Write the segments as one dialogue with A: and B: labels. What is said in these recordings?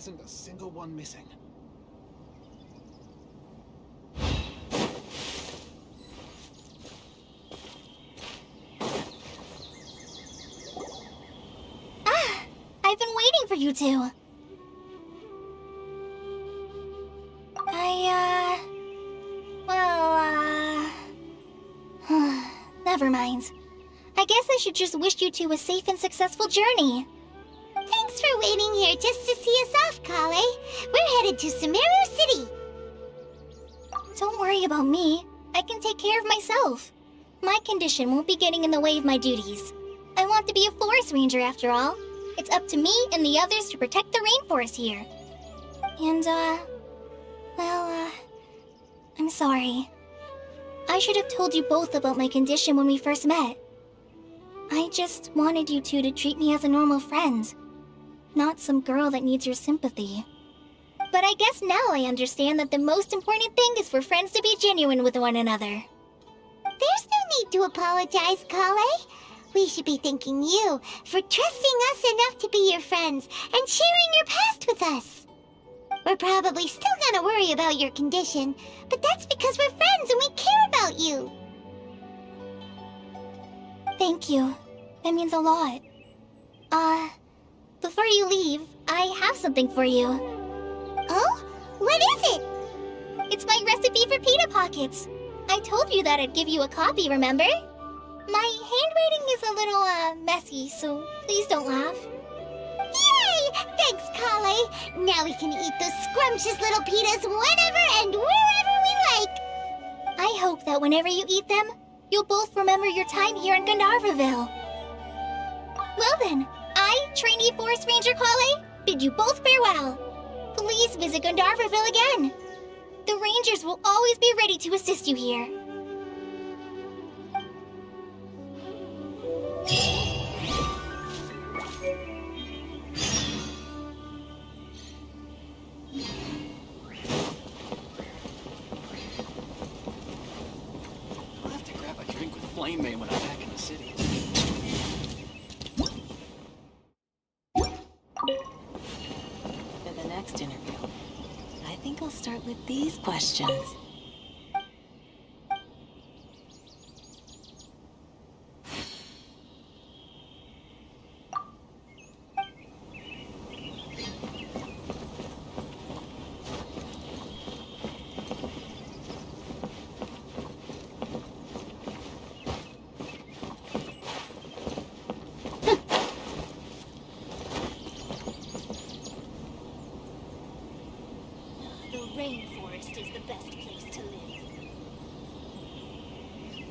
A: isn't a single one missing.
B: I've been waiting for you two. Never mind. I guess I should just wish you two a safe and successful journey.
C: Thanks for waiting here just to see us off, Colliei. We're headed to Sumeru City.
B: Don't worry about me. I can take care of myself. My condition won't be getting in the way of my duties. I want to be a forest ranger after all. It's up to me and the others to protect the rainforest here. And, I'm sorry. I should have told you both about my condition when we first met. I just wanted you two to treat me as a normal friend, not some girl that needs your sympathy. But I guess now I understand that the most important thing is for friends to be genuine with one another.
C: There's no need to apologize, Colliei. We should be thanking you for trusting us enough to be your friends and sharing your past with us. We're probably still gonna worry about your condition, but that's because we're friends and we care about you.
B: Thank you. That means a lot. Before you leave, I have something for you.
C: Oh? What is it?
B: It's my recipe for pita pockets. I told you that I'd give you a copy, remember? My handwriting is a little, messy, so please don't laugh.
C: Yay! Thanks, Colliei. Now we can eat those scrumptious little pitas whenever and wherever we like.
B: I hope that whenever you eat them, you'll both remember your time here in Gandharvaville. Well then, I, trainee Forest Ranger Colliei, bid you both farewell. Please visit Gandharvaville again. The Rangers will always be ready to assist you here.
A: I'll have to grab a drink with Flame May when I'm back in the city.
D: For the next interview, I think I'll start with these questions.
C: The rainforest is the best place to live.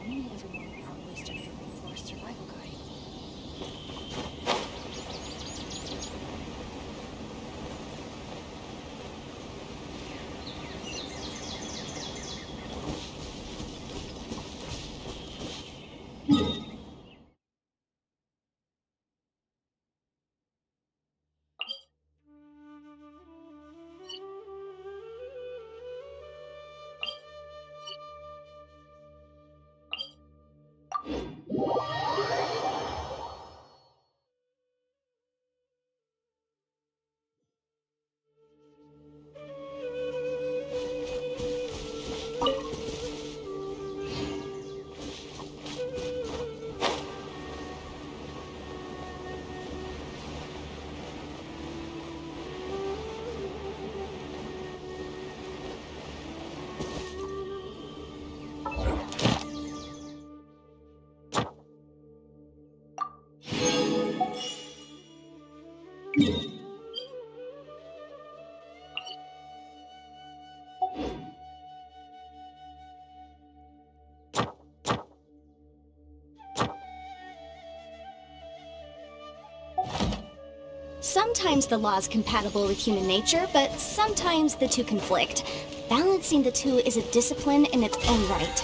D: Only everyone would probably start the rainforest survival guide.
B: Sometimes the law's compatible with human nature, but sometimes the two conflict. Balancing the two is a discipline in its own right.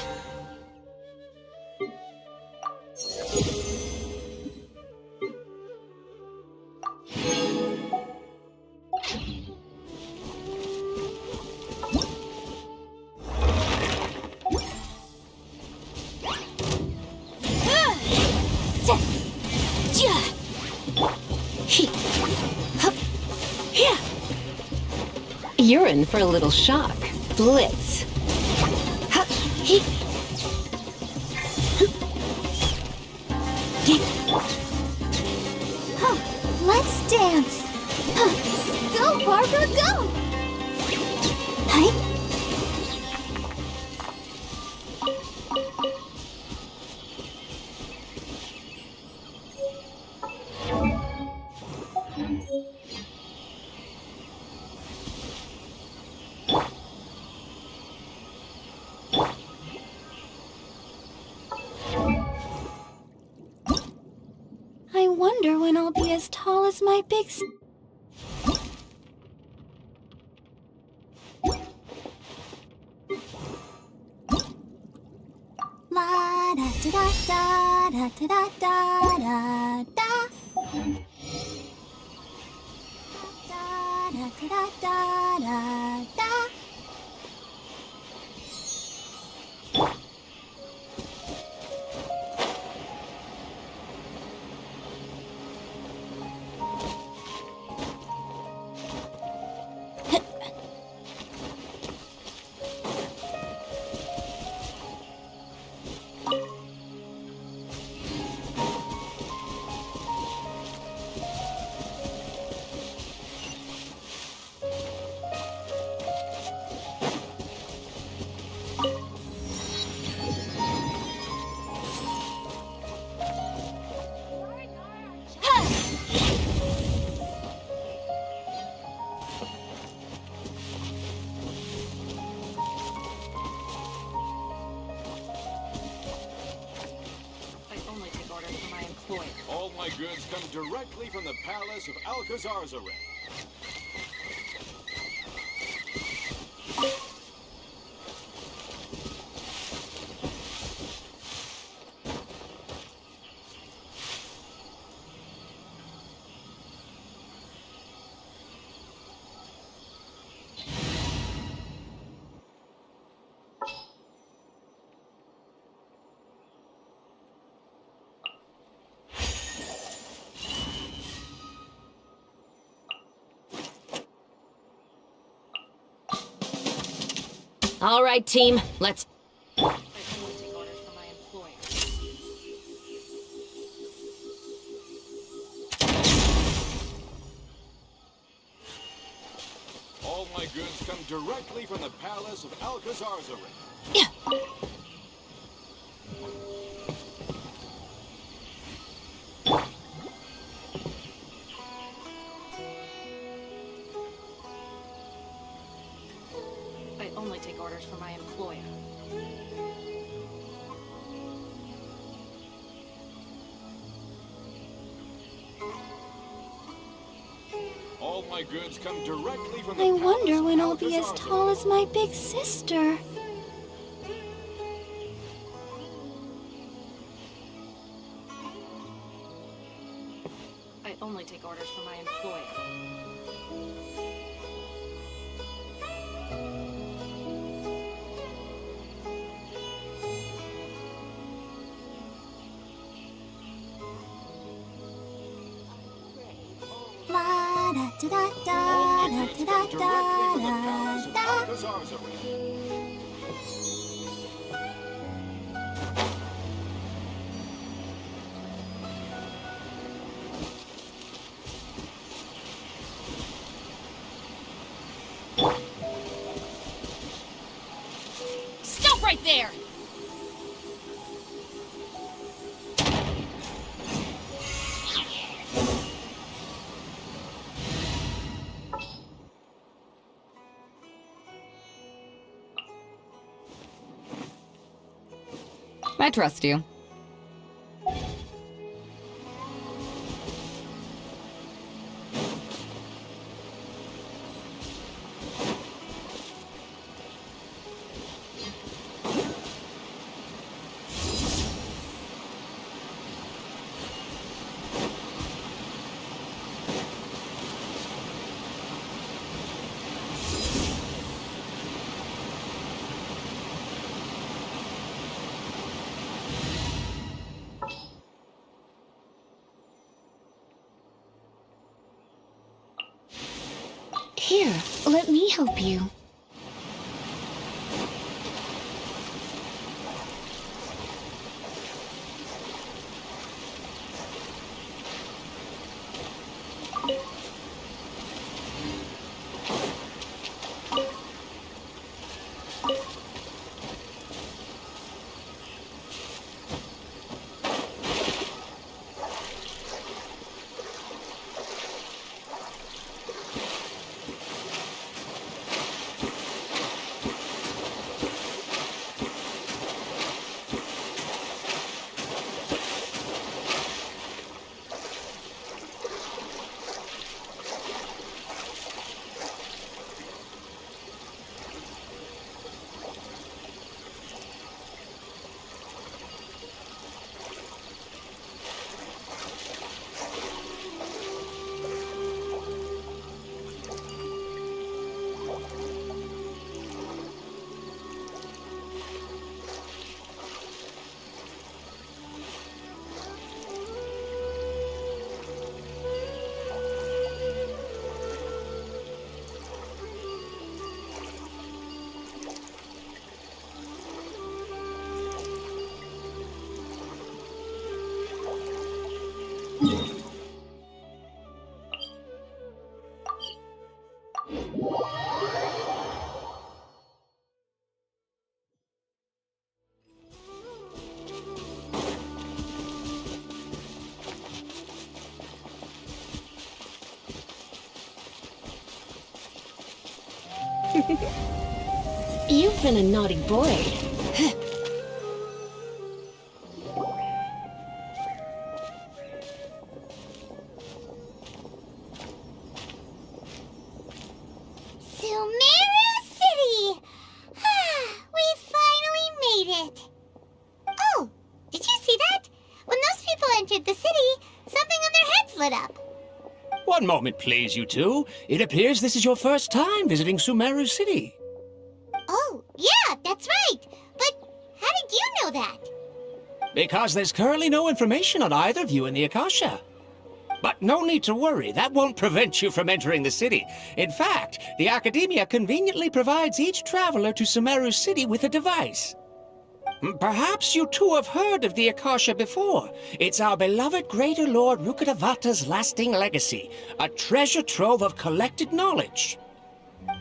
D: You're in for a little shock. Blitz. Ha, he.
B: Let's dance. Go, Barbara, go! Hi. I wonder when I'll be as tall as my big La da da da da da da da da da. Da da da da da da.
A: All my goods come directly from the palace of Alcazarzaret.
D: All right, team, let's...
A: All my goods come directly from the palace of Alcazarzaret.
D: Yeah.
E: I only take orders from my employer.
A: All my goods come directly from the
B: I
A: palace
B: wonder when
A: of
B: I'll be as
A: Alcazarzaret.
B: tall as my big sister.
E: I only take orders from my employer.
B: La da da da da
A: All
B: da
A: my goods
B: da
A: come
B: da
A: directly from the palace
B: da
A: of
B: da.
A: Alcazarzaret.
E: Stop right there!
D: I trust you.
C: Here, let me help you. You've been a naughty boy. Sumeru City! We finally made it! Oh, did you see that? When those people entered the city, something on their heads lit up.
A: One moment, please, you two. It appears this is your first time visiting Sumeru City.
C: Oh, yeah, that's right. But how did you know that?
A: Because there's currently no information on either of you in the Akasha. But no need to worry, that won't prevent you from entering the city. In fact, the Academia conveniently provides each traveler to Sumeru City with a device. Perhaps you two have heard of the Akasha before. It's our beloved Greater Lord Rukkhadevata's lasting legacy, a treasure trove of collected knowledge.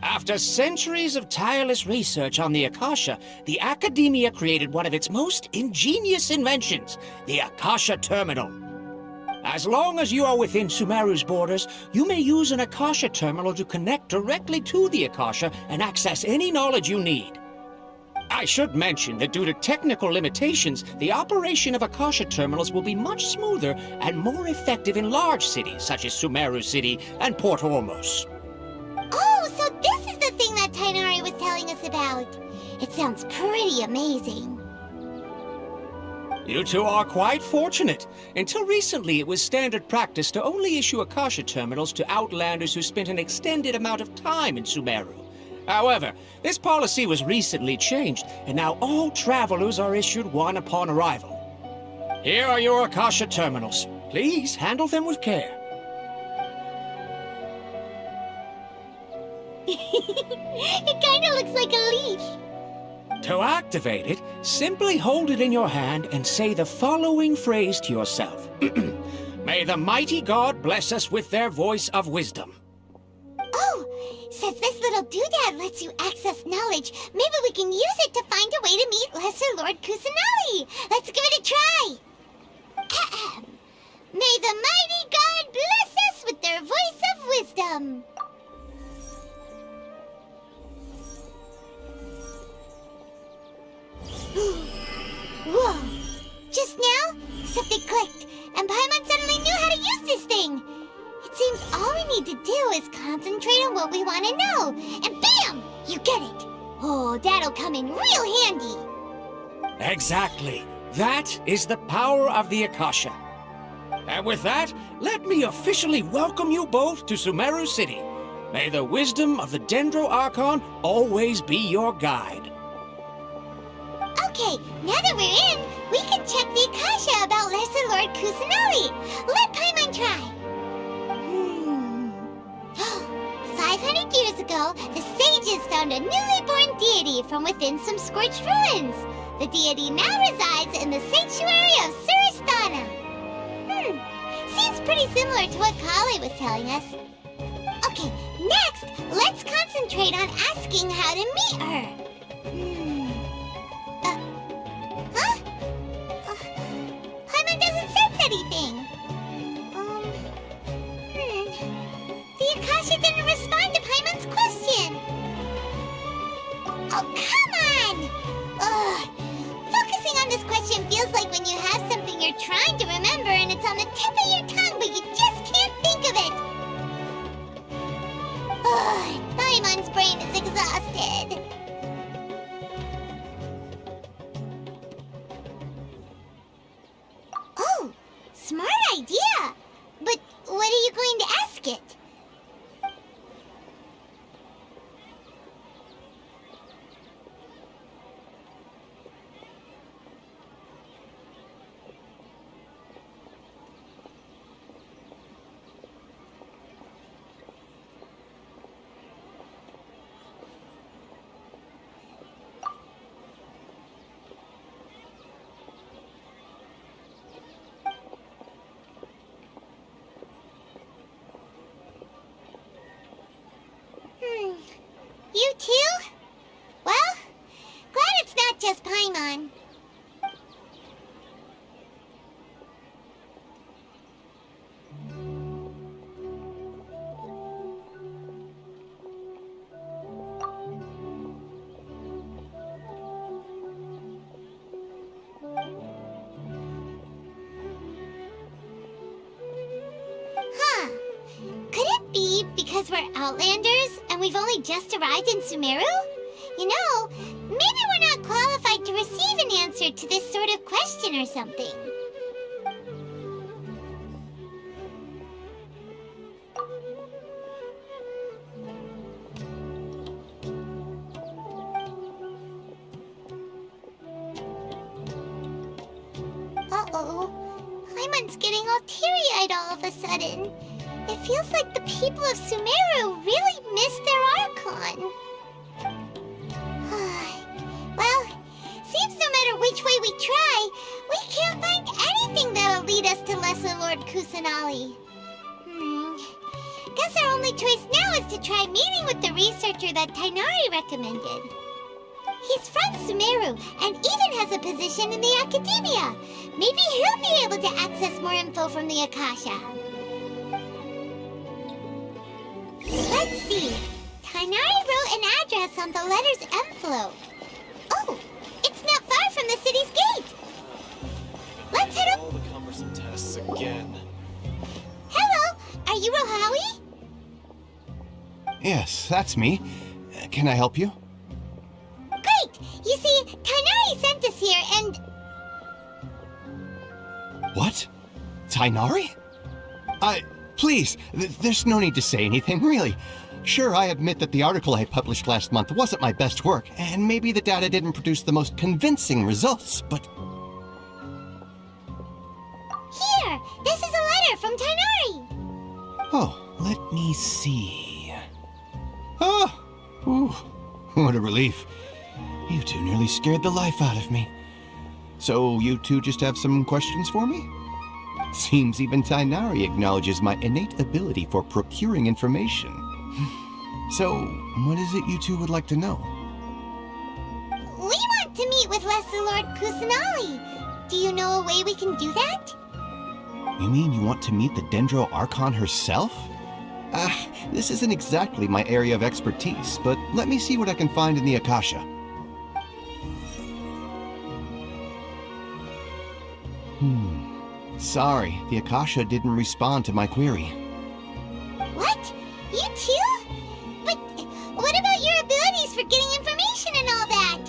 A: After centuries of tireless research on the Akasha, the Academia created one of its most ingenious inventions, the Akasha Terminal. As long as you are within Sumeru's borders, you may use an Akasha Terminal to connect directly to the Akasha and access any knowledge you need. I should mention that due to technical limitations, the operation of Akasha Terminals will be much smoother and more effective in large cities such as Sumeru City and Port Ormos.
C: Oh, so this is the thing that Tainari was telling us about. It sounds pretty amazing.
A: You two are quite fortunate. Until recently, it was standard practice to only issue Akasha Terminals to outlanders who spent an extended amount of time in Sumeru. However, this policy was recently changed, and now all travelers are issued one upon arrival. Here are your Akasha Terminals. Please handle them with care.
C: It kinda looks like a leash.
A: To activate it, simply hold it in your hand and say the following phrase to yourself. May the mighty God bless us with their voice of wisdom.
C: Oh, since this little doodad lets you access knowledge, maybe we can use it to find a way to meet Lesser Lord Kusanali. Let's give it a try. Ahem. May the mighty God bless us with their voice of wisdom. Whoa! Just now, something clicked, and Paimon suddenly knew how to use this thing. It seems all we need to do is concentrate on what we want to know, and bam! You get it. Oh, that'll come in real handy.
A: Exactly. That is the power of the Akasha. And with that, let me officially welcome you both to Sumeru City. May the wisdom of the Dendro Archon always be your guide.
C: Okay, now that we're in, we can check the Akasha about Lesser Lord Kusanali. Let Paimon try. 500 ago, the sages found a newly born deity from within some scorched ruins. The deity now resides in the sanctuary of Suristana. Seems pretty similar to what Kali was telling us. Okay, next, let's concentrate on asking how to meet her. Paimon doesn't sense anything. The Akasha didn't respond to Paimon's question. Oh, come on! Ugh. Focusing on this question feels like when you have something you're trying to remember and it's on the tip of your tongue, but you just can't think of it. Ugh, Paimon's brain is exhausted. Oh, smart idea. But what are you going to ask it? You too? Well, glad it's not just Paimon. Huh. Could it be because we're Outlanders and we've only just arrived in Sumeru? You know, maybe we're not qualified to receive an answer to this sort of question or something. Uh-oh. Paimon's getting all teary-eyed all of a sudden. It feels like the people of Sumeru really miss their Archon. Well, seems no matter which way we try, we can't find anything that'll lead us to Lesser Lord Kusanali. Guess our only choice now is to try meeting with the researcher that Tainari recommended. He's from Sumeru and even has a position in the Academia. Maybe he'll be able to access more info from the Akasha. Let's see. Tainari wrote an address on the letter's envelope. Oh, it's not far from the city's gate. Let's head up.
F: All the cumbersome tests again.
C: Hello, are you Rohawi?
G: Yes, that's me. Can I help you?
C: Great! You see, Tainari sent us here and...
G: What? Tainari? Please, there's no need to say anything, really. Sure, I admit that the article I published last month wasn't my best work, and maybe the data didn't produce the most convincing results, but...
C: Here! This is a letter from Tainari!
G: Oh, let me see... Oh! Ooh, what a relief. You two nearly scared the life out of me. So, you two just have some questions for me? Seems even Tainari acknowledges my innate ability for procuring information. So, what is it you two would like to know?
C: We want to meet with Lesser Lord Kusanali. Do you know a way we can do that?
G: You mean you want to meet the Dendro Archon herself? This isn't exactly my area of expertise, but let me see what I can find in the Akasha. Sorry, the Akasha didn't respond to my query.
C: What? You too? But what about your abilities for getting information and all that?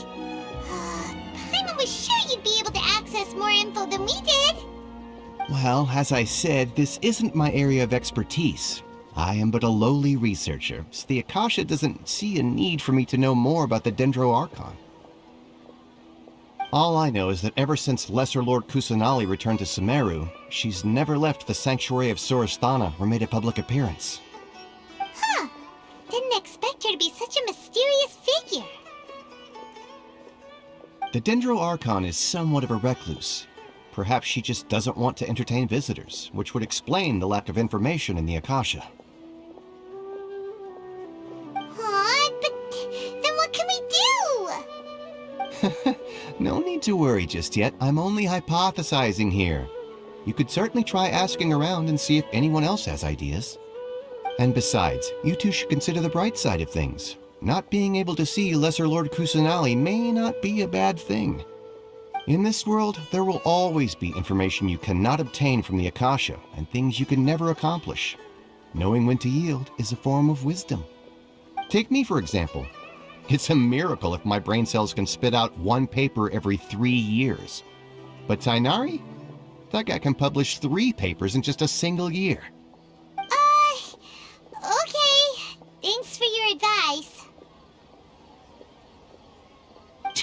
C: Paimon was sure you'd be able to access more info than we did.
G: Well, as I said, this isn't my area of expertise. I am but a lowly researcher, so the Akasha doesn't see a need for me to know more about the Dendro Archon. All I know is that ever since Lesser Lord Kusanali returned to Sumeru, she's never left the Sanctuary of Suristana or made a public appearance.
C: Huh. Then didn't expect her to be such a mysterious figure.
G: The Dendro Archon is somewhat of a recluse. Perhaps she just doesn't want to entertain visitors, which would explain the lack of information in the Akasha.
C: Aw, but then what can we do?
G: No need to worry just yet. I'm only hypothesizing here. You could certainly try asking around and see if anyone else has ideas. And besides, you two should consider the bright side of things. Not being able to see Lesser Lord Kusanali may not be a bad thing. In this world, there will always be information you cannot obtain from the Akasha and things you can never accomplish. Knowing when to yield is a form of wisdom. Take me, for example. It's a miracle if my brain cells can spit out one paper every 3 years. But Tainari? That guy can publish 3 papers in just a single year.
C: Okay. Thanks for your advice.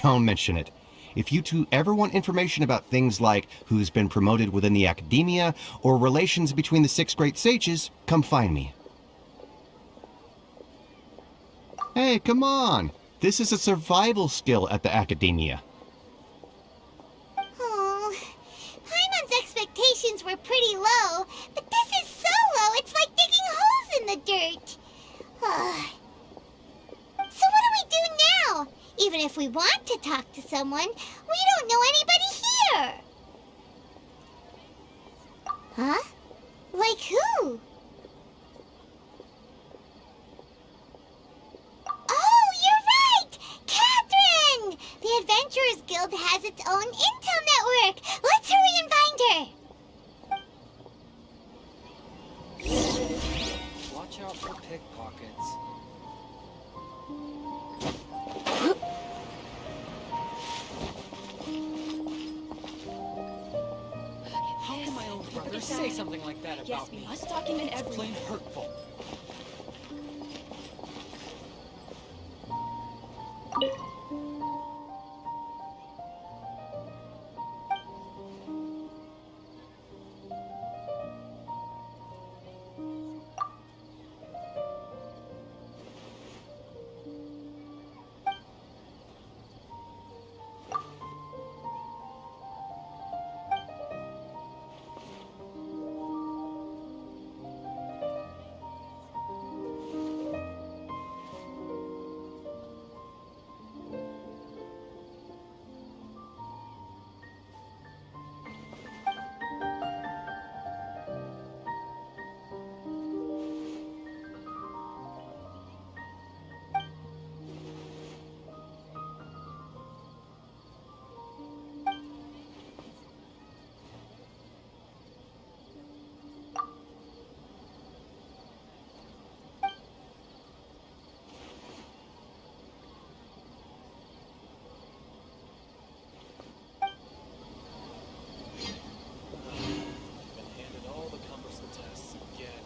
G: Don't mention it. If you two ever want information about things like who's been promoted within the academia or relations between the 6 great sages, come find me. Hey, come on! This is a survival skill at the academia.
C: Oh, Paimon's expectations were pretty low, but this is so low it's like digging holes in the dirt. So what do we do now? Even if we want to talk to someone, we don't know anybody here. Huh? Like who? Oh, you're right! Catherine! The Adventurers Guild has its own intel network. Let's hurry and find her.
F: Watch out for pickpockets. How can my own brother say something like that about me?
E: Must document
F: It's
E: everything.
F: plain hurtful. Been handed all the cumbersome tests again.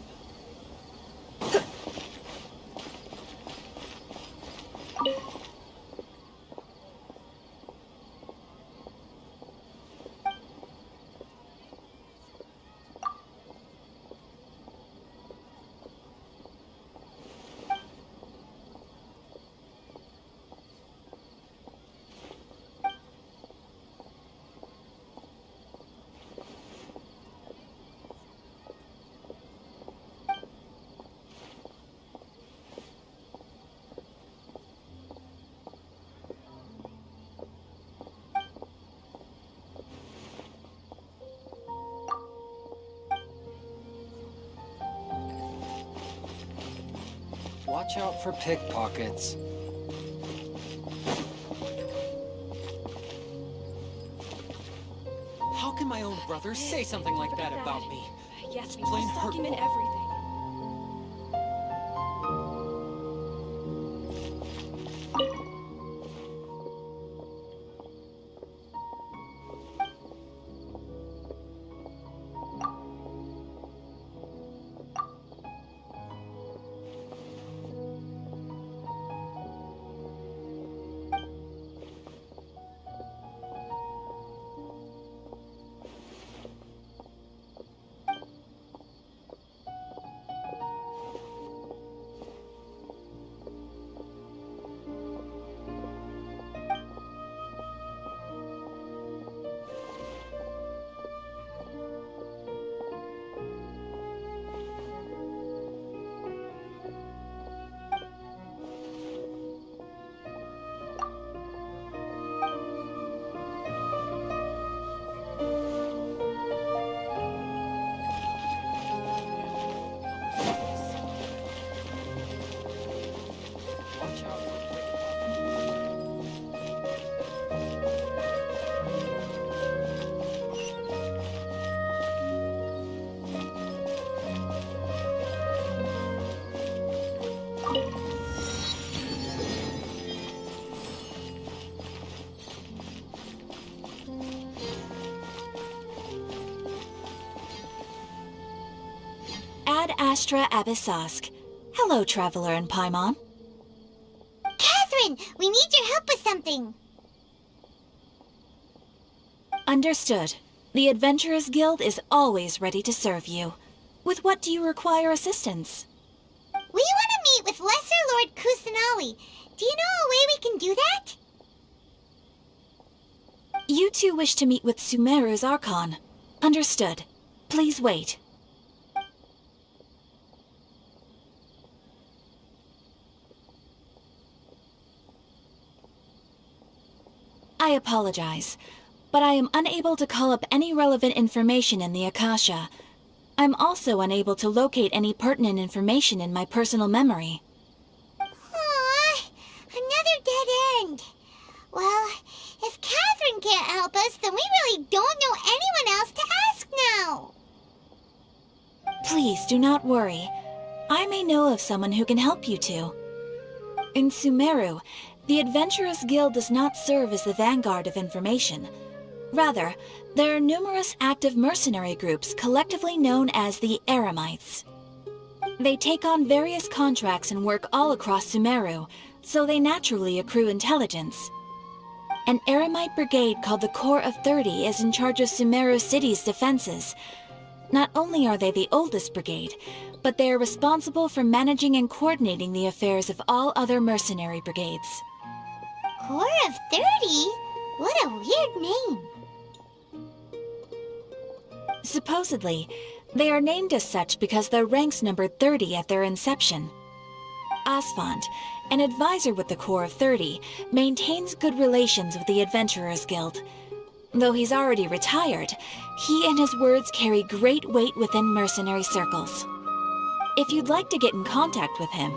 F: Watch out for pickpockets. How can my own brother say something like that about me?
E: Yes, we
F: plain
E: must document
F: hurtful.
E: everything.
H: Ad Astra Abyssask. Hello, Traveler in Paimon.
C: Catherine, we need your help with something.
H: Understood. The Adventurers Guild is always ready to serve you. With what do you require assistance?
C: We want to meet with Lesser Lord Kusanali. Do you know a way we can do that?
H: You two wish to meet with Sumeru's Archon. Understood. Please wait. I apologize, but I am unable to call up any relevant information in the Akasha. I'm also unable to locate any pertinent information in my personal memory.
C: Aww, another dead end. Well, if Catherine can't help us, then we really don't know anyone else to ask now.
H: Please do not worry. I may know of someone who can help you two. In Sumeru, the Adventurers Guild does not serve as the vanguard of information. Rather, there are numerous active mercenary groups collectively known as the Eremites. They take on various contracts and work all across Sumeru, so they naturally accrue intelligence. An Eremite brigade called the Corps of 30 is in charge of Sumeru City's defenses. Not only are they the oldest brigade, but they are responsible for managing and coordinating the affairs of all other mercenary brigades.
C: Corps of 30? What a weird name.
H: Supposedly, they are named as such because their ranks numbered 30 at their inception. Asfand, an advisor with the Corps of 30, maintains good relations with the Adventurers Guild. Though he's already retired, he and his words carry great weight within mercenary circles. If you'd like to get in contact with him,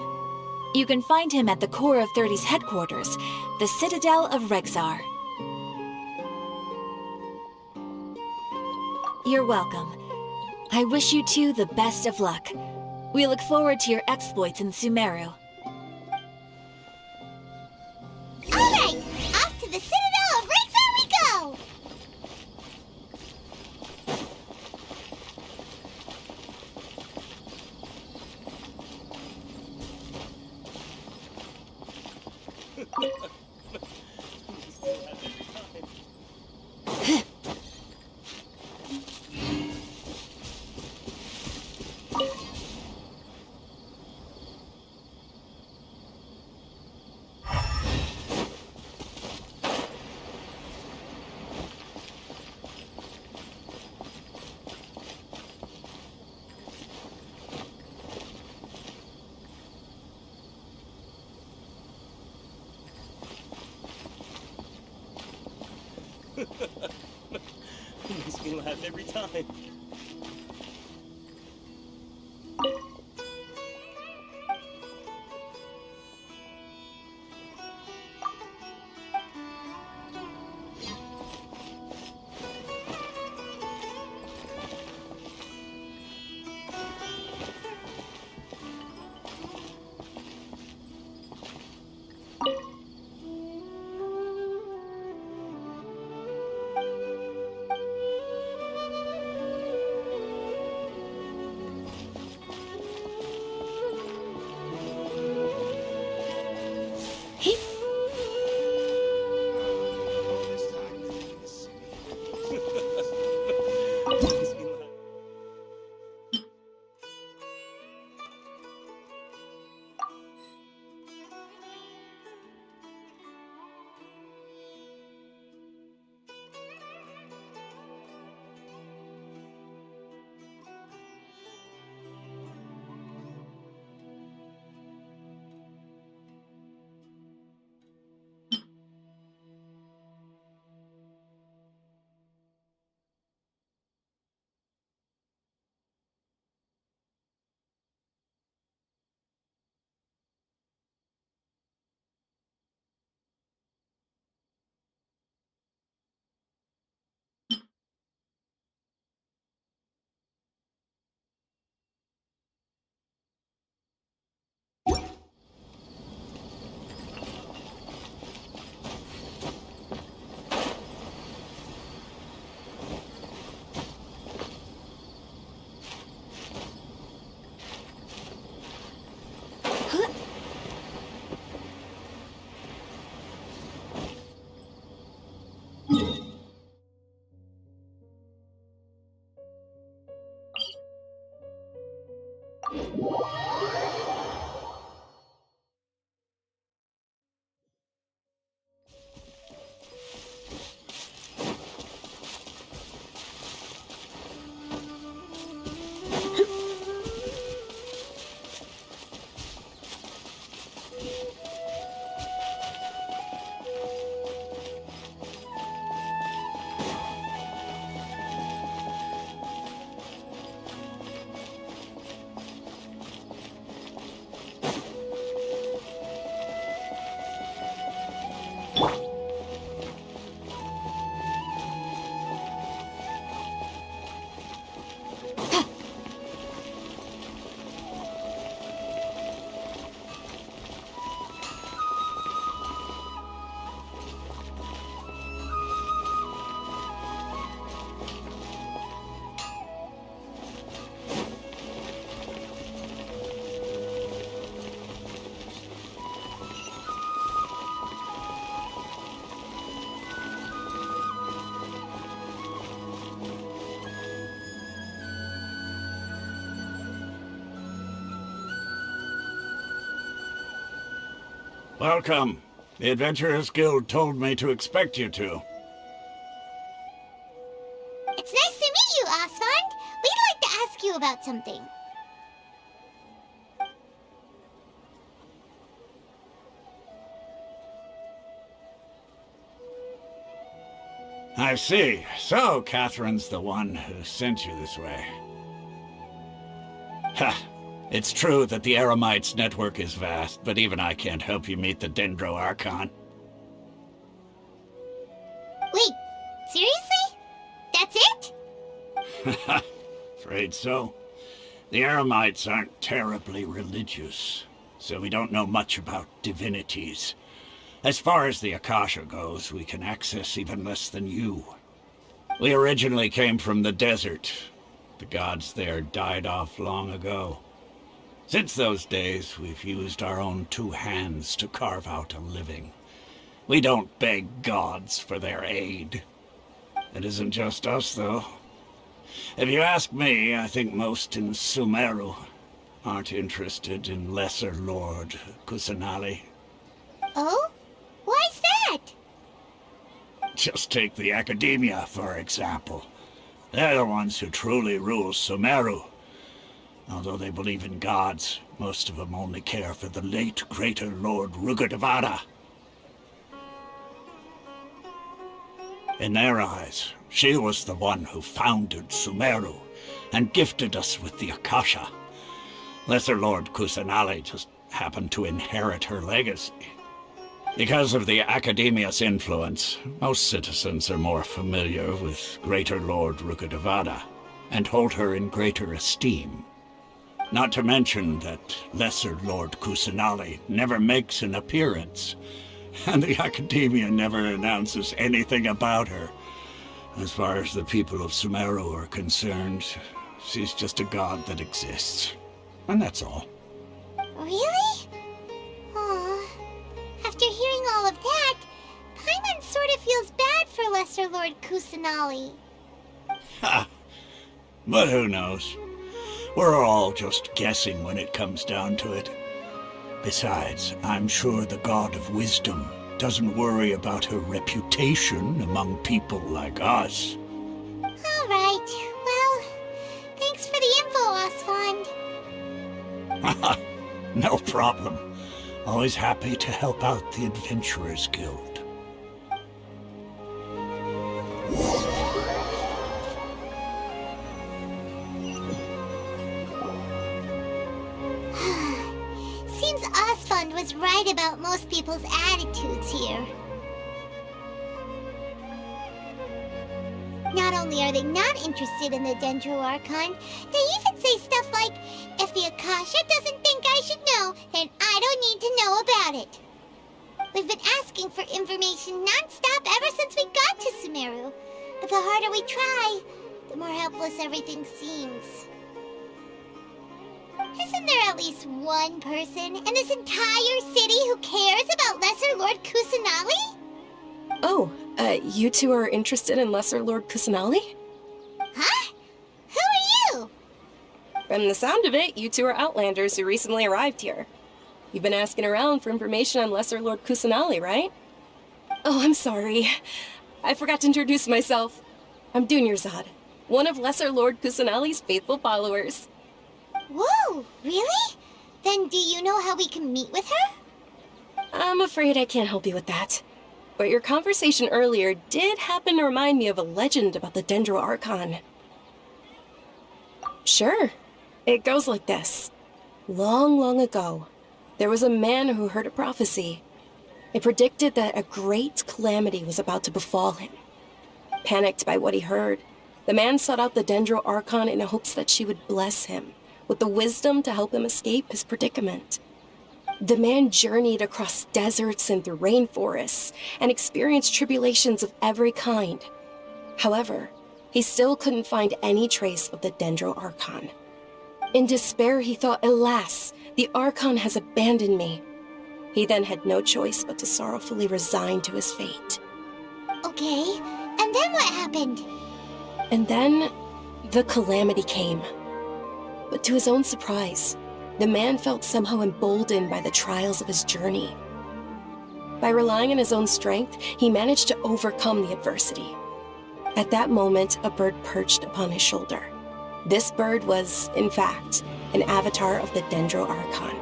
H: you can find him at the Corps of 30's headquarters, the Citadel of Rexar. You're welcome. I wish you two the best of luck. We look forward to your exploits in Sumeru.
C: All right, off to the Citadel of Rexar we go!
F: Makes me laugh every time.
I: Welcome. The Adventurers Guild told me to expect you two.
C: It's nice to meet you, Osfond. We'd like to ask you about something.
I: I see. So, Catherine's the one who sent you this way. Ha! It's true that the Eremites' network is vast, but even I can't help you meet the Dendro Archon.
C: Wait, seriously? That's it?
I: Afraid so. The Eremites aren't terribly religious, so we don't know much about divinities. As far as the Akasha goes, we can access even less than you. We originally came from the desert. The gods there died off long ago. Since those days, we've used our own two hands to carve out a living. We don't beg gods for their aid. It isn't just us, though. If you ask me, I think most in Sumeru aren't interested in Lesser Lord Kusanali.
C: Oh? Why's that?
I: Just take the Academia, for example. They're the ones who truly rule Sumeru. Although they believe in gods, most of them only care for the late Greater Lord Rugurdevada. In their eyes, she was the one who founded Sumeru and gifted us with the Akasha. Lesser Lord Kusanali just happened to inherit her legacy. Because of the Academia's influence, most citizens are more familiar with Greater Lord Rugurdevada and hold her in greater esteem. Not to mention that Lesser Lord Kusanali never makes an appearance, and the Academia never announces anything about her. As far as the people of Sumeru are concerned, she's just a god that exists. And that's all.
C: Really? Aw. After hearing all of that, Paimon sort of feels bad for Lesser Lord Kusanali.
I: Ha! But who knows? We're all just guessing when it comes down to it. Besides, I'm sure the God of Wisdom doesn't worry about her reputation among people like us.
C: All right. Well, thanks for the info, Osfond.
I: No problem. Always happy to help out the Adventurers Guild.
C: Seems Osfond was right about most people's attitudes here. Not only are they not interested in the Dendro Archon, they even say stuff like, if the Akasha doesn't think I should know, then I don't need to know about it. We've been asking for information non-stop ever since we got to Sumeru. But the harder we try, the more helpless everything seems. Isn't there at least one person in this entire city who cares about Lesser Lord Kusanali?
J: Oh, you two are interested in Lesser Lord Kusanali?
C: Huh? Who are you?
J: From the sound of it, you two are Outlanders who recently arrived here. You've been asking around for information on Lesser Lord Kusanali, right? Oh, I'm sorry. I forgot to introduce myself. I'm Dunyarzad, one of Lesser Lord Kusanali's faithful followers.
C: Whoa, really? Then do you know how we can meet with her?
J: I'm afraid I can't help you with that. But your conversation earlier did happen to remind me of a legend about the Dendro Archon. Sure. It goes like this. Long, long ago, there was a man who heard a prophecy. It predicted that a great calamity was about to befall him. Panicked by what he heard, the man sought out the Dendro Archon in hopes that she would bless him with the wisdom to help him escape his predicament. The man journeyed across deserts and through rainforests and experienced tribulations of every kind. However, he still couldn't find any trace of the Dendro Archon. In despair, he thought, alas, the Archon has abandoned me. He then had no choice but to sorrowfully resign to his fate.
C: Okay, and then what happened?
J: And then, the calamity came. But to his own surprise, the man felt somehow emboldened by the trials of his journey. By relying on his own strength, he managed to overcome the adversity. At that moment, a bird perched upon his shoulder. This bird was, in fact, an avatar of the Dendro Archon.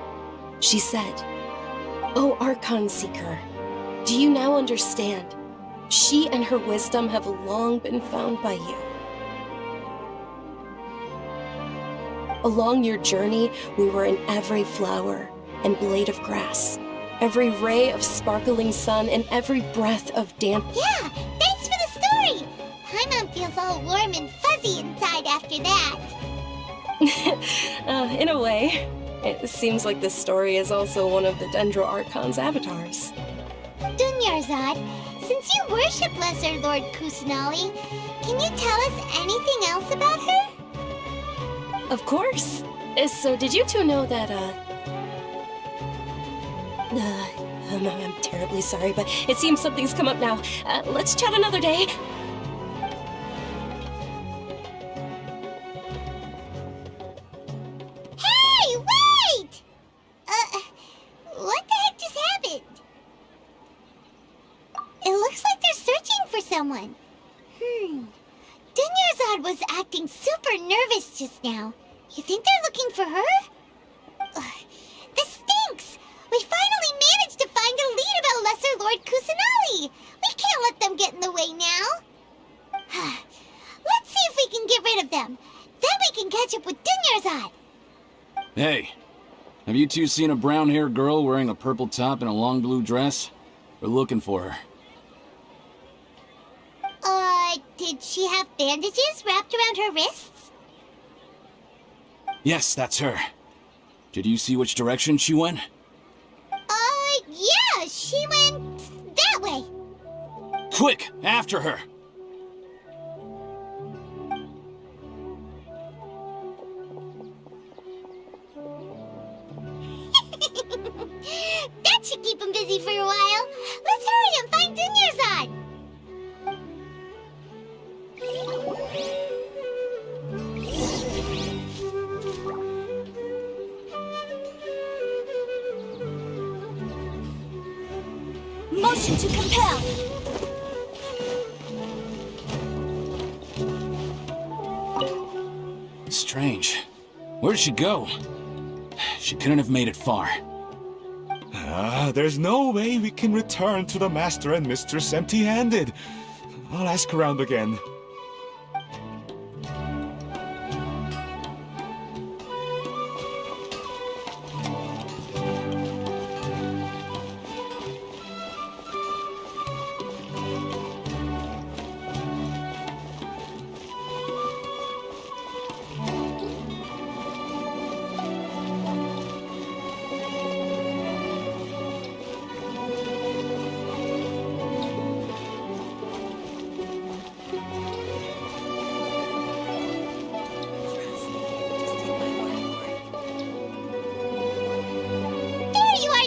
J: She said, "O Archon Seeker, do you now understand? She and her wisdom have long been found by you. Along your journey, we were in every flower and blade of grass, every ray of sparkling sun, and every breath of damp."
C: Yeah, thanks for the story! Paimon feels all warm and fuzzy inside after that.
J: In a way, it seems like this story is also one of the Dendro Archon's avatars.
C: Dunyarzad, since you worship Lesser Lord Kusanali, can you tell us anything else about her?
J: Of course. So did you two know that, I'm terribly sorry, but it seems something's come up now. Let's chat another day.
C: Hey, wait! What the heck just happened? It looks like they're searching for someone. Dunyarzad was acting super nervous just now. You think they're looking for her? This stinks! We finally managed to find a lead about Lesser Lord Kusanali! We can't let them get in the way now. Let's see if we can get rid of them. Then we can catch up with Dunyarzad.
K: Hey, have you two seen a brown-haired girl wearing a purple top and a long blue dress? We're looking for her.
C: Did she have bandages wrapped around her wrists?
K: Yes, that's her. Did you see which direction she went?
C: Yeah, she went that way.
K: Quick, after her!
C: That should keep him busy for a while. Let's hurry and find Dunyarzad.
H: Motion to compel!
K: Strange. Where'd she go? She couldn't have made it far.
L: There's no way we can return to the Master and Mistress empty-handed. I'll ask around again.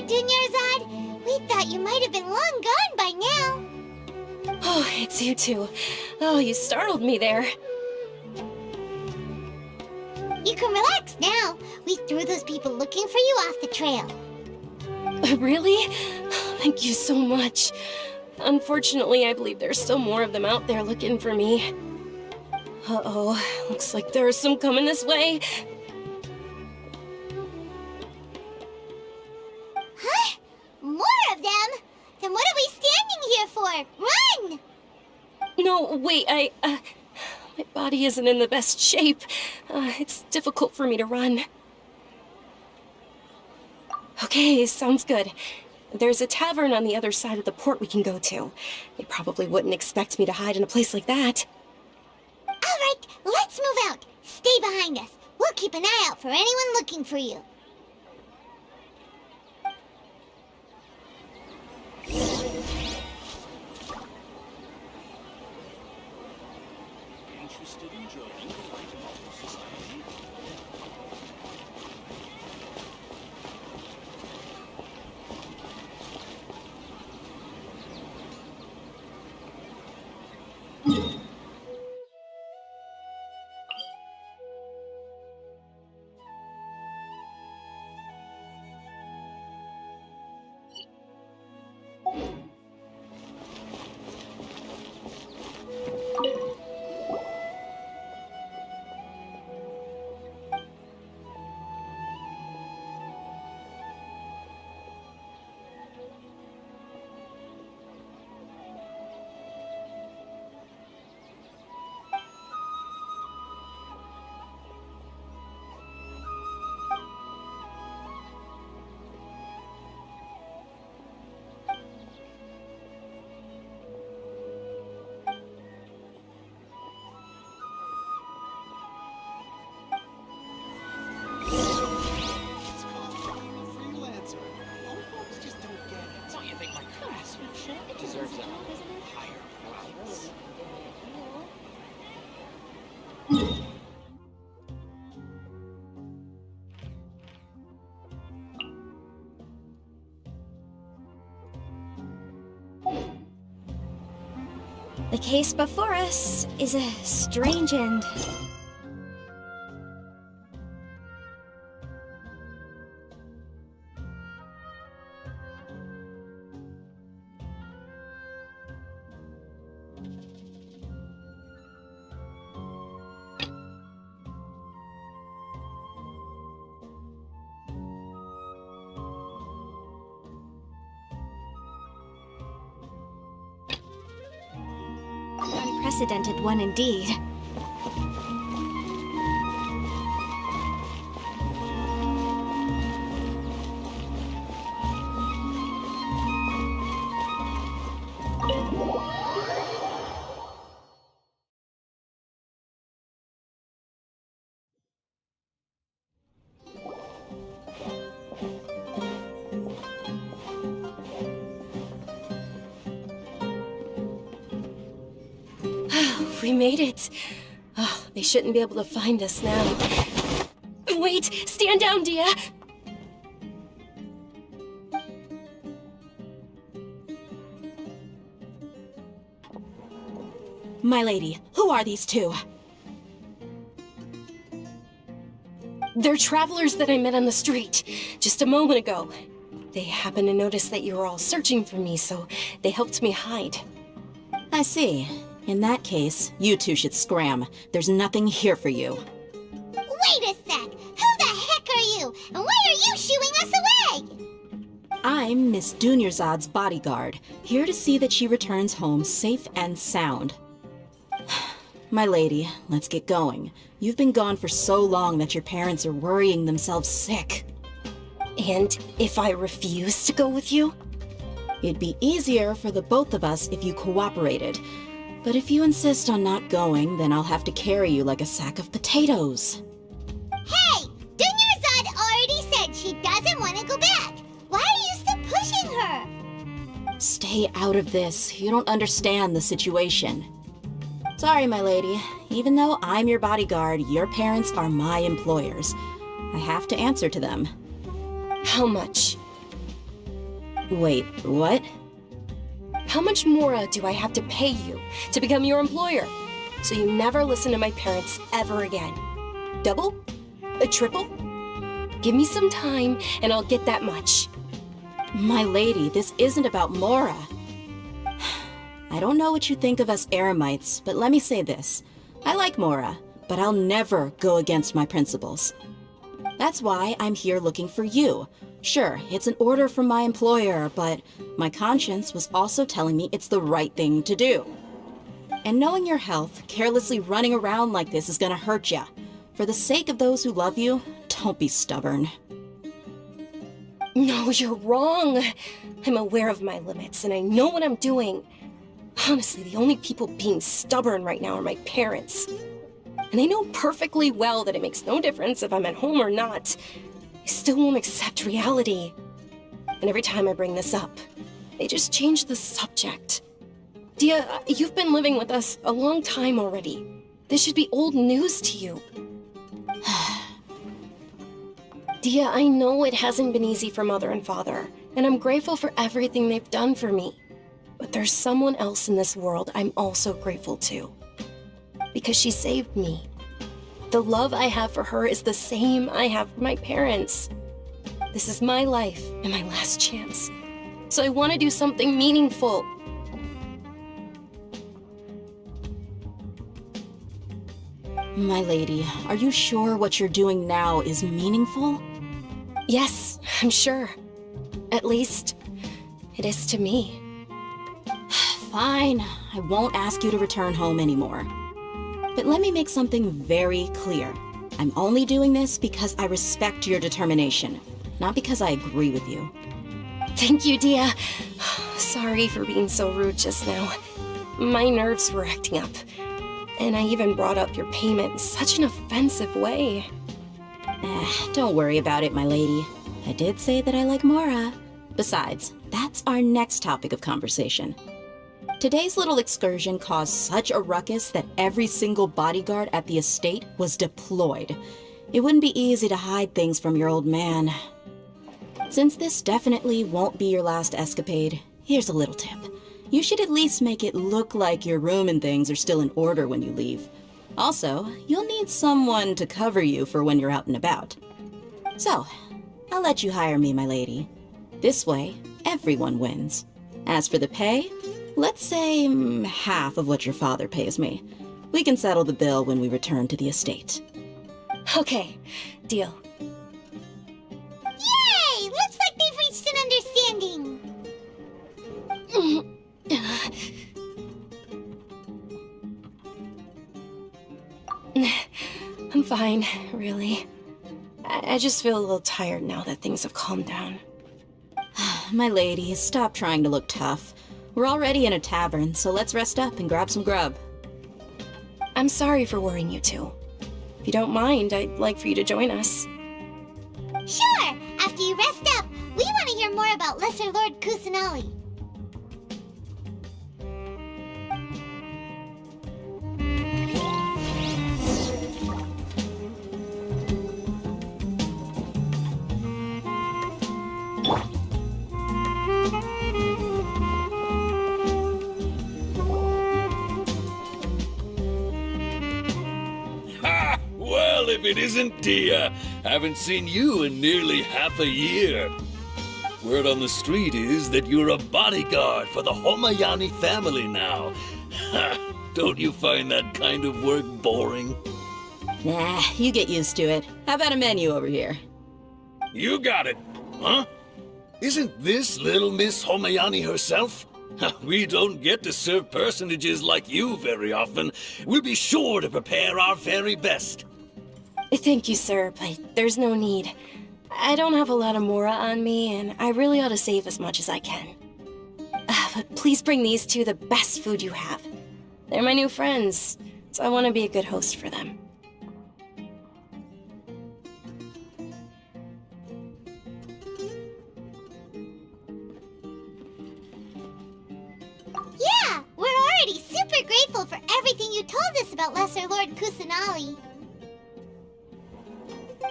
C: Dunyarzad, we thought you might have been long gone by now.
J: Oh, it's you two. Oh, you startled me there.
C: You can relax now. We threw those people looking for you off the trail.
J: Really? Thank you so much. Unfortunately, I believe there's still more of them out there looking for me. Uh-oh, looks like there's some coming this way.
C: Huh? More of them? Then what are we standing here for? Run!
J: No, wait, my body isn't in the best shape. It's difficult for me to run. Okay, sounds good. There's a tavern on the other side of the port we can go to. They probably wouldn't expect me to hide in a place like that.
C: All right, let's move out. Stay behind us. We'll keep an eye out for anyone looking for you.
F: Interested in joining the Light Society?
B: The case before us is a strange end. Unprecedented one indeed.
J: We made it. Oh, they shouldn't be able to find us now. Wait! Stand down, Dia!
H: My lady, who are these two?
J: They're travelers that I met on the street just a moment ago. They happened to notice that you were all searching for me, so they helped me hide.
H: I see. In that case, you two should scram. There's nothing here for you.
C: Wait a sec! Who the heck are you? And why are you shooing us away?
H: I'm Miss Dunyarzad's bodyguard, here to see that she returns home safe and sound. My lady, let's get going. You've been gone for so long that your parents are worrying themselves sick.
J: And if I refuse to go with you?
H: It'd be easier for the both of us if you cooperated. But if you insist on not going, then I'll have to carry you like a sack of potatoes.
C: Hey! Dunyarzad already said she doesn't want to go back. Why are you still pushing her?
H: Stay out of this. You don't understand the situation. Sorry, my lady. Even though I'm your bodyguard, your parents are my employers. I have to answer to them.
J: How much?
H: Wait, what?
J: How much more do I have to pay you to become your employer? So you never listen to my parents ever again. Double? A triple? Give me some time, and I'll get that much.
H: My lady, this isn't about Mora. I don't know what you think of us Eremites, but let me say this. I like Mora, but I'll never go against my principles. That's why I'm here looking for you. Sure, it's an order from my employer, but my conscience was also telling me it's the right thing to do. And knowing your health, carelessly running around like this is gonna hurt ya. For the sake of those who love you, don't be stubborn.
J: No, you're wrong. I'm aware of my limits, and I know what I'm doing. Honestly, the only people being stubborn right now are my parents. And they know perfectly well that it makes no difference if I'm at home or not. They still won't accept reality. And every time I bring this up, they just change the subject. Dia, you've been living with us a long time already. This should be old news to you. Dia, I know it hasn't been easy for Mother and Father, and I'm grateful for everything they've done for me. But there's someone else in this world I'm also grateful to. Because she saved me. The love I have for her is the same I have for my parents. This is my life and my last chance. So I want to do something meaningful.
H: My lady, are you sure what you're doing now is meaningful?
J: Yes, I'm sure. At least, it is to me.
H: Fine, I won't ask you to return home anymore. But let me make something very clear. I'm only doing this because I respect your determination, not because I agree with you.
J: Thank you, Dia. Sorry for being so rude just now. My nerves were acting up. And I even brought up your payment in such an offensive way.
H: Don't worry about it, my lady. I did say that I like Mora. Besides, that's our next topic of conversation. Today's little excursion caused such a ruckus that every single bodyguard at the estate was deployed. It wouldn't be easy to hide things from your old man. Since this definitely won't be your last escapade, here's a little tip. You should at least make it look like your room and things are still in order when you leave. Also, you'll need someone to cover you for when you're out and about. So, I'll let you hire me, my lady. This way, everyone wins. As for the pay, let's say half of what your father pays me. We can settle the bill when we return to the estate.
J: Okay, deal.
C: Yay! Looks like they've reached an understanding.
J: I'm fine, really. I just feel a little tired now that things have calmed down.
H: My lady, stop trying to look tough. We're already in a tavern, so let's rest up and grab some grub.
J: I'm sorry for worrying you two. If you don't mind, I'd like for you to join us.
C: Sure! After you rest up, we want to hear more about Lesser Lord Kusanali.
I: Well, if it isn't Dia, haven't seen you in nearly half a year. Word on the street is that you're a bodyguard for the Homayani family now. Don't you find that kind of work boring?
H: Nah, you get used to it. How about a menu over here?
I: You got it, huh? Isn't this little Miss Homayani herself? We don't get to serve personages like you very often. We'll be sure to prepare our very best.
J: Thank you, sir, but there's no need. I don't have a lot of Mora on me, and I really ought to save as much as I can. But please bring these two the best food you have. They're my new friends, so I want to be a good host for them.
C: Yeah, we're already super grateful for everything you told us about Lesser Lord Kusanali.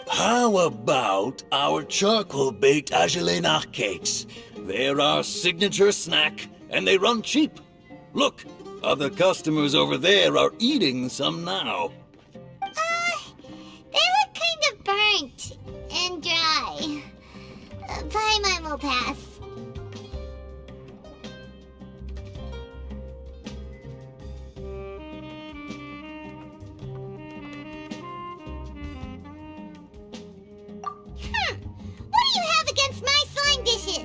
I: How about our charcoal-baked Agelenach cakes? They're our signature snack, and they run cheap. Look, other customers over there are eating some now.
C: They look kind of burnt. and dry. Paimon will pass. What do you have against my slime dishes?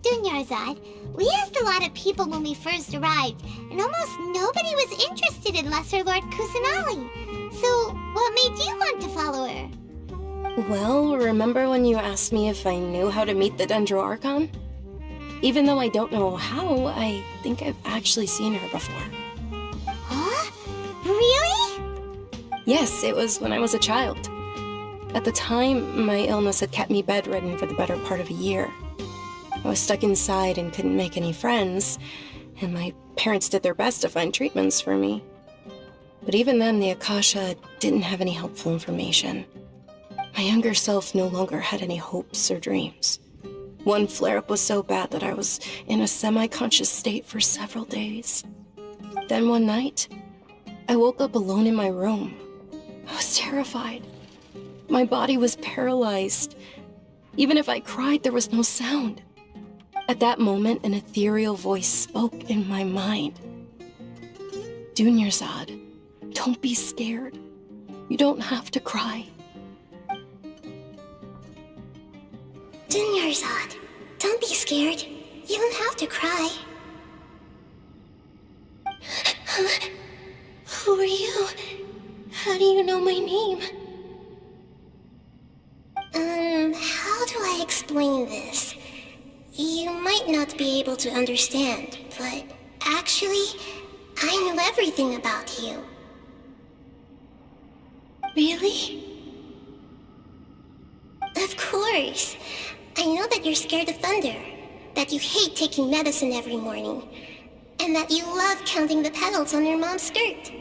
C: Dunyarzad, we asked a lot of people when we first arrived, and almost nobody was interested in Lesser Lord Kusanali. So, what made you want to follow her?
J: Well, remember when you asked me if I knew how to meet the Dendro Archon? Even though I don't know how, I think I've actually seen her before.
C: Huh? Really?
J: Yes, it was when I was a child. At the time, my illness had kept me bedridden for the better part of a year. I was stuck inside and couldn't make any friends, and my parents did their best to find treatments for me. But even then, the Akasha didn't have any helpful information. My younger self no longer had any hopes or dreams. One flare-up was so bad that I was in a semi-conscious state for several days. Then one night, I woke up alone in my room. I was terrified. My body was paralyzed. Even if I cried, there was no sound. At that moment, an ethereal voice spoke in my mind. Dunyarzad, don't be scared. You don't have to cry.
B: Dunyarzad, don't be scared. You don't have to cry. Who are you? How do you know my name? How do I explain this? You might not be able to understand, but actually, I know everything about you. Really? Of course. I know that you're scared of thunder, that you hate taking medicine every morning, and that you love counting the petals on your mom's skirt.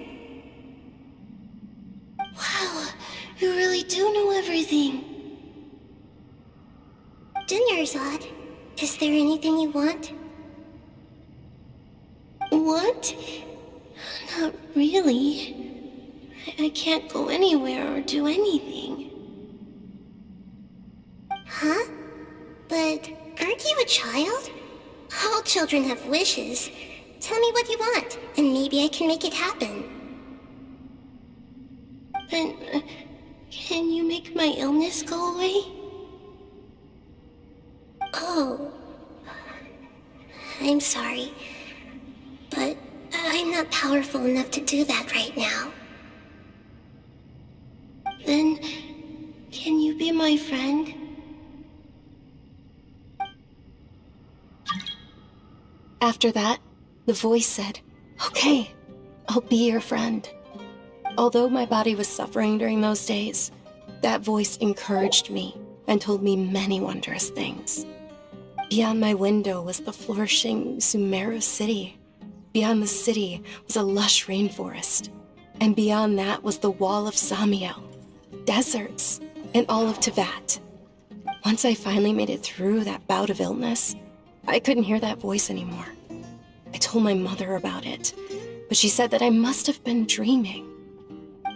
B: Wow, you really do know everything. Dunyarzad, is there anything you want? Want? Not really. I can't go anywhere or do anything. Huh? But aren't you a child? All children have wishes. Tell me what you want, and maybe I can make it happen. Then, can you make my illness go away? Oh. I'm sorry, but I'm not powerful enough to do that right now. Then, can you be my friend?
J: After that, the voice said, "Okay, I'll be your friend." Although my body was suffering during those days, that voice encouraged me and told me many wondrous things. Beyond my window was the flourishing Sumeru city. Beyond the city was a lush rainforest. And beyond that was the wall of Samiel, deserts, and all of Teyvat. Once I finally made it through that bout of illness, I couldn't hear that voice anymore. I told my mother about it, but she said that I must have been dreaming.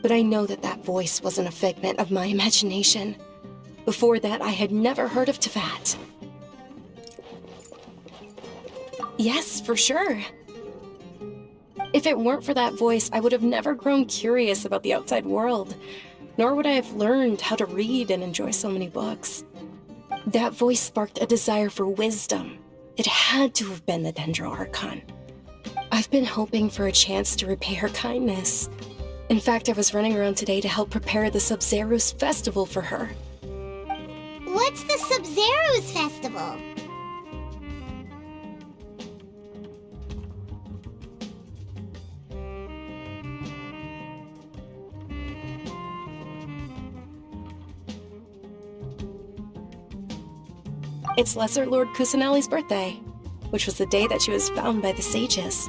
J: But I know that that voice wasn't a figment of my imagination. Before that, I had never heard of Teyvat. Yes, for sure. If it weren't for that voice, I would have never grown curious about the outside world, nor would I have learned how to read and enjoy so many books. That voice sparked a desire for wisdom. It had to have been the Dendro Archon. I've been hoping for a chance to repay her kindness. In fact, I was running around today to help prepare the Sub-Zerus festival for her.
C: What's the Sub-Zerus festival?
J: It's Lesser Lord Kusanali's birthday, which was the day that she was found by the sages.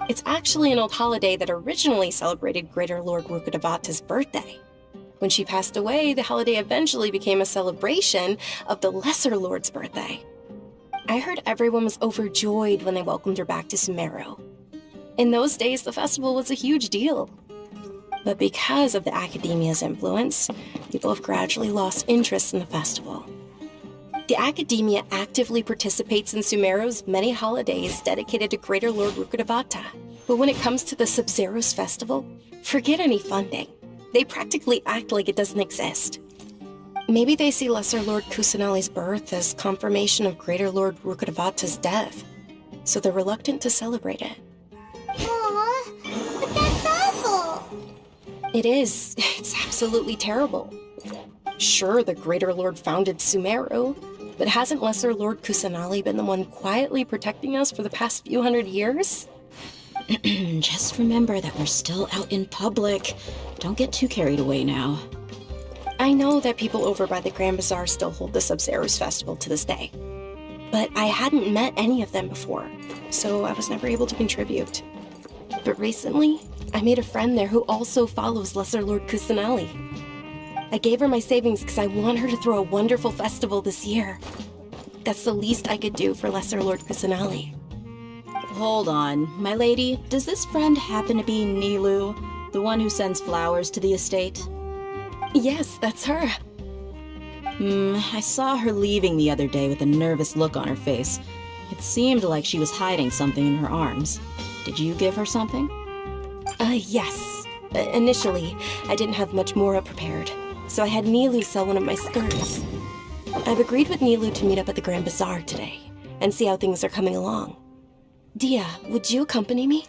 J: It's actually an old holiday that originally celebrated Greater Lord Rukkhadevata's birthday. When she passed away, the holiday eventually became a celebration of the Lesser Lord's birthday. I heard everyone was overjoyed when they welcomed her back to Sumeru. In those days, the festival was a huge deal. But because of the Academia's influence, people have gradually lost interest in the festival. The Academia actively participates in Sumeru's many holidays dedicated to Greater Lord Rukkhadevata. But when it comes to the Sub-Zero's festival, forget any funding. They practically act like it doesn't exist. Maybe they see Lesser Lord Kusanali's birth as confirmation of Greater Lord Rukkhadevata's death, so they're reluctant to celebrate it.
C: Aw, but that's awful.
J: It is. It's absolutely terrible. Sure, the Greater Lord founded Sumeru, but hasn't Lesser Lord Kusanali been the one quietly protecting us for the past few hundred years?
H: Just remember that we're still out in public. Don't get too carried away now.
J: I know that people over by the Grand Bazaar still hold the Sub-Zero's festival to this day, but I hadn't met any of them before, so I was never able to contribute. But recently, I made a friend there who also follows Lesser Lord Kusanali. I gave her my savings because I want her to throw a wonderful festival this year. That's the least I could do for Lesser Lord Kusanali.
H: Hold on, my lady. Does this friend happen to be Nilu, the one who sends flowers to the estate?
J: Yes, that's her.
H: I saw her leaving the other day with a nervous look on her face. It seemed like she was hiding something in her arms. Did you give her something?
J: Yes. Initially, I didn't have much more prepared, so I had Nilu sell one of my skirts. I've agreed with Nilu to meet up at the Grand Bazaar today, and see how things are coming along. Dia, would you accompany me?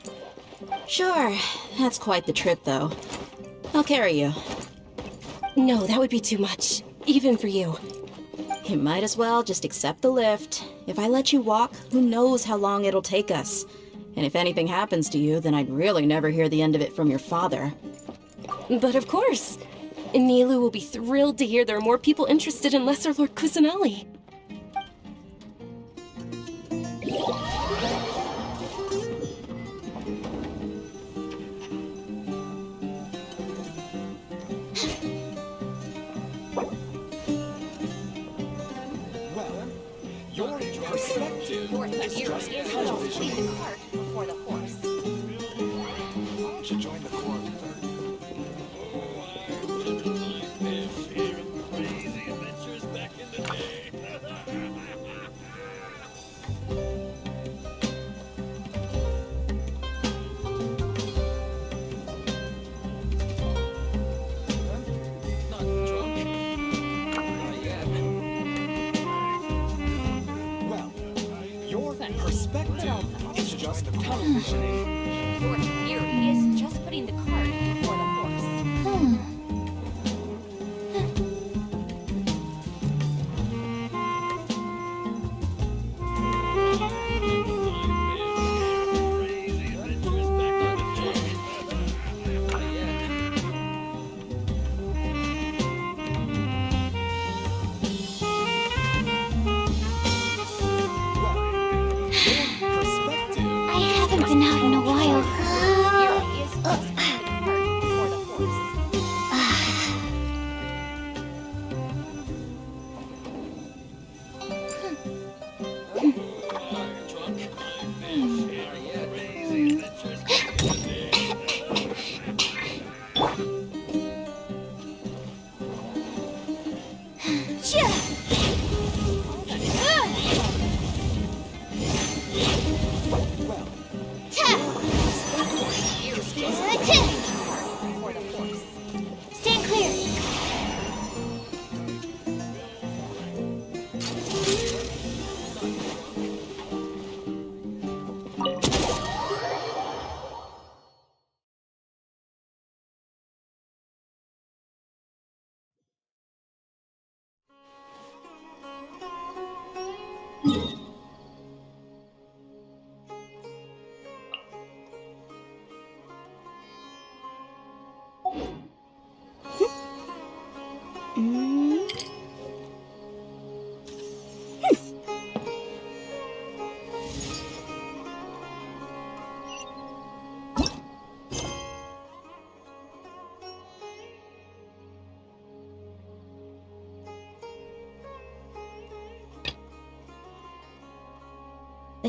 H: Sure. That's quite the trip, though. I'll carry you.
J: No, that would be too much, even for you.
H: You might as well just accept the lift. If I let you walk, who knows how long it'll take us. And if anything happens to you, then I'd really never hear the end of it from your father.
J: But of course. Nilu will be thrilled to hear there are more people interested in Lesser Lord Kusanali.
L: Your perspective is just television.
C: The cart before the horse.
L: Why don't you join the court? Perspective is just television.
C: Your theory is just putting the cart before the horse. Been out in a while.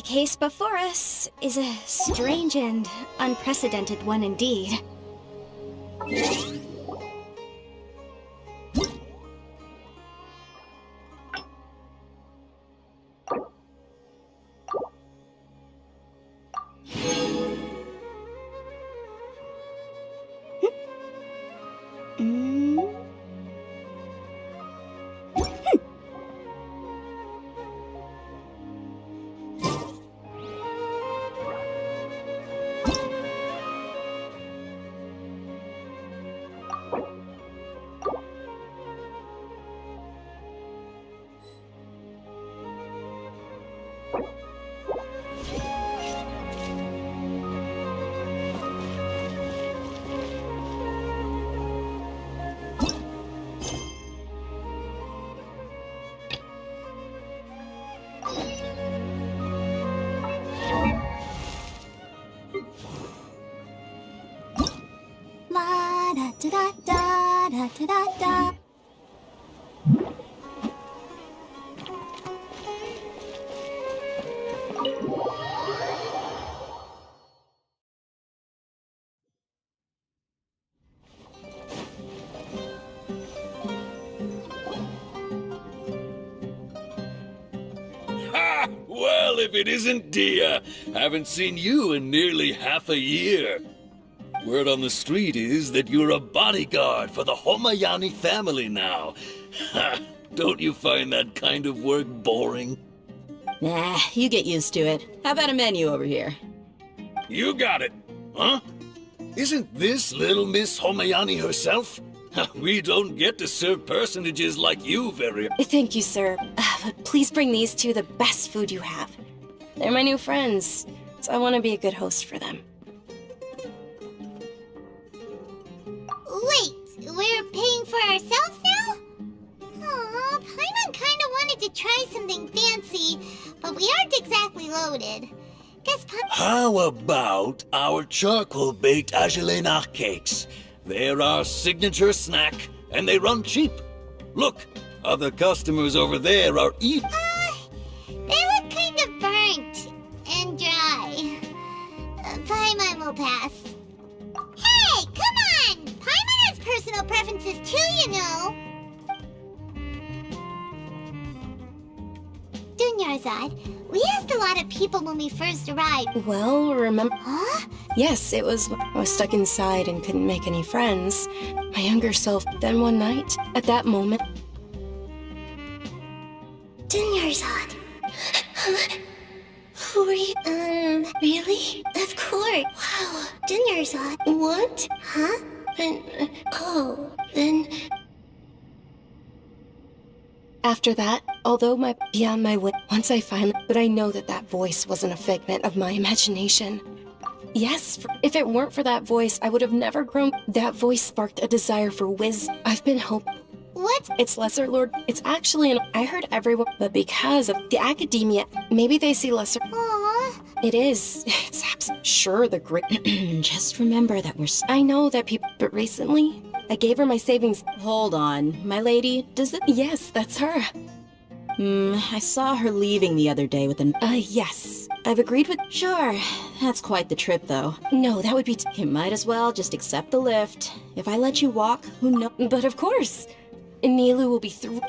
B: case before us is a strange and unprecedented one indeed. La da da da da da da da.
M: Ha! Well, if it isn't Dia. Haven't seen you in nearly half a year. Word on the street is that you're a bodyguard for the Homayani family now. Ha! Don't you find that kind of work boring?
D: Nah, you get used to it. How about a menu over here?
M: You got it. Huh? Isn't this little Miss Homayani herself? We don't get to serve personages like you very...
J: Thank you, sir. But please bring these two the best food you have. They're my new friends, so I want to be a good host for them.
C: Wait, we're paying for ourselves now? Aw, Paimon kinda wanted to try something fancy, but we aren't exactly loaded. Guess
M: How about our charcoal-baked Agelenach cakes? They're our signature snack, and they run cheap. Look, other customers over there are eating.
C: They look kind of burnt and dry. Paimon will pass. Hey, come on! Paimon has personal preferences too, you know. Dunyarzad, we asked a lot of people when we first arrived.
J: Well, remember...
C: Huh?
J: Yes, it was... I was stuck inside and couldn't make any friends. My younger self. Then one night, at that moment...
C: Dunyarzad. Who are you? Really? Of course. Wow. Dunyarzad. What? Huh? Then...
J: After that, although beyond my wit, once I finally... But I know that that voice wasn't a figment of my imagination. Yes, if it weren't for that voice, I would have never grown. That voice sparked a desire for wisdom. I've been hoping...
C: What?
J: It's Lesser Lord. It's actually an... I heard everyone, but because of the academia, maybe they see Lesser...
C: Aww.
J: It is. It's sure the great...
D: Just remember that we're...
J: I know that people... But recently, I gave her my savings...
D: Hold on, my lady, does it...
J: Yes, that's her.
D: I saw her leaving the other day with an...
J: Yes. I've agreed with...
D: Sure, that's quite the trip, though.
J: No, that would be...
D: You might as well just accept the lift. If I let you walk, who knows...
J: But of course. Nilu will be through...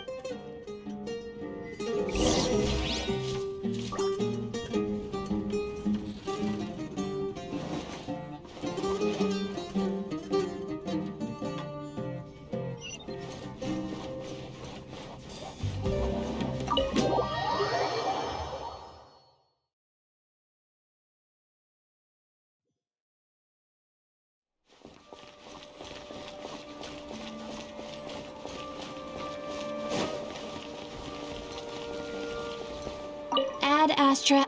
B: Ad Astra.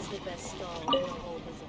E: the best stall in the whole bazaar.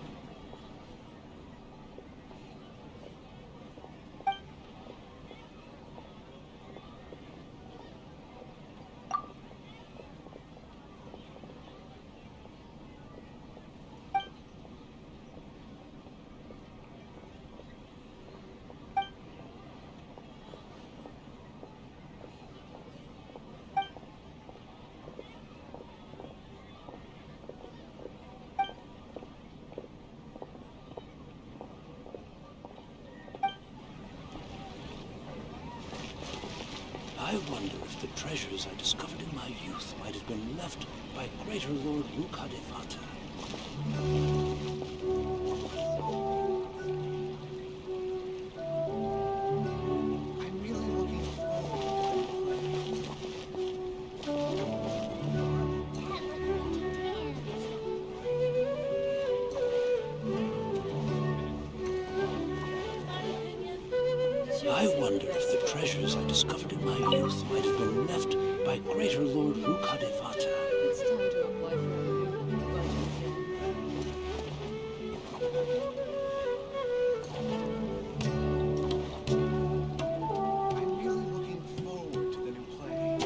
A: I wonder if the treasures I discovered in my youth might have been left by greater Lord Rukkhadevata.
G: I'm really looking
A: I wonder if the treasures I discovered in my youth might have been left by greater Lord Rukkhadevata.
E: It's time to apply for a new budget.
G: I'm really looking forward to the new play.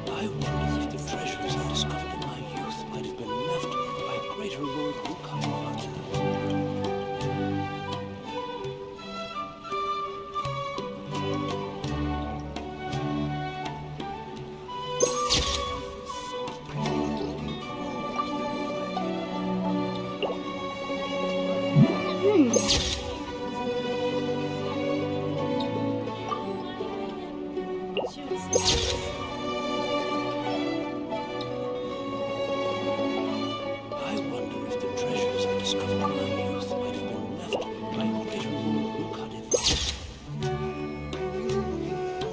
A: I wonder if the treasures I discovered in my youth might have been left by greater Lord Rukkhadevata. I wonder if the treasures I discovered in my youth might have been left by greater Lord Rukkhadevata.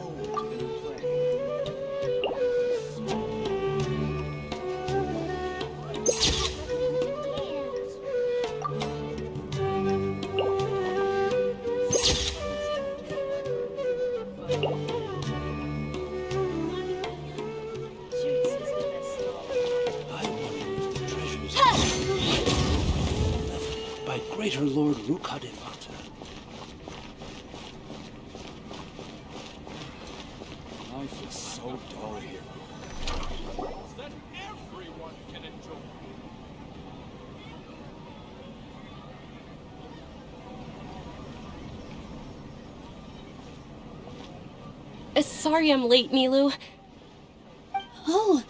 A: I wonder if the treasures I discovered in my youth might have been left by greater Lord Rukkhadevata.
L: Life is so dull here.
F: That everyone can enjoy.
J: Sorry I'm late, Nilu.
B: Oh,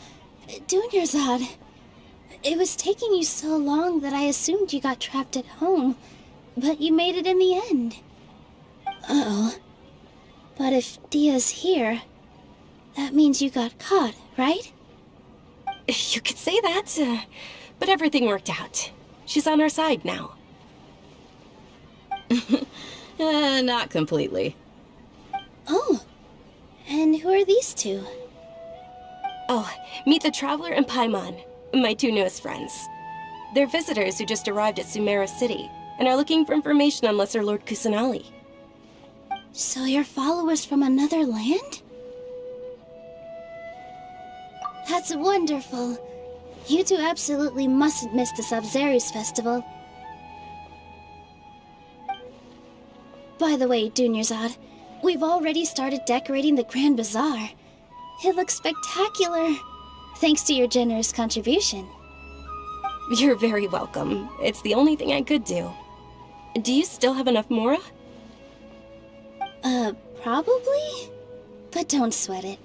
B: Dunyarzad. It was taking you so long that I assumed you got trapped at home, but you made it in the end. Uh-oh. But if Dia's here, that means you got caught, right?
J: You could say that, but everything worked out. She's on our side now.
H: Not completely.
B: Oh, and who are these two?
J: Oh, meet the Traveler and Paimon, my two newest friends. They're visitors who just arrived at Sumeru City and are looking for information on Lesser Lord Kusanali.
B: So you're followers from another land? That's wonderful. You two absolutely mustn't miss the Sabzerius festival. By the way, Dunyarzad, we've already started decorating the Grand Bazaar. It looks spectacular, thanks to your generous contribution.
J: You're very welcome. It's the only thing I could do. Do you still have enough Mora?
B: Probably? But don't sweat it.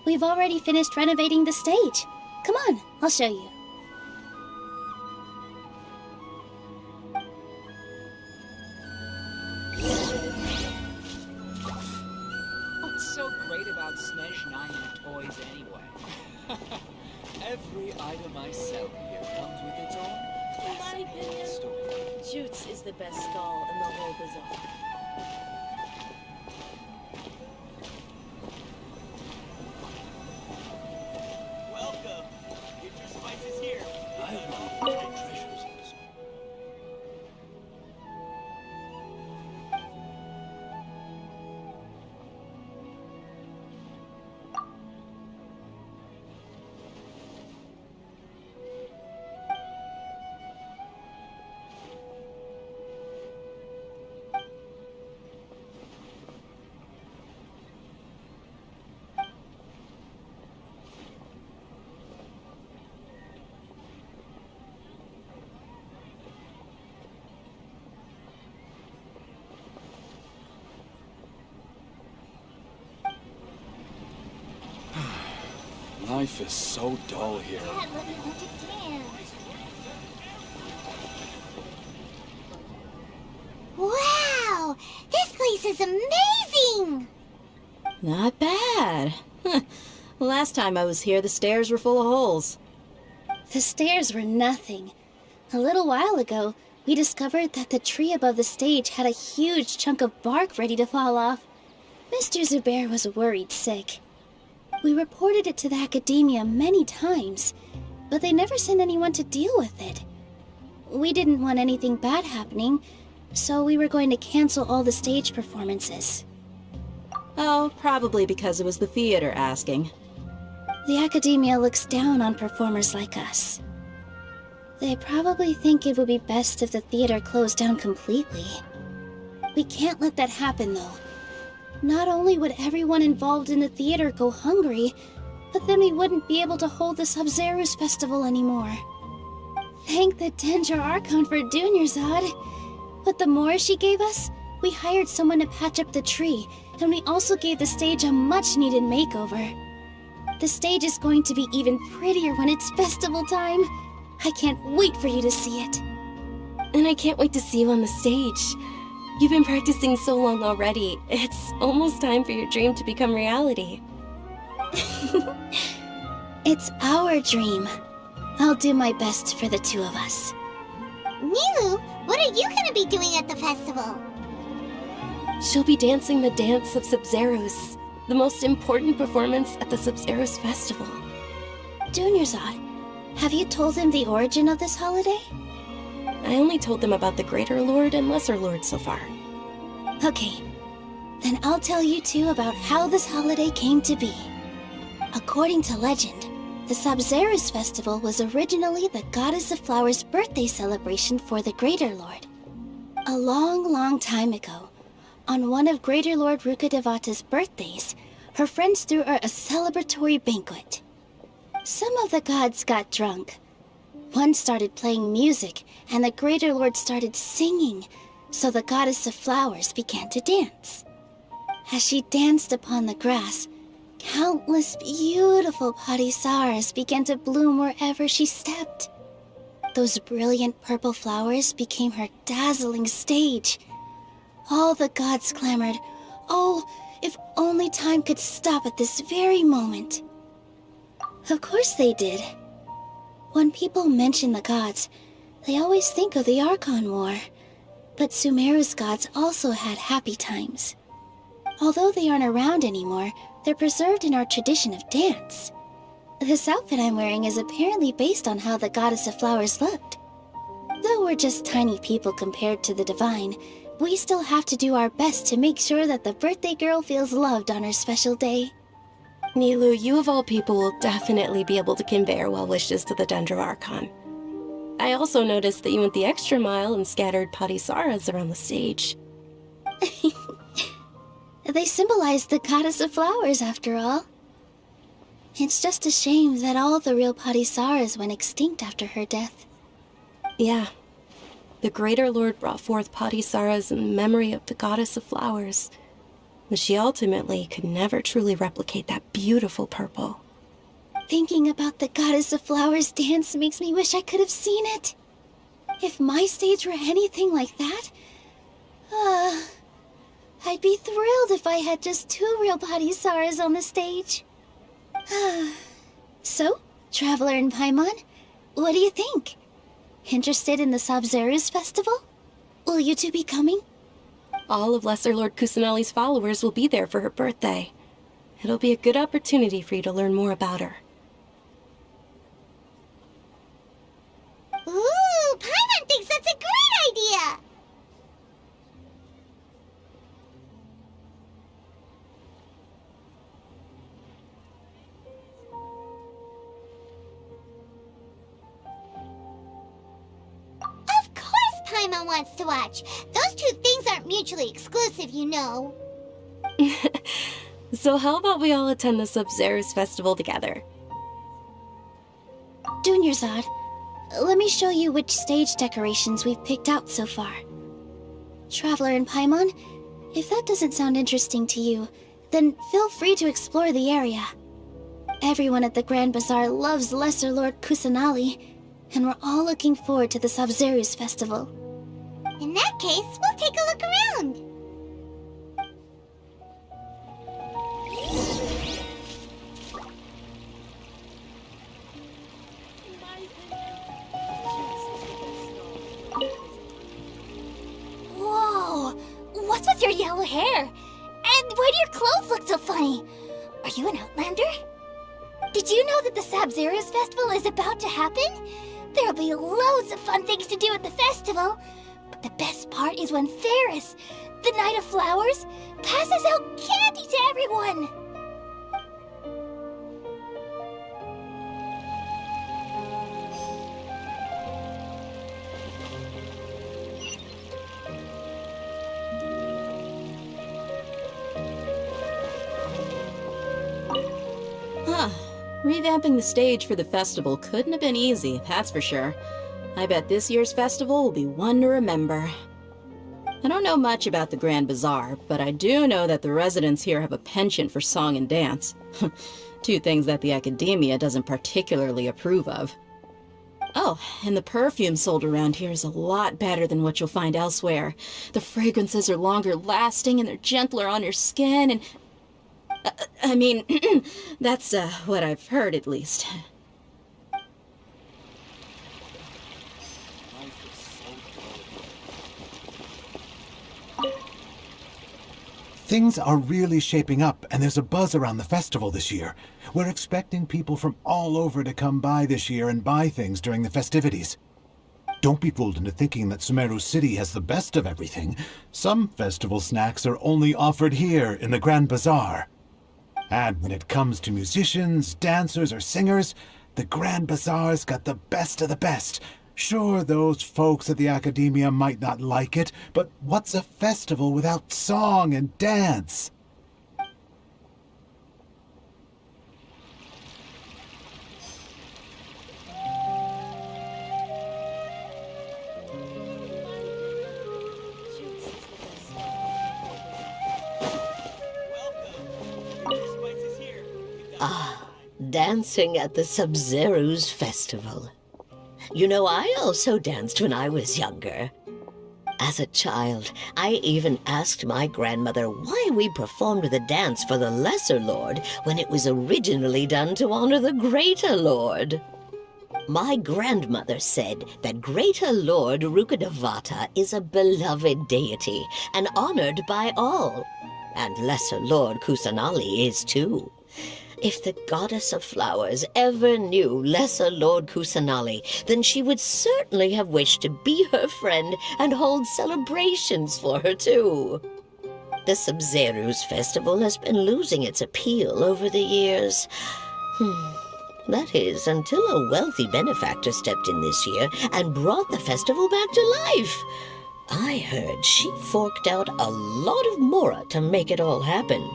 B: We've already finished renovating the stage. Come on, I'll show you.
N: What's so great about Snezhnaya toys anyway? Every item I sell here comes with its own fascinating story.
E: Jutes is the best stall in the whole bazaar.
F: Welcome. Get your spices here.
A: I wonder if the treasures I discovered.
K: Life is so dull here.
C: Dad, let me want to dance. Wow! This place is amazing!
O: Not bad. Last time I was here, the stairs were full of holes.
B: The stairs were nothing. A little while ago, we discovered that the tree above the stage had a huge chunk of bark ready to fall off. Mr. Zubair was worried sick. We reported it to the academia many times, but they never sent anyone to deal with it. We didn't want anything bad happening, so we were going to cancel all the stage performances.
O: Oh, probably because it was the theater asking.
B: The academia looks down on performers like us. They probably think it would be best if the theater closed down completely. We can't let that happen, though. Not only would everyone involved in the theater go hungry, but then we wouldn't be able to hold the Sub-Zerus festival anymore. Thank the Dendra Archon for Dunyarzad. But the more she gave us, we hired someone to patch up the tree, and we also gave the stage a much-needed makeover. The stage is going to be even prettier when it's festival time. I can't wait for you to see it.
J: And I can't wait to see you on the stage. You've been practicing so long already. It's almost time for your dream to become reality.
B: It's our dream. I'll do my best for the two of us.
C: Nilu, what are you gonna be doing at the festival?
J: She'll be dancing the dance of Sub-Zerus, the most important performance at the Sub-Zerus festival.
B: Dunyarzad, have you told him the origin of this holiday?
J: I only told them about the Greater Lord and Lesser Lord so far.
B: Okay, then I'll tell you two about how this holiday came to be. According to legend, the Sub-Zerus festival was originally the Goddess of Flowers' birthday celebration for the Greater Lord. A long, long time ago, on one of Greater Lord Rukkhadevata's birthdays, her friends threw her a celebratory banquet. Some of the gods got drunk. One started playing music, and the Greater Lord started singing, so the Goddess of Flowers began to dance. As she danced upon the grass, countless beautiful parisaras began to bloom wherever she stepped. Those brilliant purple flowers became her dazzling stage. All the gods clamored, "Oh, if only time could stop at this very moment." Of course they did. When people mention the gods, they always think of the Archon War. But Sumeru's gods also had happy times. Although they aren't around anymore, they're preserved in our tradition of dance. This outfit I'm wearing is apparently based on how the Goddess of Flowers looked. Though we're just tiny people compared to the Divine, we still have to do our best to make sure that the birthday girl feels loved on her special day.
J: Nilu, you of all people will definitely be able to convey our well wishes to the Dendro Archon. I also noticed that you went the extra mile and scattered Padisaras around the stage.
B: They symbolize the Goddess of Flowers, after all. It's just a shame that all the real Padisaras went extinct after her death.
J: Yeah. The Greater Lord brought forth Padisaras in memory of the Goddess of Flowers, but she ultimately could never truly replicate that beautiful purple.
B: Thinking about the Goddess of Flowers dance makes me wish I could have seen it. If my stage were anything like that, I'd be thrilled if I had just two real Padisaras on the stage. So, Traveler and Paimon, what do you think? Interested in the Sub-Zerus festival? Will you two be coming?
J: All of Lesser Lord Kusanali's followers will be there for her birthday. It'll be a good opportunity for you to learn more about her.
C: Ooh, Paimon thinks that's a great idea! Of course Paimon wants to watch. Those two things aren't mutually exclusive, you know.
J: So how about we all attend the Sub-Zerus festival together?
B: Dunyarzad, let me show you which stage decorations we've picked out so far. Traveler and Paimon, if that doesn't sound interesting to you, then feel free to explore the area. Everyone at the Grand Bazaar loves Lesser Lord Kusanali, and we're all looking forward to the Sabzeruz festival.
C: In that case, we'll take a look around.
B: Whoa! What's with your yellow hair? And why do your clothes look so funny? Are you an Outlander? Did you know that the Sabzeruz festival is about to happen? There'll be loads of fun things to do at the festival. But the best part is when Ferris, the Knight of Flowers, passes out candy to everyone.
O: Huh. Revamping the stage for the festival couldn't have been easy, that's for sure. I bet this year's festival will be one to remember. I don't know much about the Grand Bazaar, but I do know that the residents here have a penchant for song and dance. Two things that the academia doesn't particularly approve of. Oh, and the perfume sold around here is a lot better than what you'll find elsewhere. The fragrances are longer lasting and they're gentler on your skin and... I mean, that's what I've heard at least.
P: Things are really shaping up, and there's a buzz around the festival this year. We're expecting people from all over to come by this year and buy things during the festivities. Don't be fooled into thinking that Sumeru City has the best of everything. Some festival snacks are only offered here in the Grand Bazaar. And when it comes to musicians, dancers, or singers, the Grand Bazaar's got the best of the best. Sure, those folks at the academia might not like it, but what's a festival without song and dance?
Q: Ah, dancing at the Sabzeruz festival. You know, I also danced when I was younger. As a child, I even asked my grandmother why we performed the dance for the Lesser Lord when it was originally done to honor the Greater Lord. My grandmother said that Greater Lord Rukkhadevata is a beloved deity and honored by all. And Lesser Lord Kusanali is too. If the Goddess of Flowers ever knew Lesser Lord Kusanali, then she would certainly have wished to be her friend and hold celebrations for her too. The Sabzeruz festival has been losing its appeal over the years. That is, until a wealthy benefactor stepped in this year and brought the festival back to life. I heard she forked out a lot of mora to make it all happen.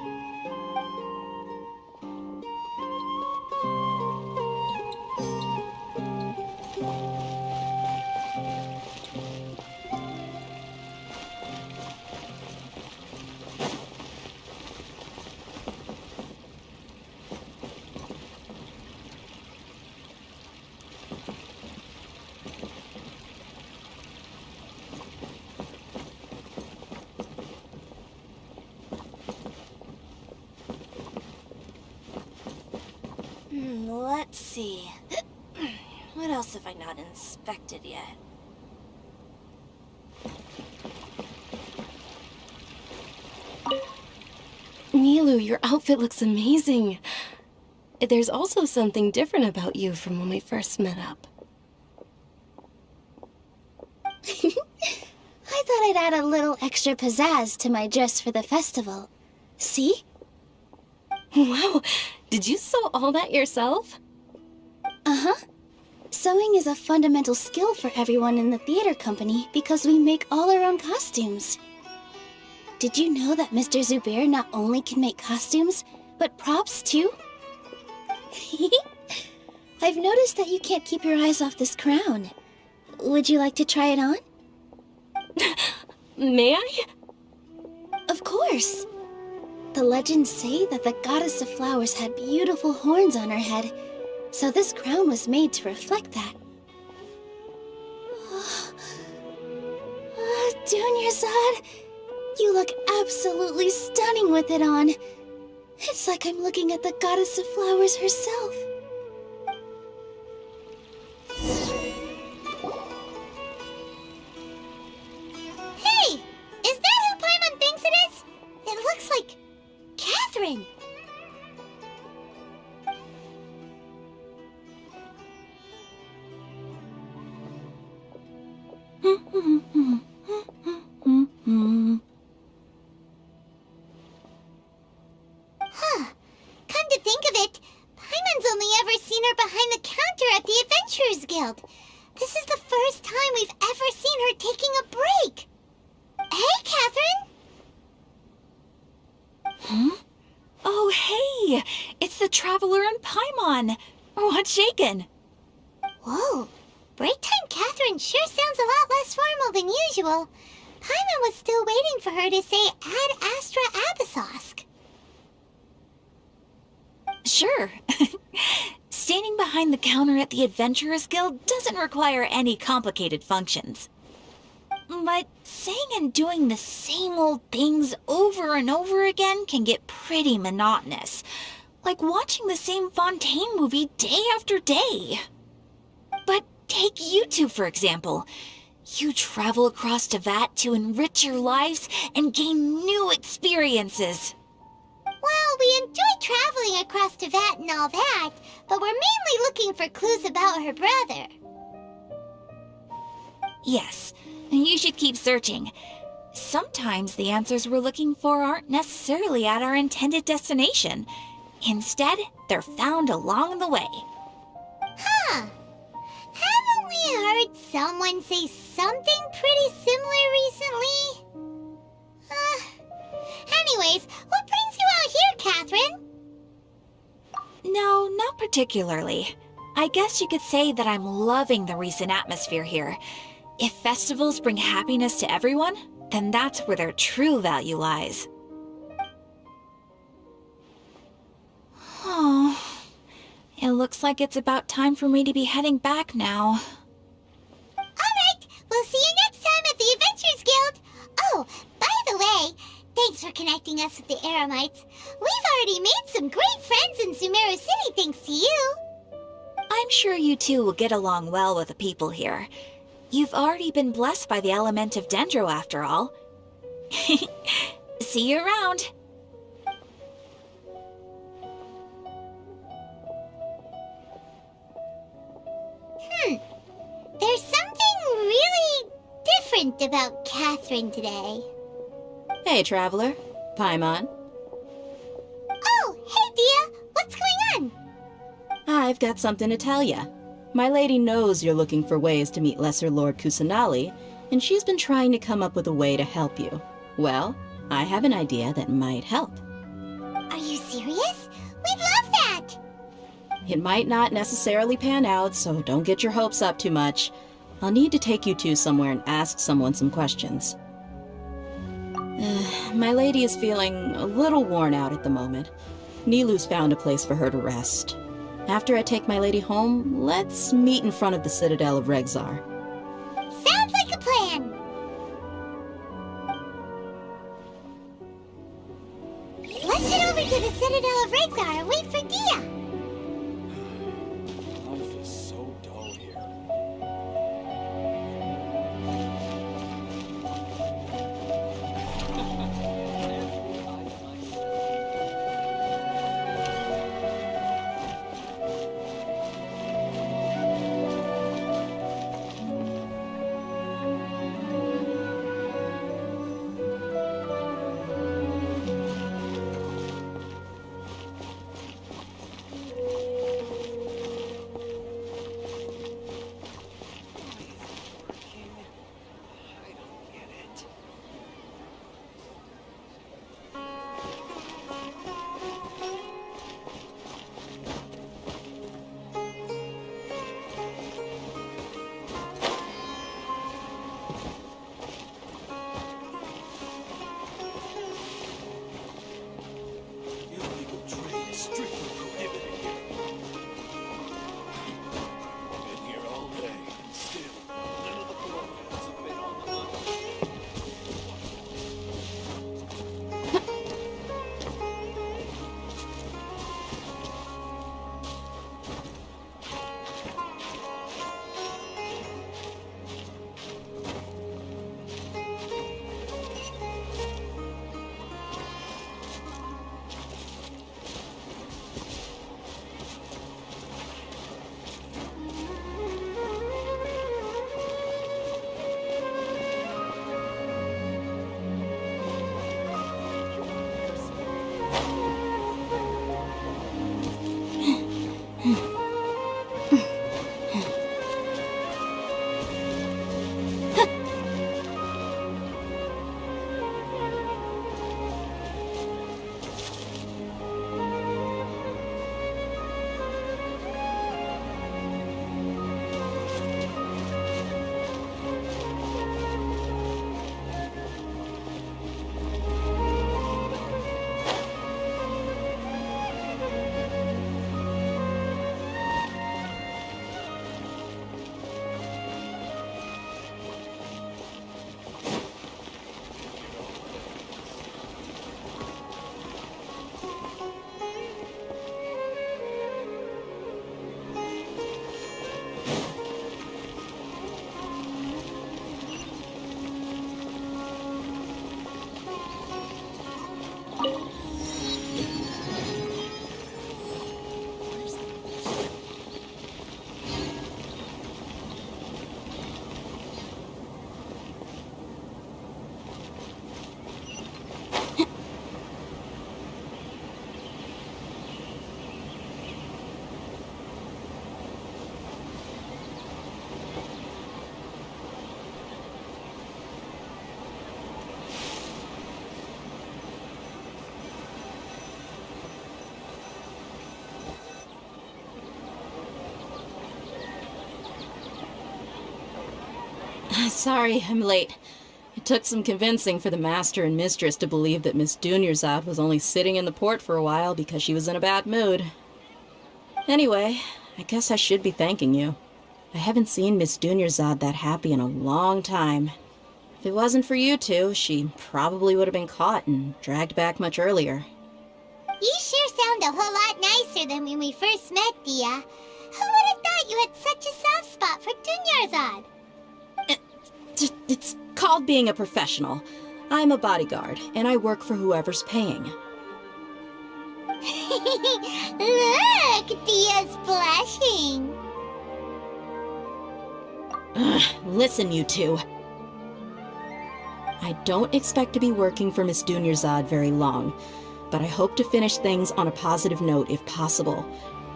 B: Let's see. What else have I not inspected yet?
J: Nilu, your outfit looks amazing. There's also something different about you from when we first met up.
B: I thought I'd add a little extra pizzazz to my dress for the festival. See?
J: Wow, did you sew all that yourself?
B: Uh-huh. Sewing is a fundamental skill for everyone in the theater company because we make all our own costumes. Did you know that Mr. Zubair not only can make costumes, but props too? I've noticed that you can't keep your eyes off this crown. Would you like to try it on?
J: May I?
B: Of course. The legends say that the goddess of flowers had beautiful horns on her head, so this crown was made to reflect that. Dunyarzad, you look absolutely stunning with it on. It's like I'm looking at the goddess of flowers herself.
C: Hey! Is that who Paimon thinks it is? It looks like Catherine. Huh. Come to think of it, Paimon's only ever seen her behind the counter at the Adventurers Guild. This is the first time we've ever seen her taking a break. Hey, Catherine!
H: Huh? Oh, hey! It's the Traveler and Paimon! What's shaken?
C: Whoa. Break time Catherine sure sounds a lot less formal than usual. Paimon was still waiting for her to say Ad Astra Abyssosk.
H: Sure. Standing behind the counter at the Adventurers Guild doesn't require any complicated functions. But saying and doing the same old things over and over again can get pretty monotonous. Like watching the same Fontaine movie day after day. But take you two, for example. You travel across Teyvat to enrich your lives and gain new experiences.
C: Well, we enjoy traveling across Teyvat and all that, but we're mainly looking for clues about her brother.
H: Yes, you should keep searching. Sometimes the answers we're looking for aren't necessarily at our intended destination. Instead, they're found along the way.
C: Huh. Haven't we heard someone say something pretty similar recently? Anyways, what brings you out here, Catherine?
H: No, not particularly. I guess you could say that I'm loving the recent atmosphere here. If festivals bring happiness to everyone, then that's where their true value lies. Oh, it looks like it's about time for me to be heading back now.
C: Alright, we'll see you next time at the Adventurers Guild. Oh, by the way, thanks for connecting us with the Eremites. We've already made some great friends in Sumeru City thanks to you.
H: I'm sure you two will get along well with the people here. You've already been blessed by the element of Dendro after all. See you around.
C: There's something really different about Catherine today.
O: Hey, Traveler. Paimon.
C: Oh, hey, Dia. What's going on?
O: I've got something to tell ya. My lady knows you're looking for ways to meet Lesser Lord Kusanali, and she's been trying to come up with a way to help you. Well, I have an idea that might help.
C: Are you serious? We'd love that!
O: It might not necessarily pan out, so don't get your hopes up too much. I'll need to take you two somewhere and ask someone some questions. My lady is feeling a little worn out at the moment. Nilu's found a place for her to rest. After I take my lady home, let's meet in front of the Citadel of Regzar.
C: Sounds like a plan! Let's head over to the Citadel of Regzar and wait for Dia!
L: Life is so dull here.
O: Sorry, I'm late. It took some convincing for the Master and Mistress to believe that Miss Dunyarzad was only sitting in the port for a while because she was in a bad mood. Anyway, I guess I should be thanking you. I haven't seen Miss Dunyarzad that happy in a long time. If it wasn't for you two, she probably would have been caught and dragged back much earlier.
C: You sure sound a whole lot nicer than when we first met, Dia. Who would have thought you had such a soft spot for Dunyarzad?
O: It's called being a professional. I'm a bodyguard, and I work for whoever's paying.
C: Look, Dia's blushing.
O: Listen, you two. I don't expect to be working for Miss Dunyarzad very long, but I hope to finish things on a positive note if possible.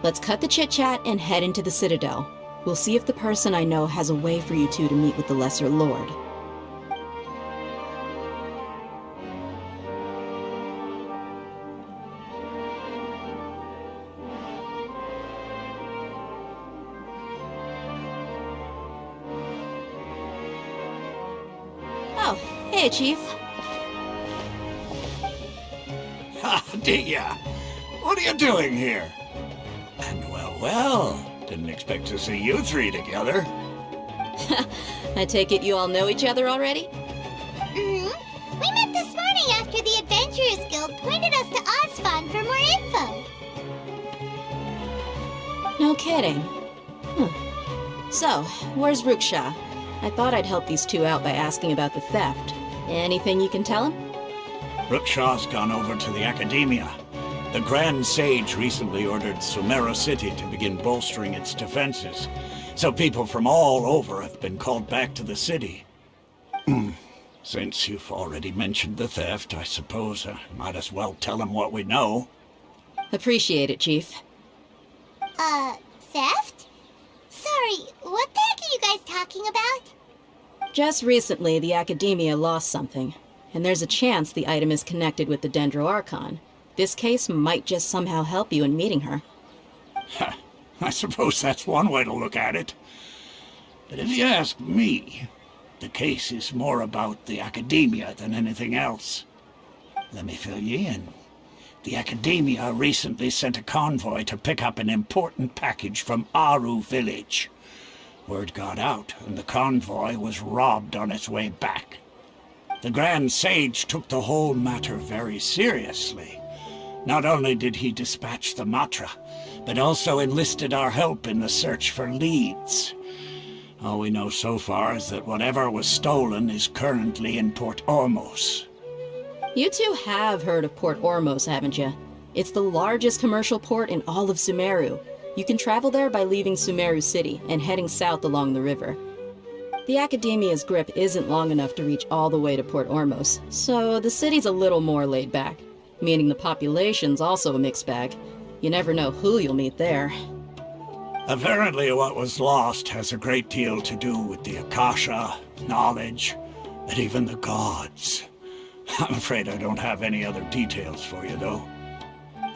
O: Let's cut the chit-chat and head into the Citadel. We'll see if the person I know has a way for you two to meet with the Lesser Lord. Oh, hey, Chief.
I: Ha, Dia! What are you doing here? And well, didn't expect to see you three together.
O: I take it you all know each other already?
C: We met this morning after the Adventurers Guild pointed us to Osfon for more info.
O: No kidding. So, where's Ruksha? I thought I'd help these two out by asking about the theft. Anything you can tell him?
I: Ruksha's gone over to the Academia. The Grand Sage recently ordered Sumeru City to begin bolstering its defenses, so people from all over have been called back to the city. Since you've already mentioned the theft, I suppose I might as well tell them what we know.
O: Appreciate it, Chief.
C: Theft? Sorry, what the heck are you guys talking about?
O: Just recently, the Academia lost something, and there's a chance the item is connected with the Dendro Archon. This case might just somehow help you in meeting her.
I: I suppose that's one way to look at it. But if you ask me, the case is more about the Academia than anything else. Let me fill you in. The Academia recently sent a convoy to pick up an important package from Aru village. Word got out, and the convoy was robbed on its way back. The Grand Sage took the whole matter very seriously. Not only did he dispatch the Matra, but also enlisted our help in the search for leads. All we know so far is that whatever was stolen is currently in Port Ormos.
O: You two have heard of Port Ormos, haven't you? It's the largest commercial port in all of Sumeru. You can travel there by leaving Sumeru City and heading south along the river. The Academia's grip isn't long enough to reach all the way to Port Ormos, so the city's a little more laid back, meaning the population's also a mixed bag. You never know who you'll meet there.
I: Apparently what was lost has a great deal to do with the Akasha, knowledge, and even the gods. I'm afraid I don't have any other details for you, though.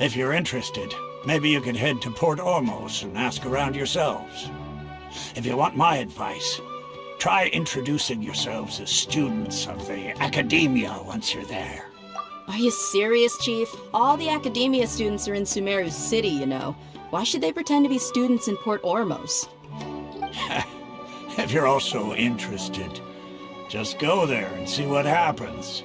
I: If you're interested, maybe you could head to Port Ormos and ask around yourselves. If you want my advice, try introducing yourselves as students of the Academia once you're there.
O: Are you serious, Chief? All the Academia students are in Sumeru City, you know. Why should they pretend to be students in Port Ormos?
I: If you're also interested, just go there and see what happens.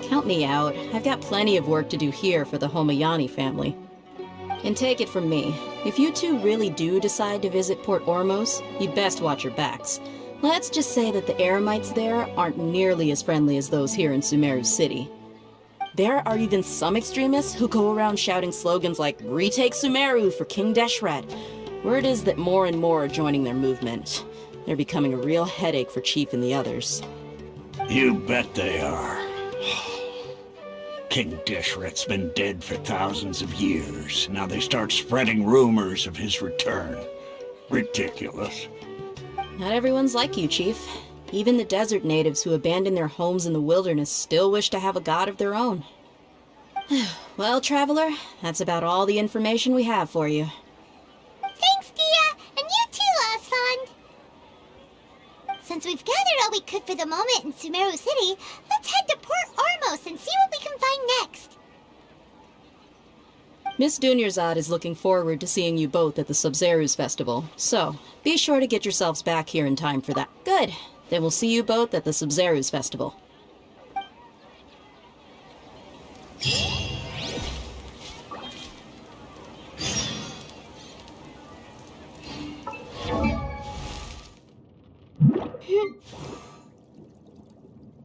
O: Count me out. I've got plenty of work to do here for the Homayani family. And take it from me, if you two really do decide to visit Port Ormos, you'd best watch your backs. Let's just say that the Eremites there aren't nearly as friendly as those here in Sumeru City. There are even some extremists who go around shouting slogans like, "Retake Sumeru for King Deshret." Word is that more and more are joining their movement. They're becoming a real headache for Chief and the others.
I: You bet they are. King Deshret's been dead for thousands of years. Now they start spreading rumors of his return. Ridiculous.
O: Not everyone's like you, Chief. Even the desert natives who abandoned their homes in the wilderness still wish to have a god of their own. Well, Traveler, that's about all the information we have for you.
C: Thanks, Dia! And you too, Osfond! So Since we've gathered all we could for the moment in Sumeru City, let's head to Port Ormos and see what we can find next.
O: Miss Dunyarzad is looking forward to seeing you both at the Sub-Zeru's festival, so be sure to get yourselves back here in time for that. Good. Then we'll see you both at the Sub-Zeru's festival.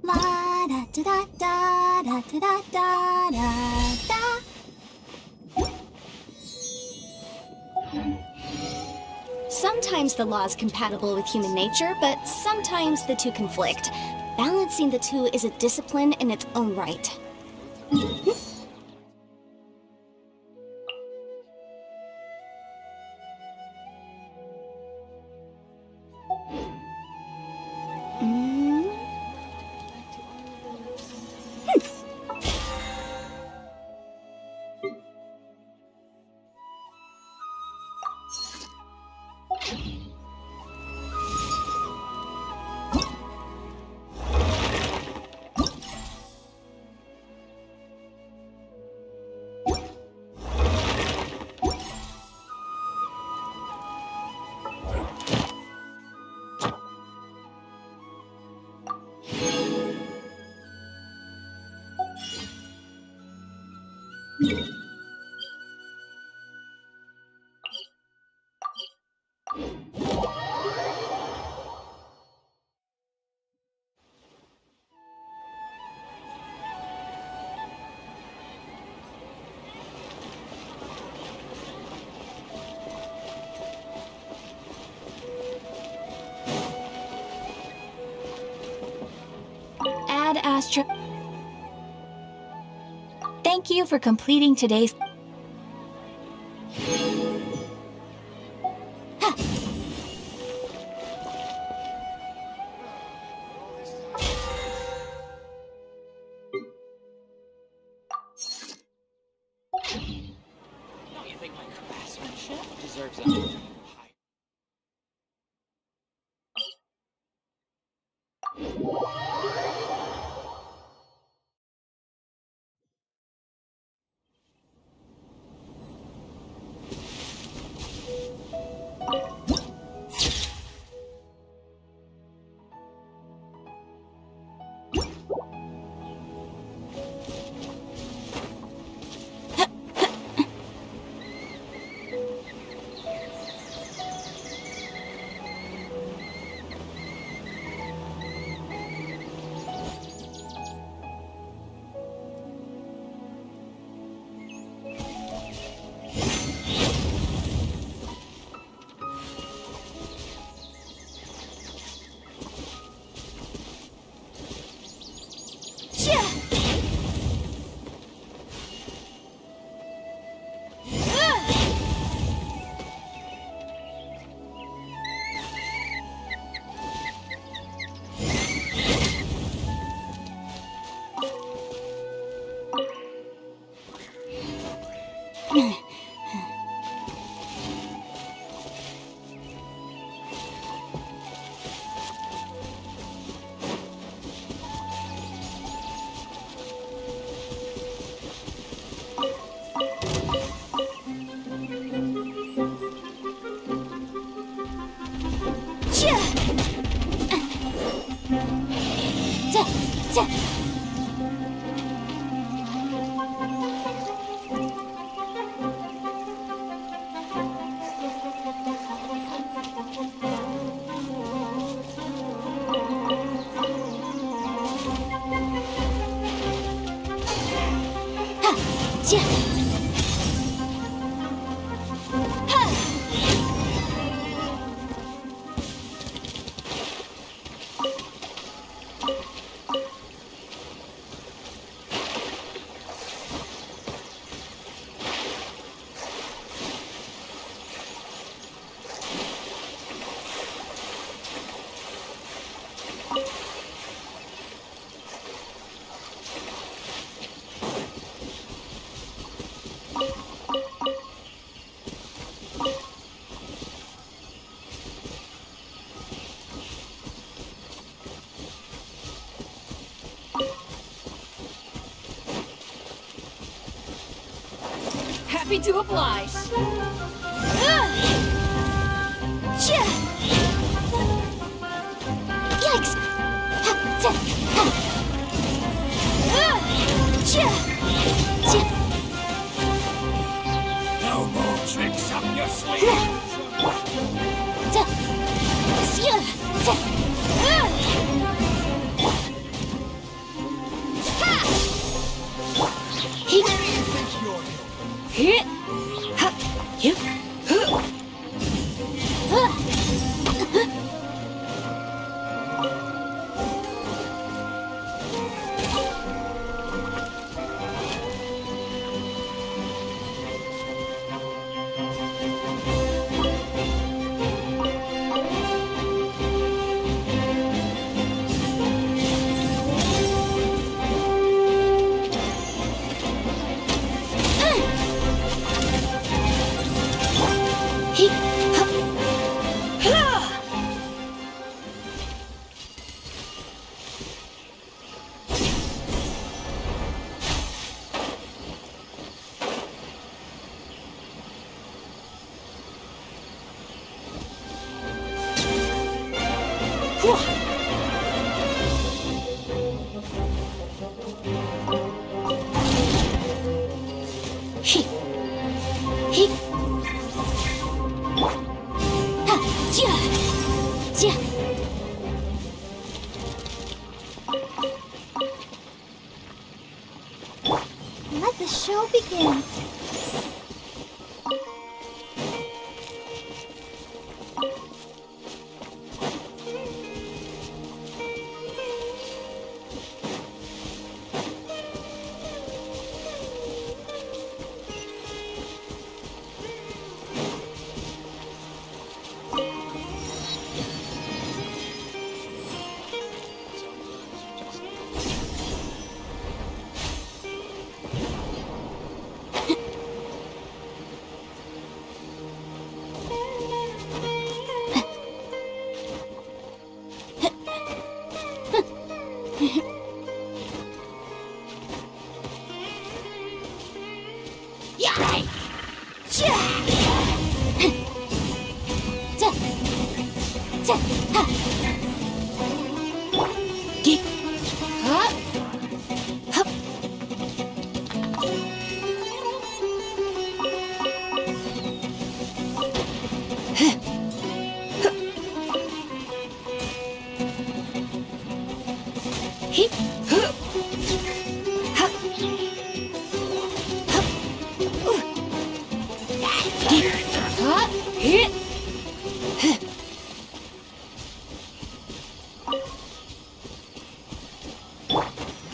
B: La da da da da da da da da da. Sometimes the law is compatible with human nature, but sometimes the two conflict. Balancing the two is a discipline in its own right. Ad Astra. Thank you for completing today's.
N: Don't you think my craftsmanship deserves a high?
E: Happy to oblige.
B: Yikes!
A: No more tricks up your sleeve.
B: Let the show begin.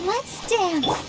B: Let's dance.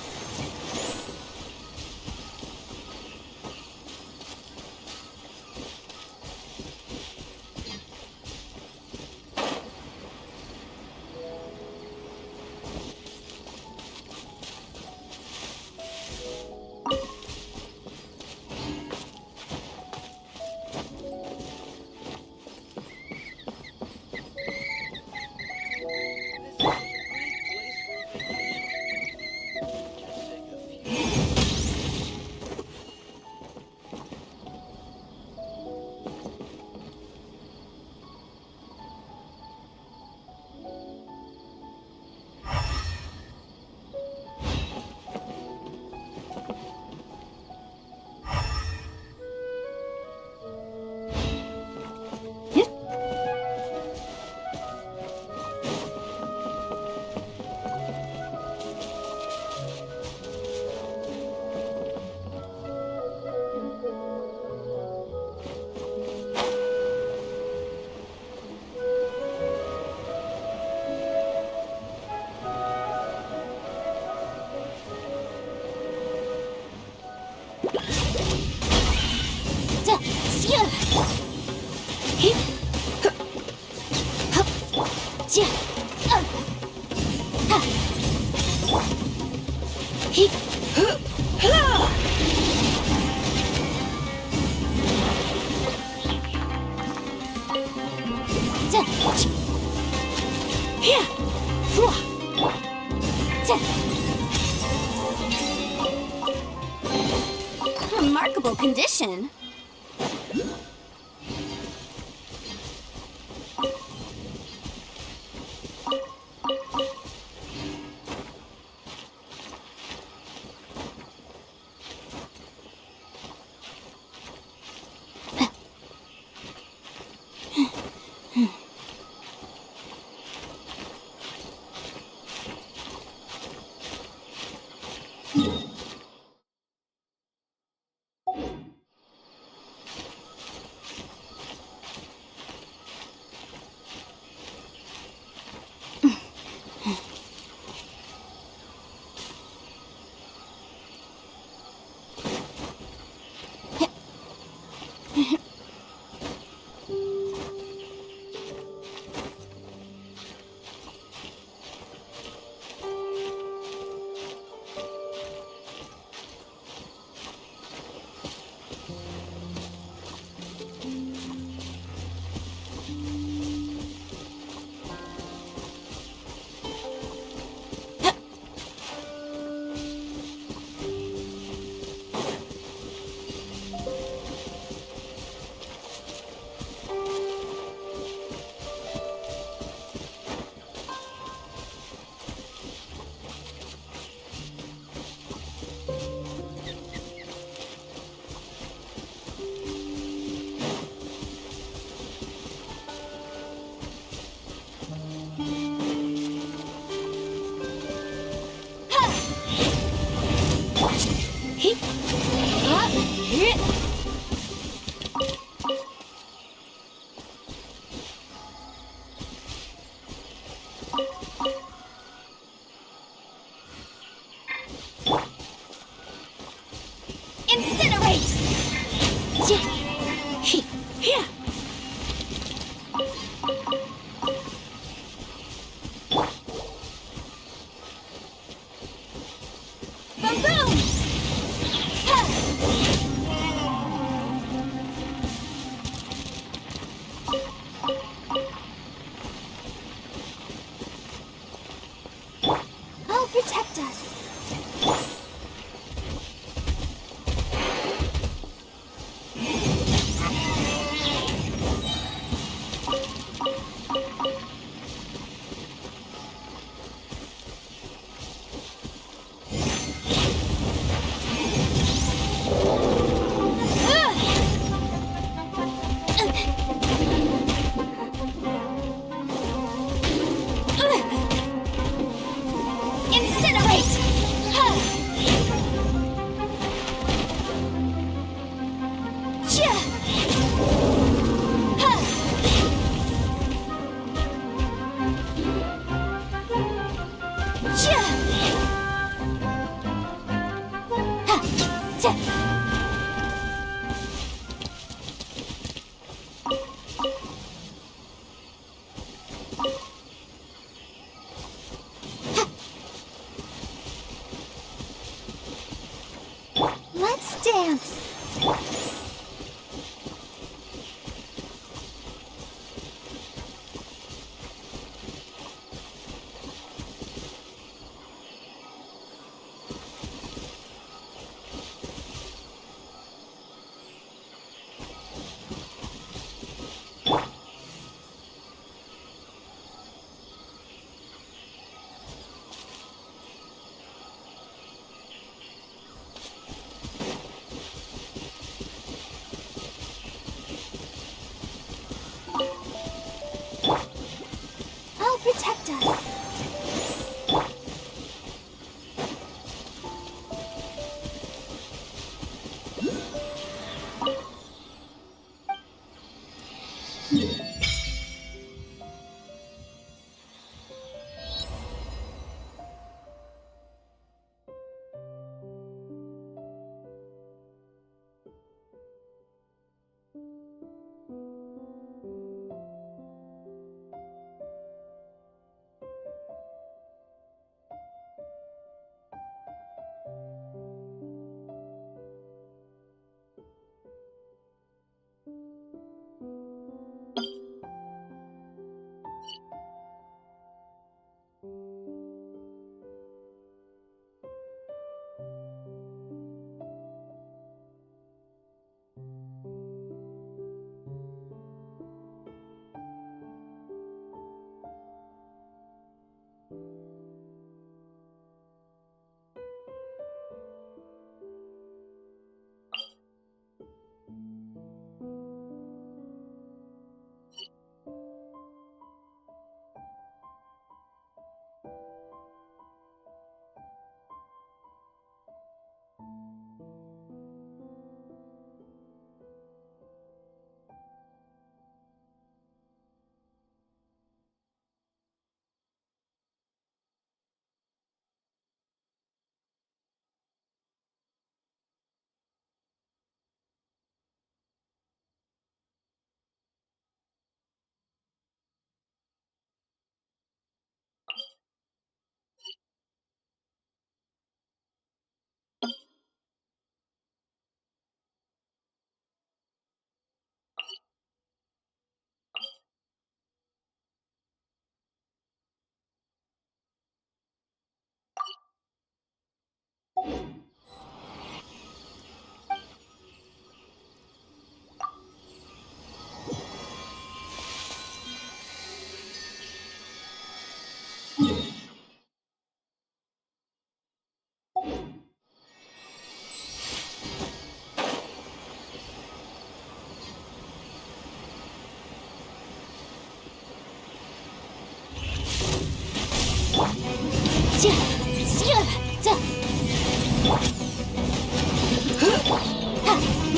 B: remarkable condition. Incinerate! Here! Boom boom! I'll protect us. Incinerate! Let's dance. I'll protect us.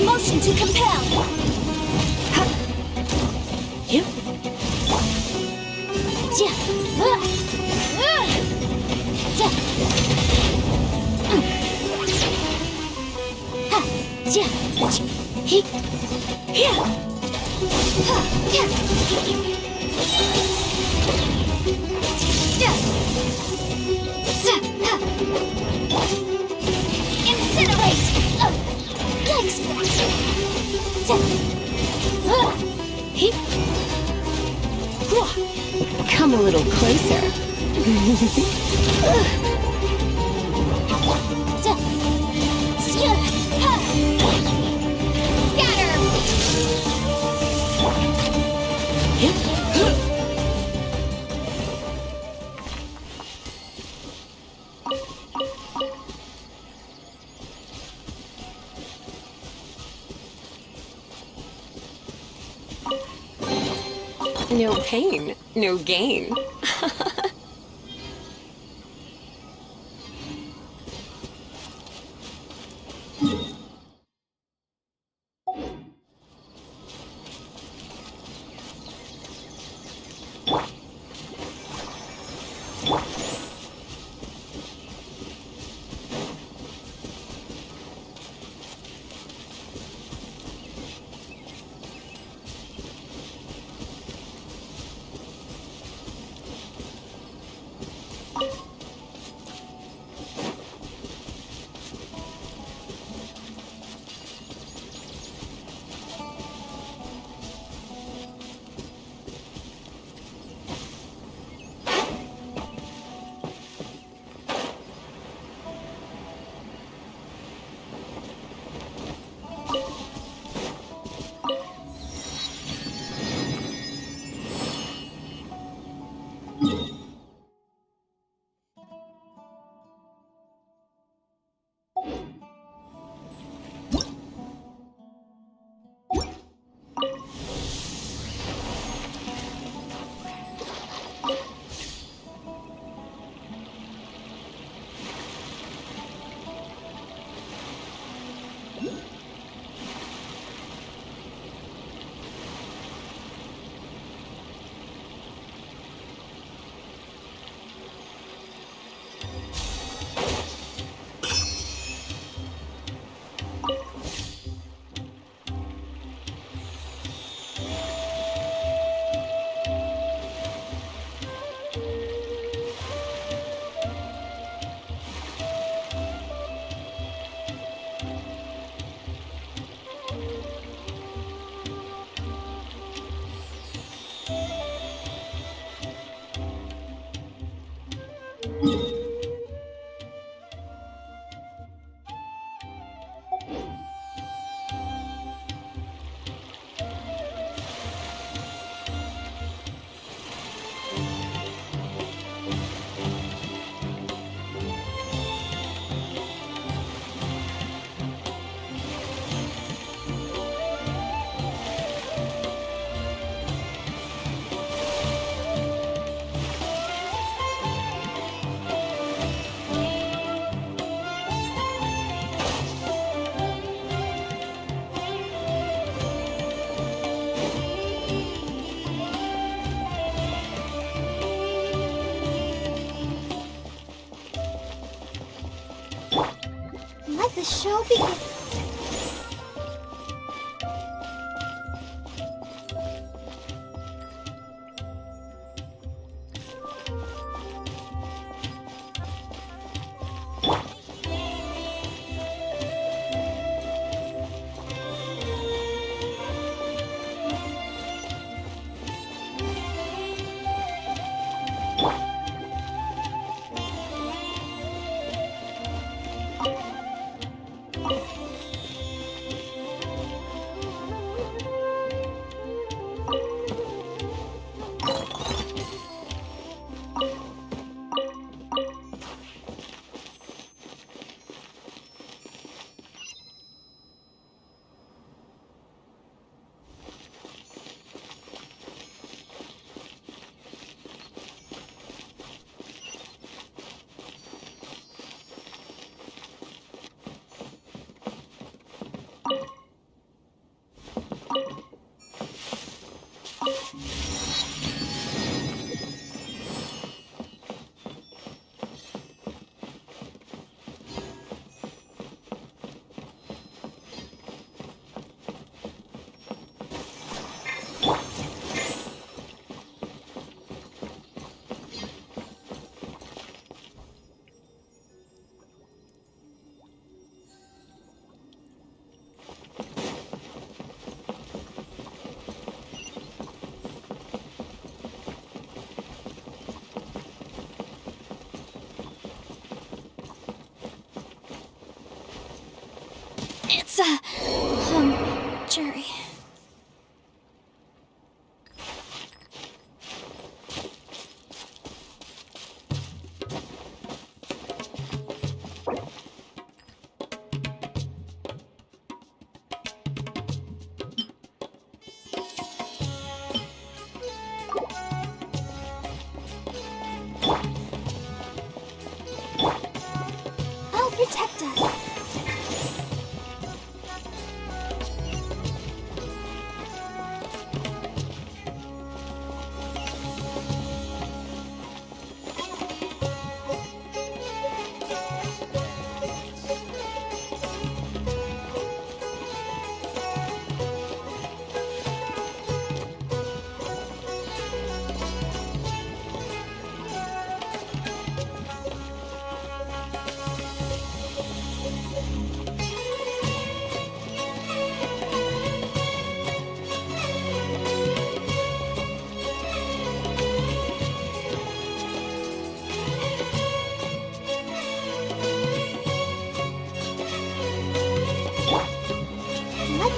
H: Motion to compel.
O: You.
B: Incinerate! Yikes!
J: Come a little closer. No pain, no gain.
B: Let the show begin.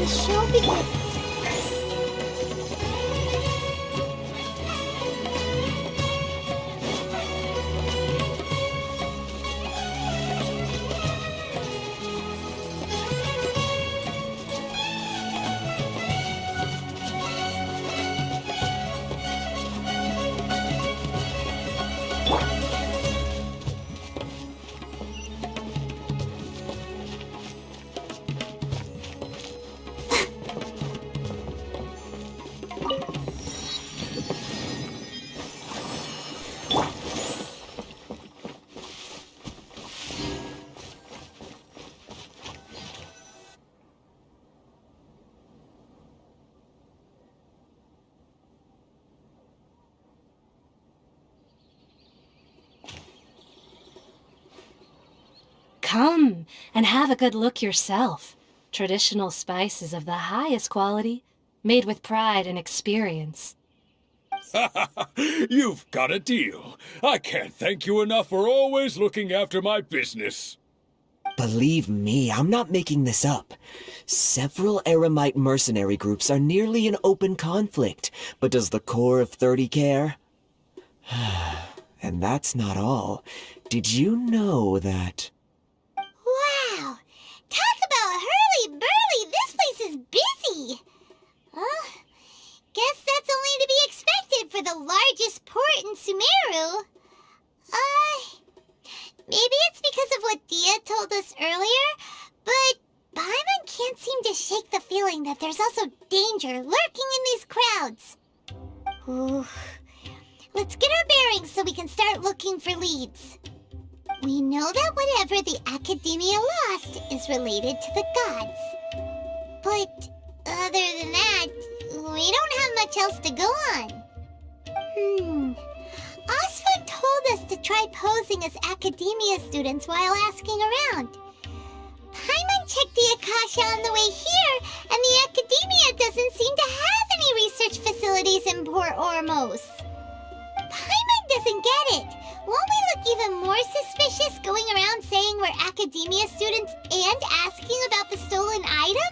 C: the show begins.
R: Come and have a good look yourself. Traditional spices of the highest quality, made with pride and experience.
M: You've got a deal. I can't thank you enough for always looking after my business.
S: Believe me, I'm not making this up. Several Eremite mercenary groups are nearly in open conflict, but does the core of 30 care? And that's not all. Did you know that...
C: Wow! Talk about hurly-burly! This place is busy! Guess that's only to be expected for the largest port in Sumeru. Maybe it's because of what Dia told us earlier, but Paimon can't seem to shake the feeling that there's also danger lurking in these crowds. Ooh. Let's get our bearings so we can start looking for leads. We know that whatever the Academia lost is related to the gods. But other than that, we don't have much else to go on. Osford told us to try posing as Academia students while asking around. Paimon checked the Akasha on the way here, and the Academia doesn't seem to have any research facilities in Port Ormos. Paimon doesn't get it. Won't we look even more suspicious going around saying we're Academia students and asking about the stolen item?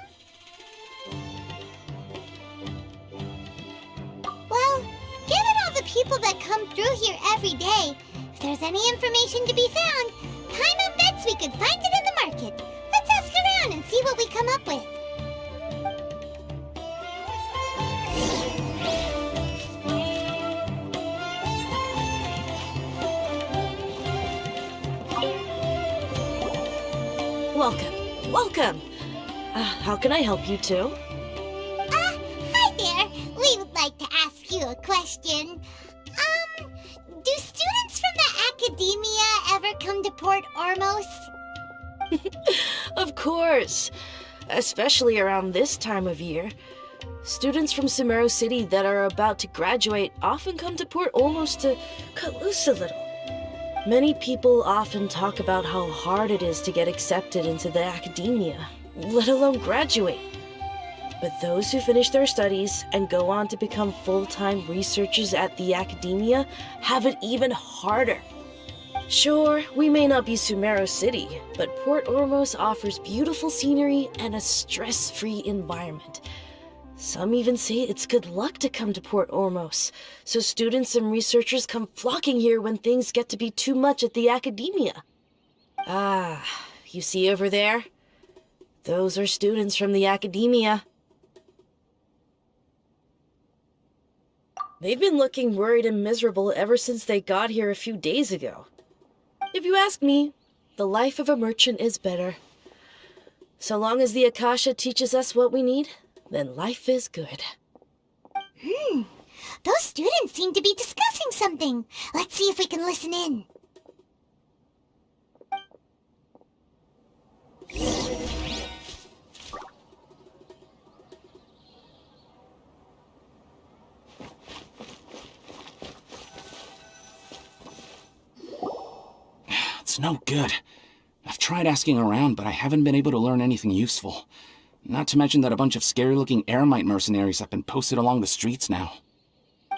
C: Well, given all the people that come through here every day, if there's any information to be found, Paimon bets we could find it in the market. Let's ask around and see what we come up with.
J: Welcome. Welcome. How can I help you two?
C: Hi there. We would like to ask you a question. Do students from the Academia ever come to Port Ormos?
J: Of course. Especially around this time of year. Students from Sumeru City that are about to graduate often come to Port Ormos to cut loose a little. Many people often talk about how hard it is to get accepted into the Academia, let alone graduate. But those who finish their studies and go on to become full-time researchers at the Academia have it even harder. Sure, we may not be Sumeru City, but Port Ormos offers beautiful scenery and a stress-free environment. Some even say it's good luck to come to Port Ormos, so students and researchers come flocking here when things get to be too much at the Academia. Ah, you see over there? Those are students from the Academia. They've been looking worried and miserable ever since they got here a few days ago. If you ask me, the life of a merchant is better. So long as the Akasha teaches us what we need, then life is good.
C: Those students seem to be discussing something. Let's see if we can listen in.
K: It's no good. I've tried asking around, but I haven't been able to learn anything useful. Not to mention that a bunch of scary-looking Eremite mercenaries have been posted along the streets now.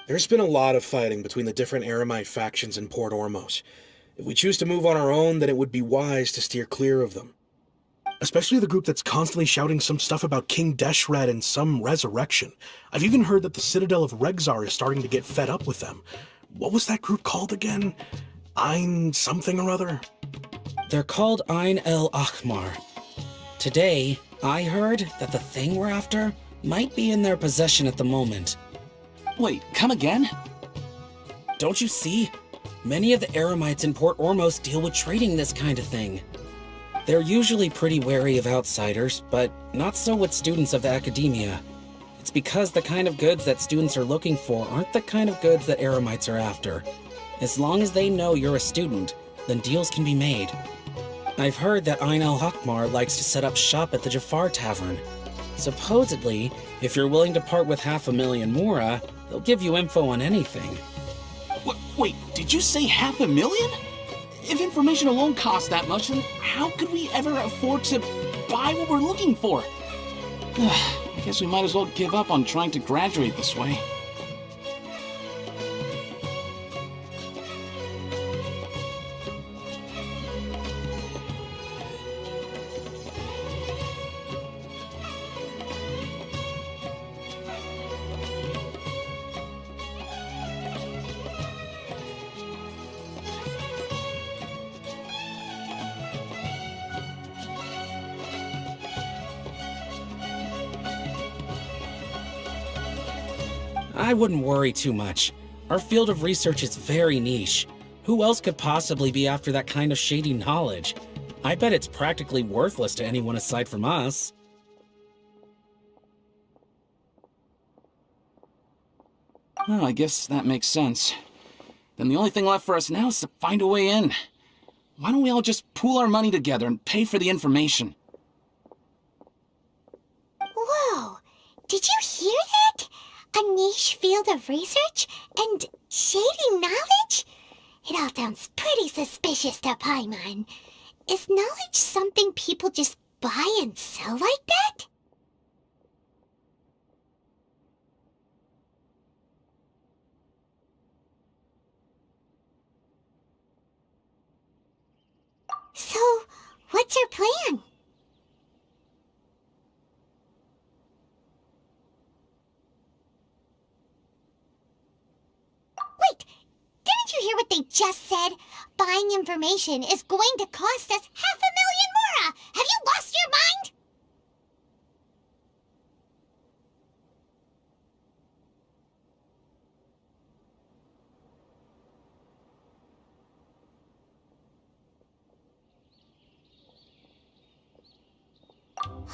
T: There's been a lot of fighting between the different Eremite factions in Port Ormos. If we choose to move on our own, then it would be wise to steer clear of them. Especially the group that's constantly shouting some stuff about King Deshret and some resurrection. I've even heard that the Citadel of Regzar is starting to get fed up with them. What was that group called again? Ein something or other?
U: They're called Ein El Ahmar. Today, I heard that the thing we're after might be in their possession at the moment.
K: Wait, come again?
U: Don't you see? Many of the Eremites in Port Ormos deal with trading this kind of thing. They're usually pretty wary of outsiders, but not so with students of the academia. It's because the kind of goods that students are looking for aren't the kind of goods that Eremites are after. As long as they know you're a student, then deals can be made. I've heard that Ein El Hakmar likes to set up shop at the Jafar Tavern. Supposedly, if you're willing to part with 500,000 Mora, they'll give you info on anything.
K: Wait, did you say 500,000? If information alone costs that much, then how could we ever afford to buy what we're looking for? I guess we might as well give up on trying to graduate this way.
U: I wouldn't worry too much. Our field of research is very niche. Who else could possibly be after that kind of shady knowledge? I bet it's practically worthless to anyone aside from us.
K: Oh, I guess that makes sense. Then the only thing left for us now is to find a way in. Why don't we all just pool our money together and pay for the information?
C: Whoa! Did you hear that? A niche field of research and shady knowledge? It all sounds pretty suspicious to Paimon. Is knowledge something people just buy and sell like that? So, what's your plan? Wait, didn't you hear what they just said? Buying information is going to cost us 500,000 Mora! Have you lost your mind?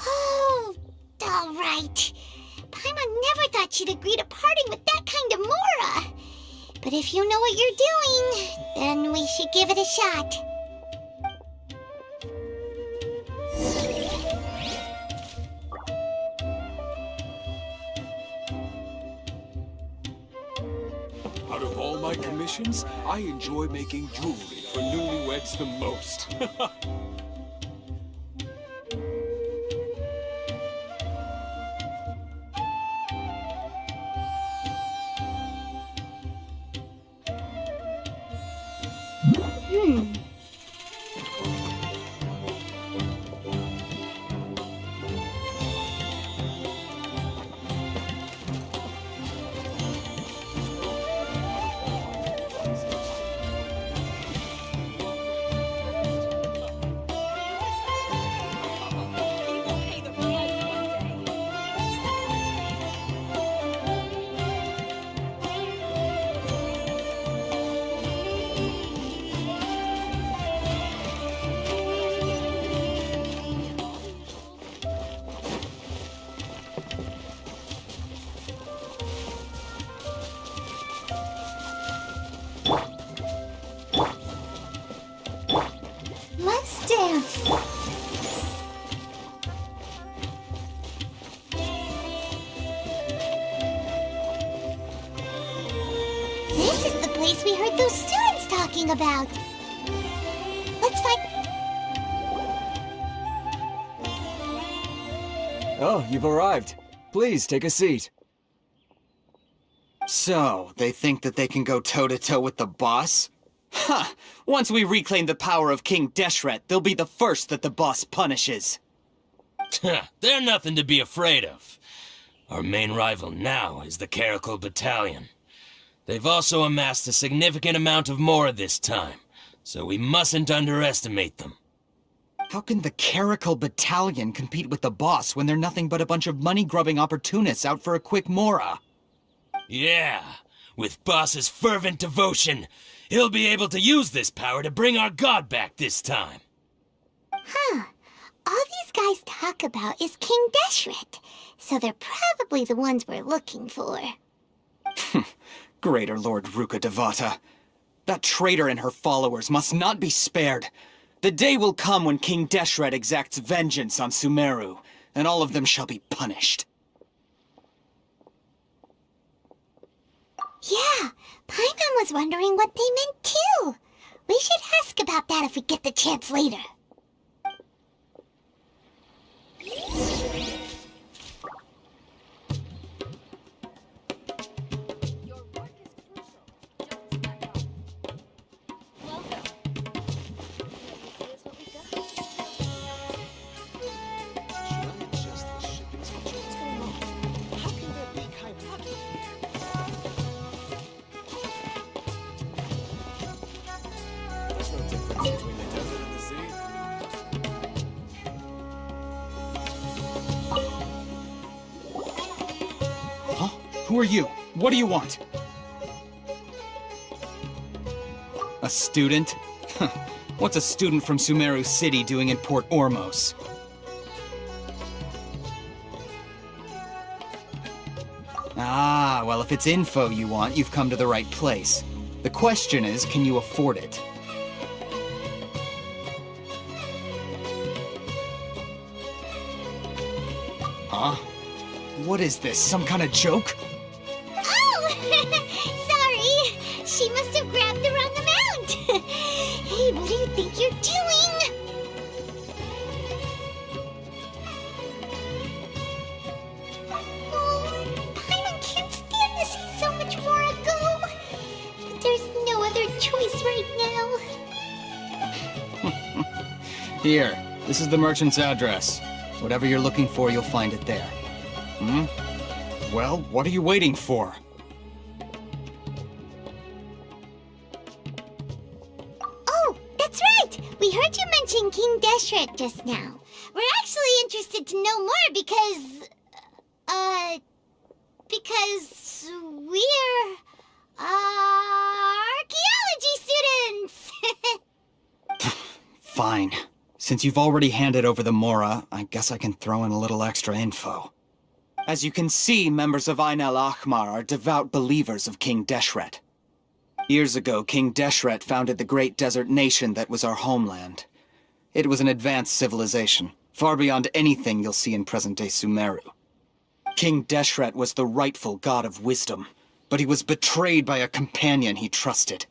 C: Oh, all right. Paimon never thought she'd agree to parting with that kind of Mora. But if you know what you're doing, then we should give it a shot.
L: Out of all my commissions, I enjoy making jewelry for newlyweds the most.
C: Let's dance. This is the place we heard those students talking about. Let's find...
S: Oh, you've arrived. Please, take a seat.
V: So, they think that they can go toe-to-toe with the boss? Once we reclaim the power of King Deshret, they'll be the first that the boss punishes.
D: They're nothing to be afraid of. Our main rival now is the Caracal Battalion. They've also amassed a significant amount of more this time, so we mustn't underestimate them.
V: How can the Caracal Battalion compete with the boss when they're nothing but a bunch of money-grubbing opportunists out for a quick mora?
D: Yeah, with Boss's fervent devotion, he'll be able to use this power to bring our god back this time.
C: Huh. All these guys talk about is King Deshret, so they're probably the ones we're looking for.
V: Greater Lord Ruka Devata. That traitor and her followers must not be spared. The day will come when King Deshret exacts vengeance on Sumeru, and all of them shall be punished.
C: Yeah, Paimon was wondering what they meant too. We should ask about that if we get the chance later.
L: There's no difference between the desert and the sea.
V: Huh? Who are you? What do you want? A student? What's a student from Sumeru City doing in Port Ormos? Ah, well, if it's info you want, you've come to the right place. The question is, can you afford it? Huh? What is this, some kind of joke?
C: Oh! Sorry! She must have grabbed the wrong amount! Hey, what do you think you're doing? Oh, Paimon can't stand to see so much more go. But there's no other choice right now.
V: Here, this is the merchant's address. Whatever you're looking for, you'll find it there. Hmm? Well, what are you waiting for?
C: Oh, that's right! We heard you mention King Deshret just now. We're actually interested to know more because we're, archaeology students!
V: Fine. Since you've already handed over the Mora, I guess I can throw in a little extra info. As you can see, members of Ain al-Ahmar are devout believers of King Deshret. Years ago, King Deshret founded the great desert nation that was our homeland. It was an advanced civilization, far beyond anything you'll see in present-day Sumeru. King Deshret was the rightful god of wisdom, but he was betrayed by a companion he trusted.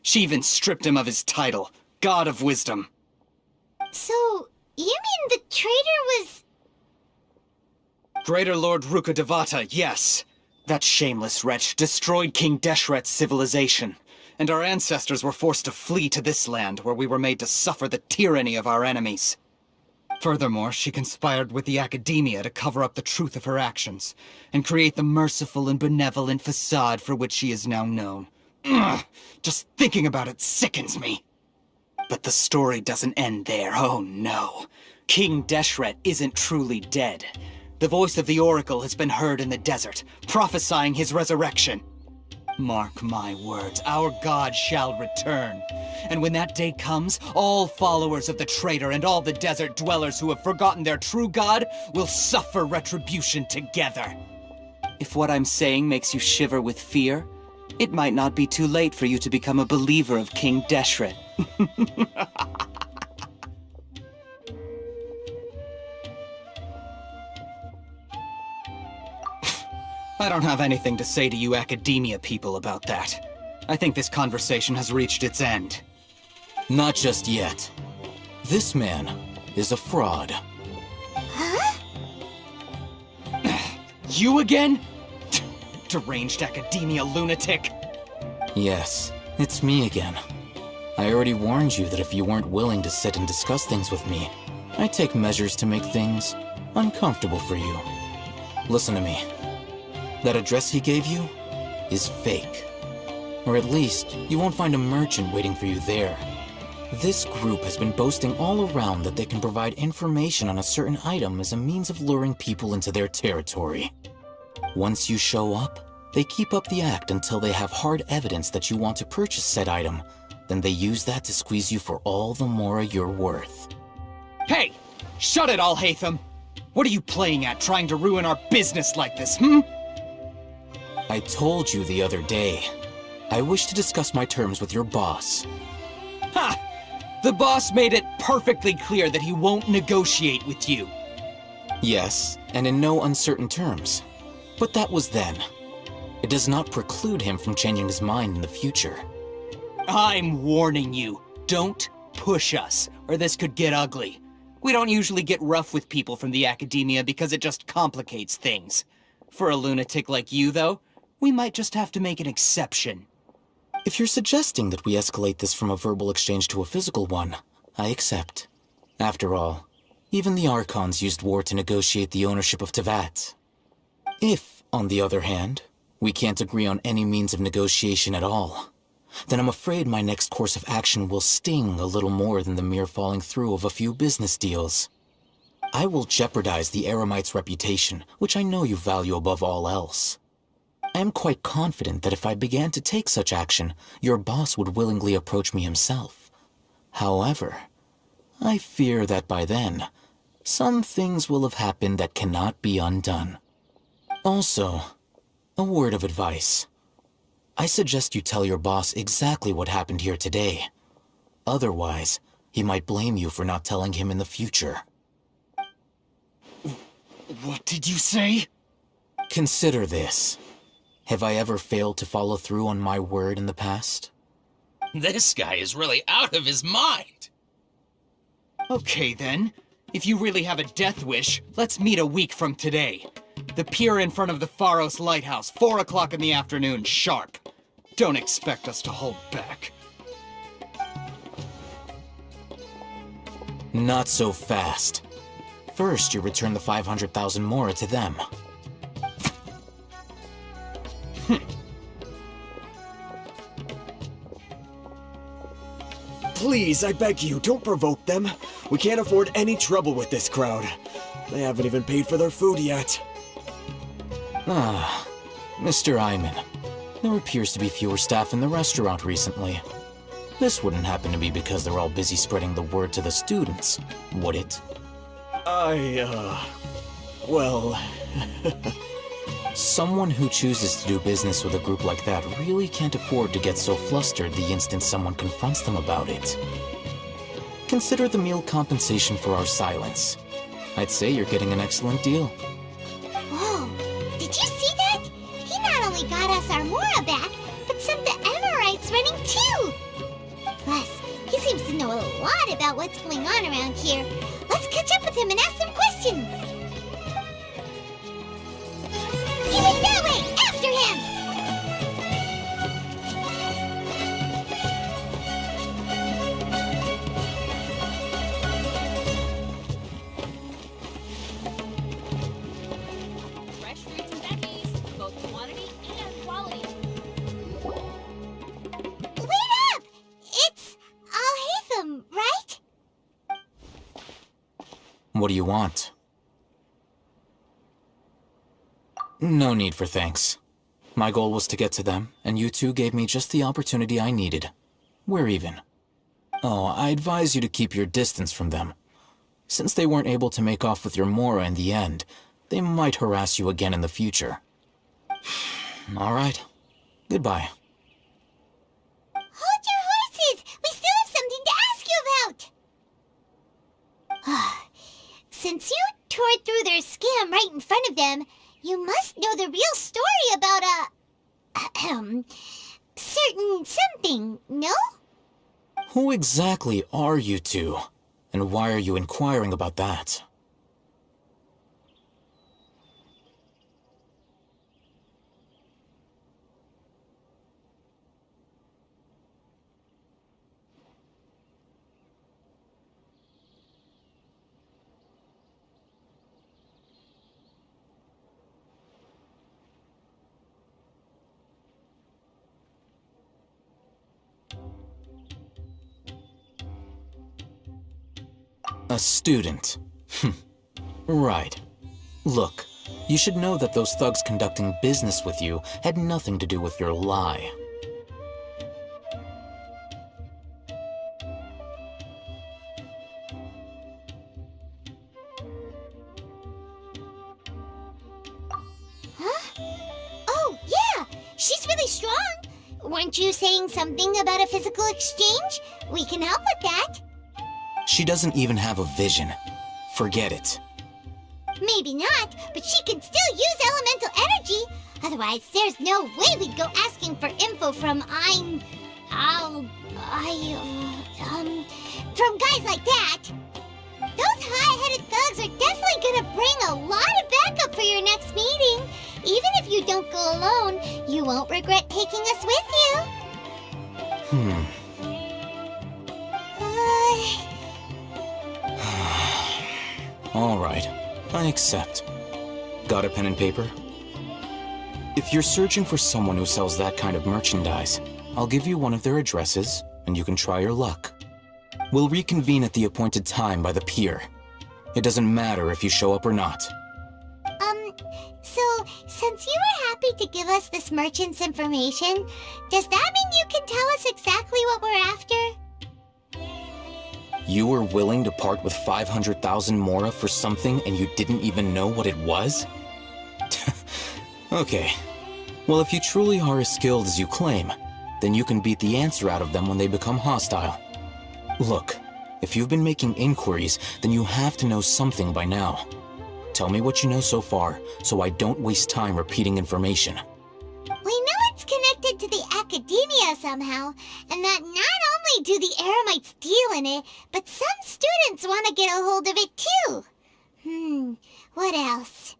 V: She even stripped him of his title, God of Wisdom.
C: So, you mean the traitor was...
V: Greater Lord Ruka Devata, yes. That shameless wretch destroyed King Deshret's civilization, and our ancestors were forced to flee to this land where we were made to suffer the tyranny of our enemies. Furthermore, she conspired with the Academia to cover up the truth of her actions, and create the merciful and benevolent facade for which she is now known. Ugh, just thinking about it sickens me. But the story doesn't end there, oh no. King Deshret isn't truly dead. The voice of the Oracle has been heard in the desert, prophesying his resurrection. Mark my words, our god shall return. And when that day comes, all followers of the traitor and all the desert dwellers who have forgotten their true god will suffer retribution together. If what I'm saying makes you shiver with fear, it might not be too late for you to become a believer of King Deshret. I don't have anything to say to you Academia people about that. I think this conversation has reached its end.
G: Not just yet. This man is a fraud.
C: Huh?
V: You again? Deranged Academia lunatic.
G: Yes, it's me again. I already warned you that if you weren't willing to sit and discuss things with me, I'd take measures to make things uncomfortable for you. Listen to me. That address he gave you is fake. Or at least, you won't find a merchant waiting for you there. This group has been boasting all around that they can provide information on a certain item as a means of luring people into their territory. Once you show up, they keep up the act until they have hard evidence that you want to purchase said item. Then they use that to squeeze you for all the more you're worth.
U: Hey! Shut it, Alhaitham! What are you playing at, trying to ruin our business like this, hmm?
G: I told you the other day. I wish to discuss my terms with your boss.
U: Ha! The boss made it perfectly clear that he won't negotiate with you.
G: Yes, and in no uncertain terms. But that was then. It does not preclude him from changing his mind in the future.
U: I'm warning you, don't push us, or this could get ugly. We don't usually get rough with people from the academia because it just complicates things. For a lunatic like you, though, we might just have to make an exception.
G: If you're suggesting that we escalate this from a verbal exchange to a physical one, I accept. After all, even the Archons used war to negotiate the ownership of Tevat. If, on the other hand, we can't agree on any means of negotiation at all, then I'm afraid my next course of action will sting a little more than the mere falling through of a few business deals. I will jeopardize the Eremite's reputation, which I know you value above all else. I am quite confident that if I began to take such action, your boss would willingly approach me himself. However, I fear that by then, some things will have happened that cannot be undone. Also, a word of advice. I suggest you tell your boss exactly what happened here today. Otherwise, he might blame you for not telling him in the future.
U: What did you say?
G: Consider this. Have I ever failed to follow through on my word in the past?
D: This guy is really out of his mind.
U: Okay then. If you really have a death wish, let's meet a week from today. The pier in front of the Pharos Lighthouse, 4 o'clock in the afternoon, sharp. Don't expect us to hold back.
G: Not so fast. First, you return the 500,000 mora to them.
S: Please, I beg you, don't provoke them. We can't afford any trouble with this crowd. They haven't even paid for their food yet.
G: Ah, Mr. Iman. There appears to be fewer staff in the restaurant recently. This wouldn't happen to be because they're all busy spreading the word to the students, would it?
S: Well...
G: Someone who chooses to do business with a group like that really can't afford to get so flustered the instant someone confronts them about it. Consider the meal compensation for our silence. I'd say you're getting an excellent deal.
C: Whoa, did you see that? He not only got us our Mora back, but sent the Amorites running too! Plus, he seems to know a lot about what's going on around here. Let's catch up with him and ask some questions! He went that way! After him!
F: Fresh fruits and veggies, both quantity and quality.
C: Wait up! It's Alhaitham, right?
G: What do you want? No need for thanks. My goal was to get to them, and you two gave me just the opportunity I needed. We're even. Oh, I advise you to keep your distance from them. Since they weren't able to make off with your Mora in the end, they might harass you again in the future. All right. Goodbye.
C: Hold your horses! We still have something to ask you about! Since you tore through their scam right in front of them, you must know the real story about certain something, no?
G: Who exactly are you two? And why are you inquiring about that? A student. Right. Look, you should know that those thugs conducting business with you had nothing to do with your lie.
C: Huh? Oh, yeah! She's really strong! Weren't you saying something about a physical exchange? We can help with that.
G: She doesn't even have a vision. Forget it.
C: Maybe not, but she can still use elemental energy. Otherwise, there's no way we'd go asking for info from from guys like that. Those high-headed thugs are definitely gonna bring a lot of backup for your next meeting. Even if you don't go alone, you won't regret taking us with you.
G: All right, I accept. Got a pen and paper? If you're searching for someone who sells that kind of merchandise, I'll give you one of their addresses, and you can try your luck. We'll reconvene at the appointed time by the pier. It doesn't matter if you show up or not.
C: So, since you were happy to give us this merchant's information, does that mean you can tell us exactly what we're after?
G: You were willing to part with 500,000 mora for something and you didn't even know what it was? Okay. Well, if you truly are as skilled as you claim, then you can beat the answer out of them when they become hostile. Look, if you've been making inquiries, then you have to know something by now. Tell me what you know so far, so I don't waste time repeating information.
C: We know it's connected to the academia somehow, and that not only do the Eremites deal in it, but some students want to get a hold of it too. What else?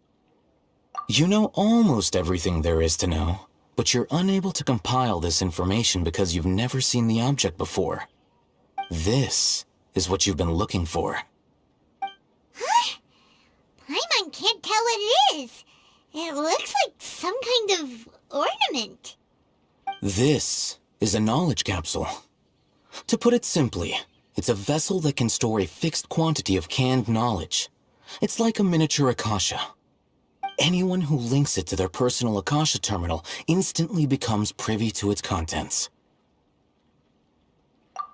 G: You know almost everything there is to know, but you're unable to compile this information because you've never seen the object before. This is what you've been looking for.
C: Huh? Paimon can't tell what it is. It looks like some kind of ornament.
G: This is a knowledge capsule. To put it simply, it's a vessel that can store a fixed quantity of canned knowledge. It's like a miniature Akasha. Anyone who links it to their personal Akasha terminal instantly becomes privy to its contents.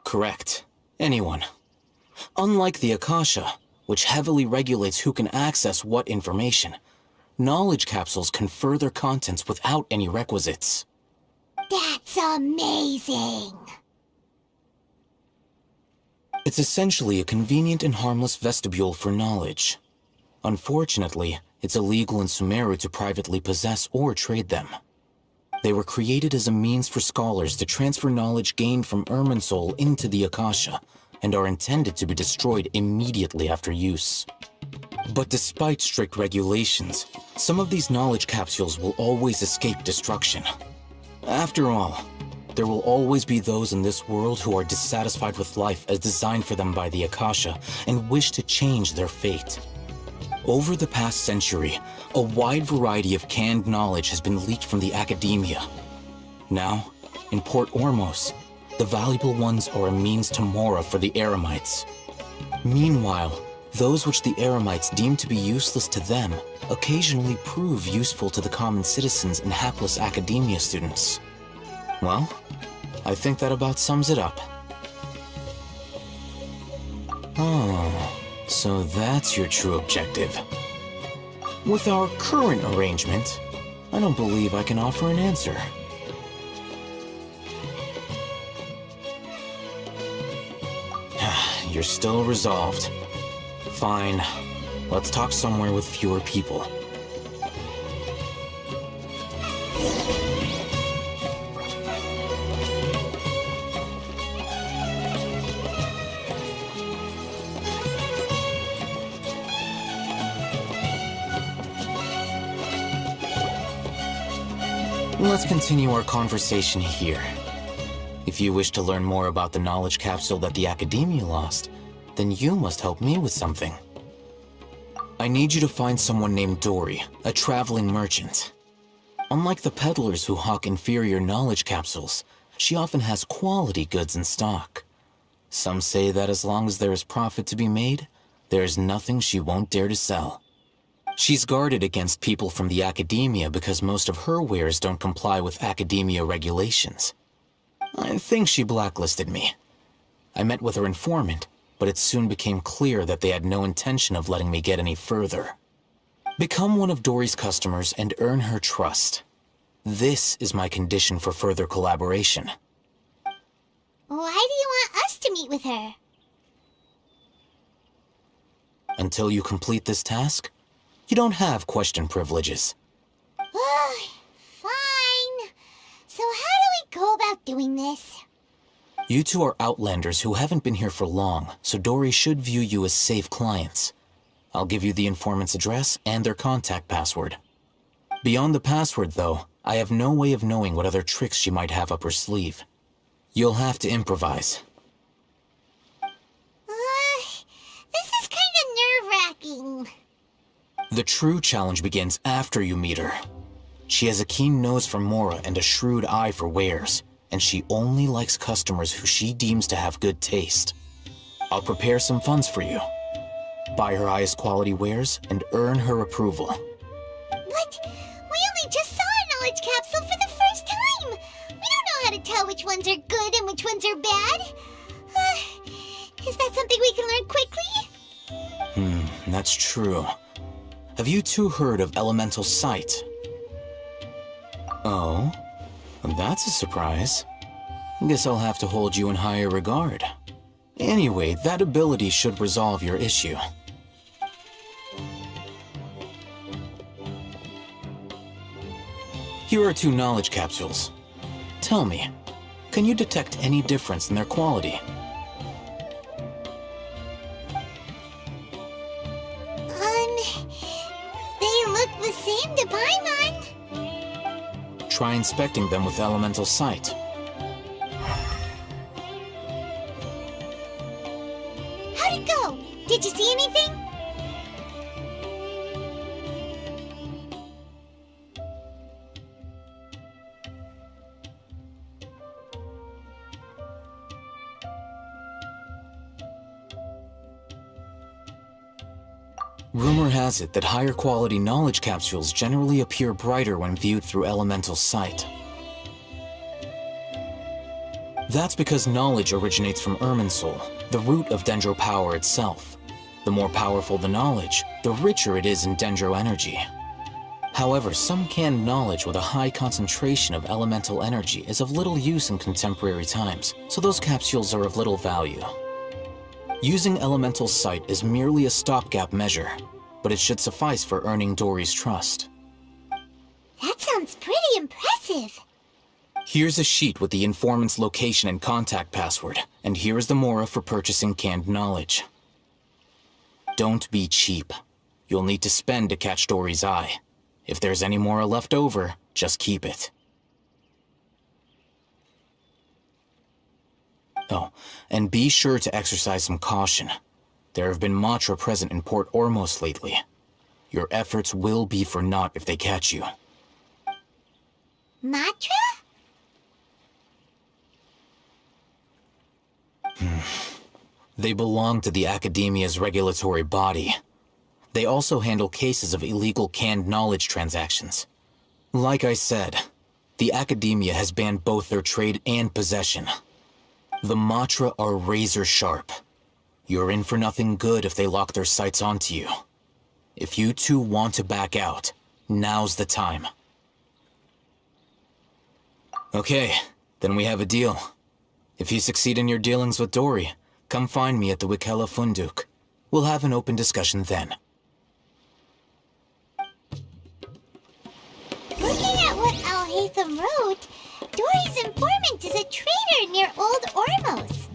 G: Correct. Anyone. Unlike the Akasha, which heavily regulates who can access what information, knowledge capsules confer their contents without any requisites.
C: That's amazing!
G: It's essentially a convenient and harmless vestibule for knowledge. Unfortunately, it's illegal in Sumeru to privately possess or trade them. They were created as a means for scholars to transfer knowledge gained from Irminsul into the Akasha, and are intended to be destroyed immediately after use. But despite strict regulations, some of these knowledge capsules will always escape destruction. After all, there will always be those in this world who are dissatisfied with life as designed for them by the Akasha and wish to change their fate. Over the past century, a wide variety of canned knowledge has been leaked from the academia. Now, in Port Ormos, the valuable ones are a means to mora for the Eremites. Meanwhile, those which the Eremites deem to be useless to them occasionally prove useful to the common citizens and hapless academia students. Well, I think that about sums it up. Oh, so that's your true objective. With our current arrangement, I don't believe I can offer an answer. You're still resolved. Fine. Let's talk somewhere with fewer people. Let's continue our conversation here. If you wish to learn more about the knowledge capsule that the Academia lost, then you must help me with something. I need you to find someone named Dory, a traveling merchant. Unlike the peddlers who hawk inferior knowledge capsules, she often has quality goods in stock. Some say that as long as there is profit to be made, There's nothing she won't dare to sell. She's guarded against people from the academia because most of her wares don't comply with academia regulations. I think she blacklisted me. I met with her informant, but it soon became clear that they had no intention of letting me get any further. Become one of Dory's customers and earn her trust. This is my condition for further collaboration.
C: Why do you want us to meet with her?
G: Until you complete this task, you don't have question privileges.
C: Fine. So how do we go about doing this?
G: You two are outlanders who haven't been here for long, so Dory should view you as safe clients. I'll give you the informant's address and their contact password. Beyond the password, though, I have no way of knowing what other tricks she might have up her sleeve. You'll have to improvise.
C: This is kind of nerve-wracking.
G: The true challenge begins after you meet her. She has a keen nose for Mora and a shrewd eye for wares, and she only likes customers who she deems to have good taste. I'll prepare some funds for you. Buy her highest quality wares and earn her approval.
C: But we only just saw a knowledge capsule for the first time. We don't know how to tell which ones are good and which ones are bad. Is that something we can learn quickly?
G: That's true. Have you two heard of elemental sight? Oh, that's a surprise. Guess I'll have to hold you in higher regard. Anyway, that ability should resolve your issue. Here are 2 knowledge capsules. Tell me, can you detect any difference in their quality?
C: They look the same to Paimon.
G: Try inspecting them with elemental sight.
C: How'd it go? Did you see anything?
G: Rumor has it that higher quality knowledge capsules generally appear brighter when viewed through elemental sight. That's because knowledge originates from Irminsul, the root of Dendro power itself. The more powerful the knowledge, the richer it is in Dendro energy. However, some canned knowledge with a high concentration of elemental energy is of little use in contemporary times, so those capsules are of little value. Using elemental sight is merely a stopgap measure, but it should suffice for earning Dory's trust.
C: That sounds pretty impressive.
G: Here's a sheet with the informant's location and contact password, and here's the Mora for purchasing canned knowledge. Don't be cheap. You'll need to spend to catch Dory's eye. If there's any Mora left over, just keep it. Oh, and be sure to exercise some caution. There have been Matra present in Port Ormos lately. Your efforts will be for naught if they catch you.
C: Matra?
G: They belong to the Academia's regulatory body. They also handle cases of illegal canned knowledge transactions. Like I said, the Academia has banned both their trade and possession. The Matra are razor sharp. You're in for nothing good if they lock their sights onto you. If you two want to back out, now's the time. Okay, then we have a deal. If you succeed in your dealings with Dory, come find me at the Wikela Funduk. We'll have an open discussion then.
C: Looking at what Al-Haytham wrote, Dory's informant is a traitor near Old Ormos.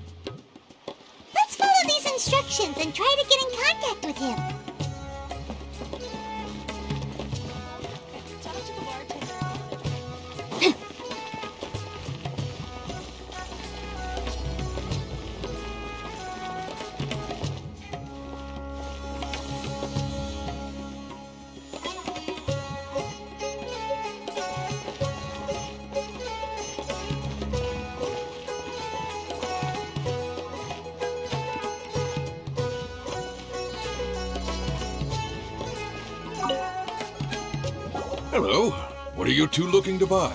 C: Let's follow these instructions and try to get in contact with him.
F: Talk to the bartender.
L: Hello. What are you two looking to buy?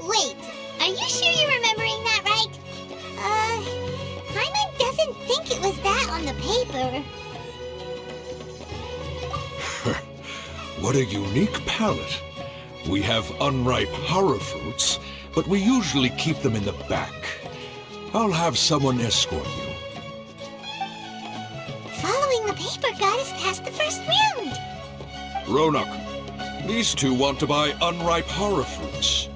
C: Wait, are you sure you're remembering that right? Hyman doesn't think it was that on the paper.
L: What a unique palette. We have unripe horror fruits, but we usually keep them in the back. I'll have someone escort you.
C: Following the paper got us past the first round.
L: Ronak, these two want to buy unripe horror fruits.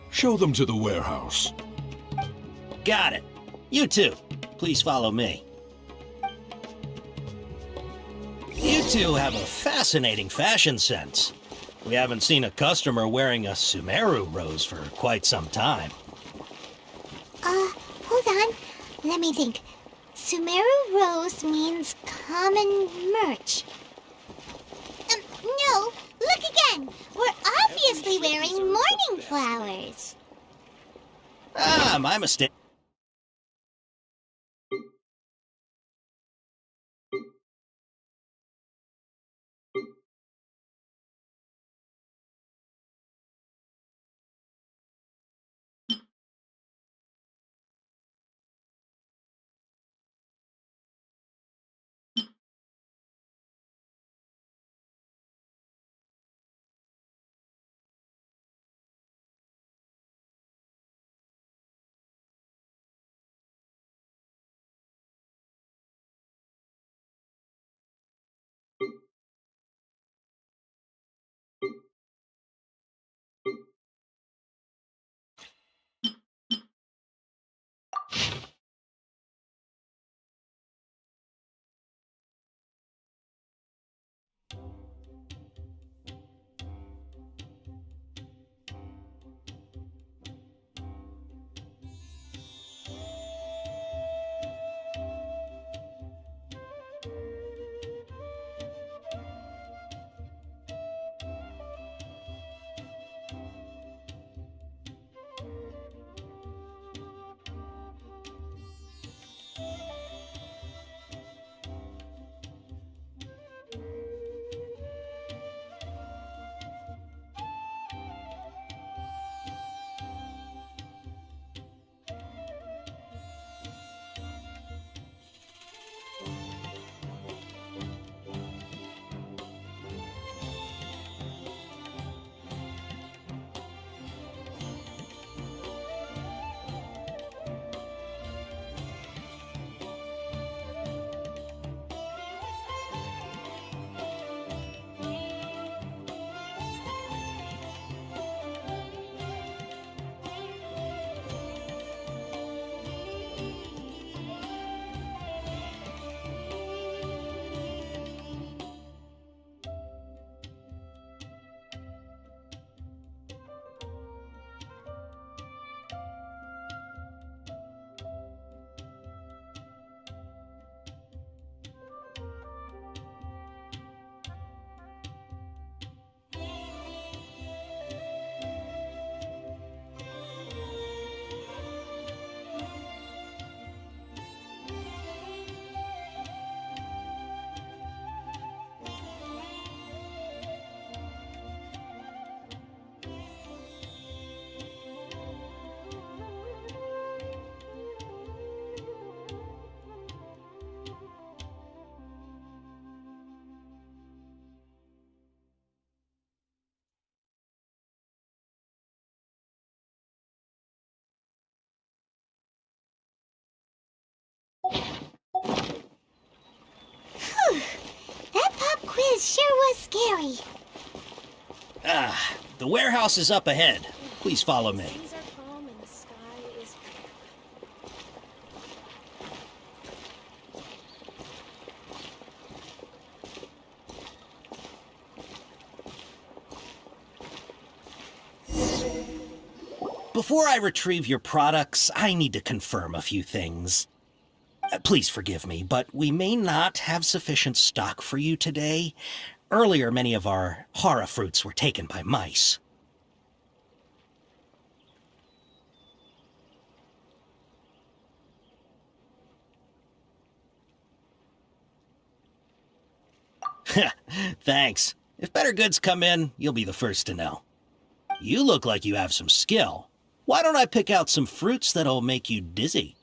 L: Show them to the warehouse.
P: Got it. You two, please follow me. You two have a fascinating fashion sense. We haven't seen a customer wearing a Sumeru rose for quite some time.
C: Hold on. Let me think. Sumeru rose means common merch. No, look again. We're obviously wearing morning flowers.
P: Ah, my mistake.
C: That pop quiz sure was scary.
P: Ah, the warehouse is up ahead. Please follow me.
J: Things are calm and the sky is...
P: Before I retrieve your products, I need to confirm a few things. Please forgive me, but we may not have sufficient stock for you today. Earlier, many of our hara fruits were taken by mice. Thanks. If better goods come in, you'll be the first to know. You look like you have some skill. Why don't I pick out some fruits that'll make you dizzy?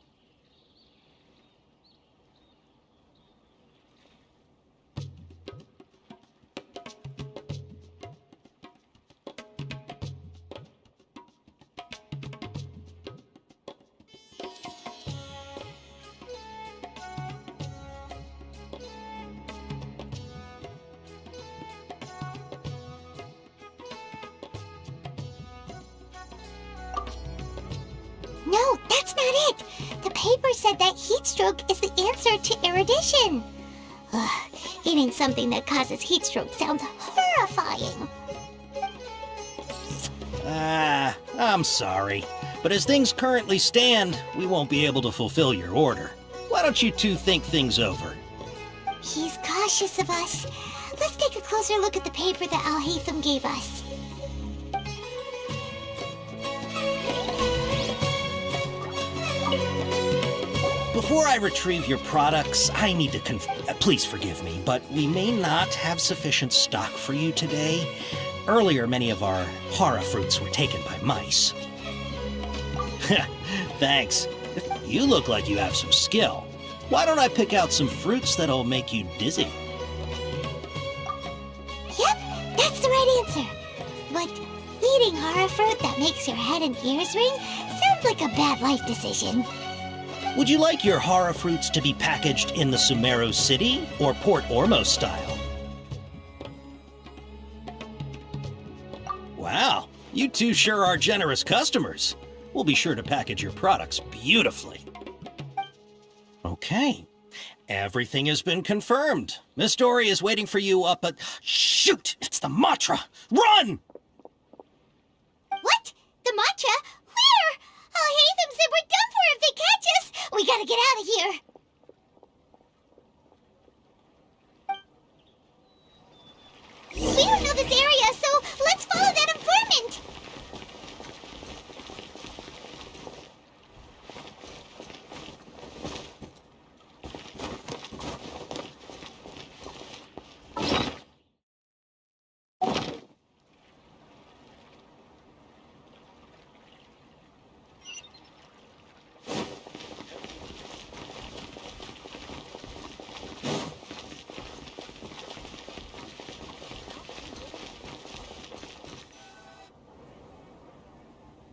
C: No, that's not it. The paper said that heat stroke is the answer to erudition. Ugh, eating something that causes heat stroke sounds horrifying.
P: I'm sorry. But as things currently stand, we won't be able to fulfill your order. Why don't you two think things over?
C: He's cautious of us. Let's take a closer look at the paper that Al-Haytham gave us.
P: Before I retrieve your products, I need to please forgive me, but we may not have sufficient stock for you today. Earlier, many of our hara fruits were taken by mice. Thanks. You look like you have some skill. Why don't I pick out some fruits that'll make you dizzy?
C: Yep, that's the right answer. But eating hara fruit that makes your head and ears ring sounds like a bad life decision.
P: Would you like your hara fruits to be packaged in the Sumeru City or Port Ormos style? Wow, you two sure are generous customers. We'll be sure to package your products beautifully. Okay, everything has been confirmed. Miss Dory is waiting for you up at... Shoot, it's the Matra! Run!
C: What? The Matra? Where? Al-Haytham said we're done for if they catch us. We gotta get out of here. We don't know this area, so let's follow that informant.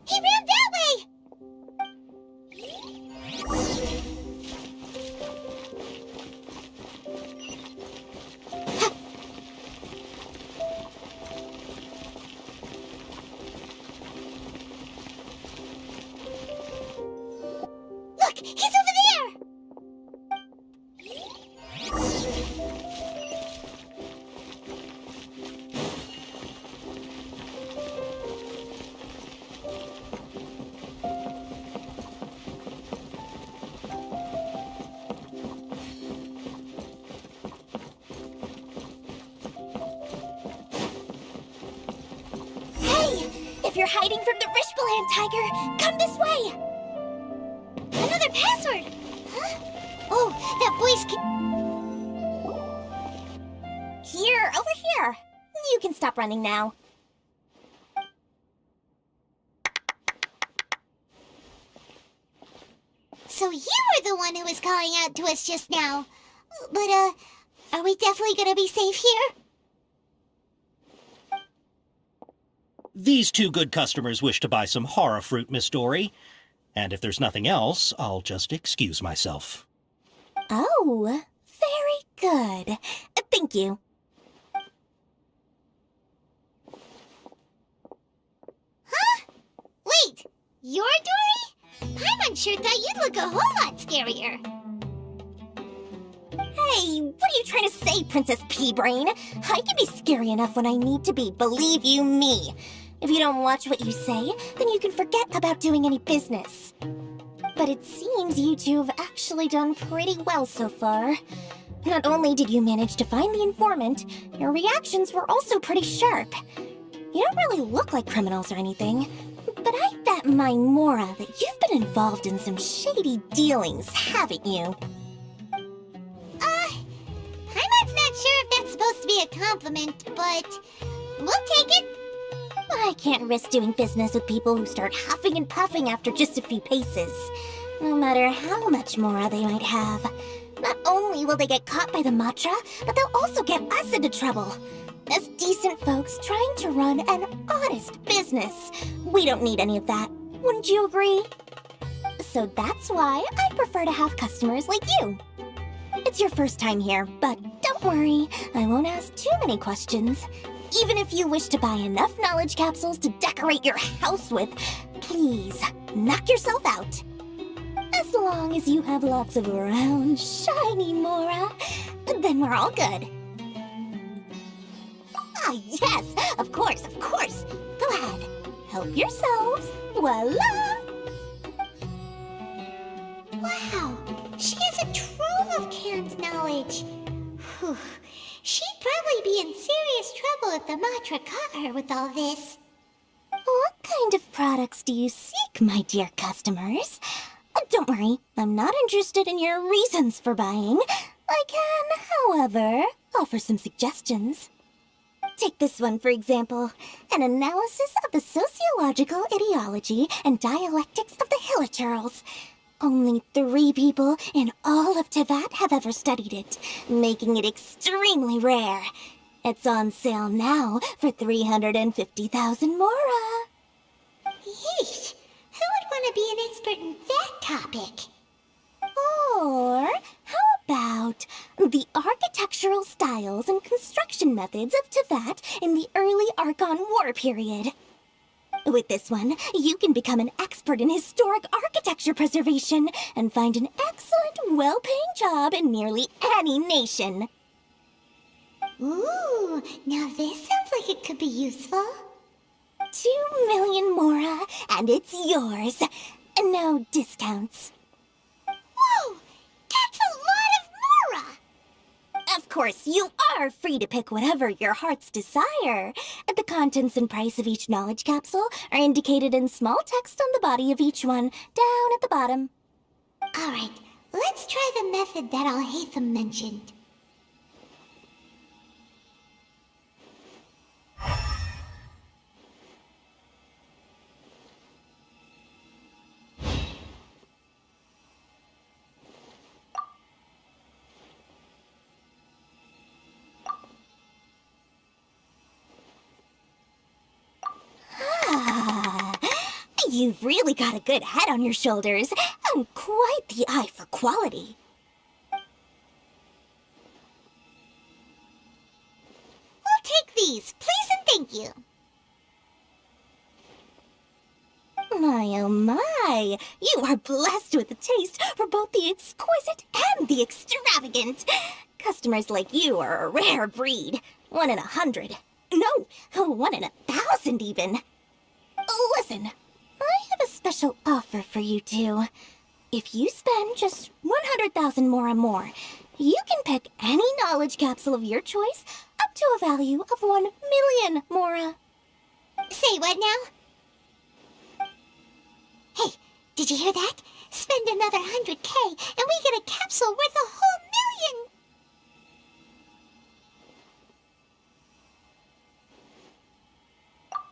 C: He ran that way! Look, he's over there! Hey! If you're hiding from the Rishbaland tiger, come this way! Another password! Huh? Oh, that voice can... Here, over here. You can stop running now. So you were the one who was calling out to us just now. But, are we definitely gonna be safe here?
P: These two good customers wish to buy some hara fruit, Miss Dory. And if there's nothing else, I'll just excuse myself.
C: Oh, very good. Thank you. Huh? Wait, you're Dory? Paimon sure thought you'd look a whole lot scarier. Hey, what are you trying to say, Princess Pea-Brain? I can be scary enough when I need to be, believe you me. If you don't watch what you say, then you can forget about doing any business. But it seems you two have actually done pretty well so far. Not only did you manage to find the informant, your reactions were also pretty sharp. You don't really look like criminals or anything, but I bet my Mora that you've been involved in some shady dealings, haven't you? Paimon's not sure if that's supposed to be a compliment, but we'll take it.
B: I can't risk doing business with people who start huffing and puffing after just a few paces. No matter how much Mora they might have. Not only will they get caught by the Matra, but they'll also get us into trouble. As decent folks trying to run an honest business, we don't need any of that. Wouldn't you agree? So that's why I prefer to have customers like you. It's your first time here, but don't worry, I won't ask too many questions. Even if you wish to buy enough knowledge capsules to decorate your house with, please, knock yourself out. As long as you have lots of round, shiny Mora, then we're all good. Ah, yes, of course. Go ahead, help yourselves. Voila!
C: Wow, she has a trove of canned knowledge. Whew. She'd probably be in serious trouble if the Matra caught her with all this.
B: What kind of products do you seek, my dear customers? Don't worry, I'm not interested in your reasons for buying. I can, however, offer some suggestions. Take this one, for example. An analysis of the sociological ideology and dialectics of the Hilichurls. Only 3 people in all of Teyvat have ever studied it, making it extremely rare. It's on sale now for 350,000 Mora.
C: Yeesh, who would want to be an expert in that topic?
B: Or how about the architectural styles and construction methods of Teyvat in the early Archon War period? With this one, you can become an expert in historic architecture preservation and find an excellent, well-paying job in nearly any nation.
C: Ooh, now this sounds like it could be useful.
B: 2 million Mora, and it's yours. No discounts.
C: Whoa! That's a lot of Mora!
B: Of course, you are free to pick whatever your heart's desire. The contents and price of each knowledge capsule are indicated in small text on the body of each one, down at the bottom.
C: Alright, let's try the method that Alhaitham mentioned.
B: You've really got a good head on your shoulders, and quite the eye for quality.
C: We'll take these, please and thank you.
B: My oh my, you are blessed with a taste for both the exquisite and the extravagant. Customers like you are a rare breed. 1 in 100. No, 1 in 1,000 even. Listen, I have a special offer for you two. If you spend just 100,000 more, you can pick any knowledge capsule of your choice up to a value of 1 million Mora.
C: Say what now? Hey, did you hear that? Spend another 100K and we get a capsule worth a whole million!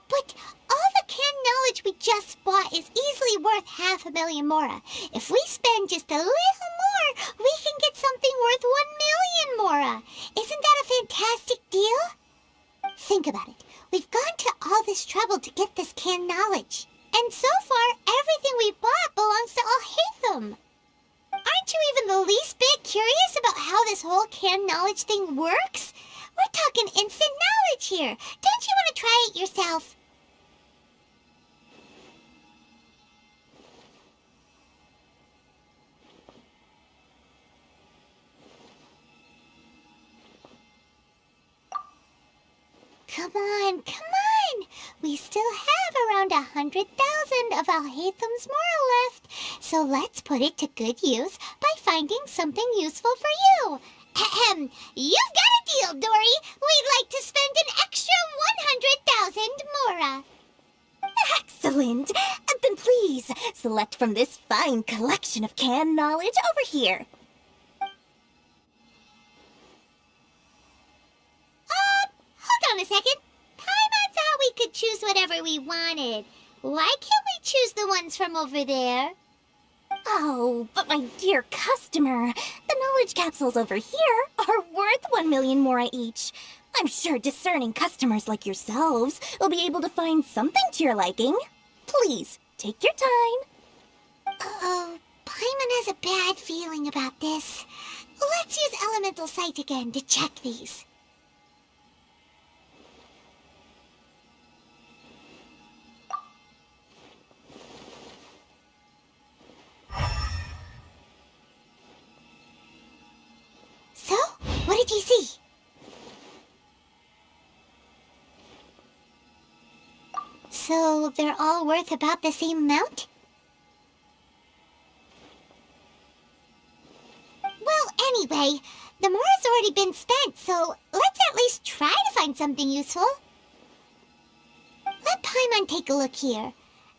C: But all the canned knowledge we just bought is easily worth 500,000 Mora. If we spend just a little more, we can get something worth 1 million Mora. Isn't that a fantastic deal? Think about it. We've gone to all this trouble to get this canned knowledge. And so far, everything we bought belongs to Alhaitham. Aren't you even the least bit curious about how this whole canned knowledge thing works? We're talking instant knowledge here. Don't you want to try it yourself? Come on. We still have around 100,000 of Alhaitham's Mora left, so let's put it to good use by finding something useful for you. Ahem. You've got a deal, Dory. We'd like to spend an extra 100,000 Mora.
B: Excellent! Then please, select from this fine collection of canned knowledge over here.
C: a second. Paimon thought we could choose whatever we wanted. Why can't we choose the ones from over there?
B: Oh, but my dear customer, the knowledge capsules over here are worth 1 million mora each. I'm sure discerning customers like yourselves will be able to find something to your liking. Please, take your time.
C: Uh-oh, Paimon has a bad feeling about this. Let's use Elemental Sight again to check these. So, what did you see? So, they're all worth about the same amount? Well, anyway, the mora's already been spent, so let's at least try to find something useful. Let Paimon take a look here.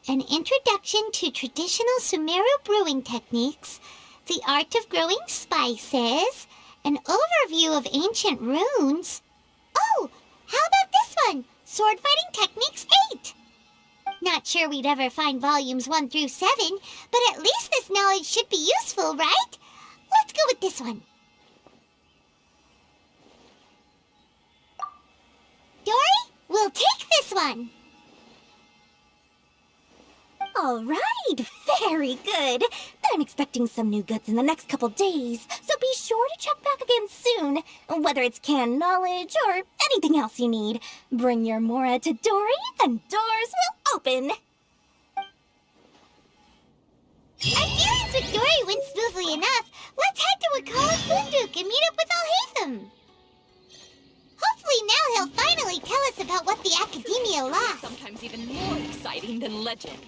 C: An introduction to traditional Sumeru brewing techniques, the art of growing spices, an overview of ancient runes. Oh, how about this one? Sword Fighting Techniques 8. Not sure we'd ever find volumes 1 through 7, but at least this knowledge should be useful, right? Let's go with this one. Dory, we'll take this one.
B: All right, very good. I'm expecting some new goods in the next couple days, so be sure to check back again soon. Whether it's canned knowledge or anything else you need, bring your mora to Dory and doors will open.
C: Our dealings with Dory went smoothly enough. Let's head to Wakala Funduk and meet up with Alhaitham. Hopefully now he'll finally tell us about what the Academia lost.
F: Sometimes even more exciting than legend.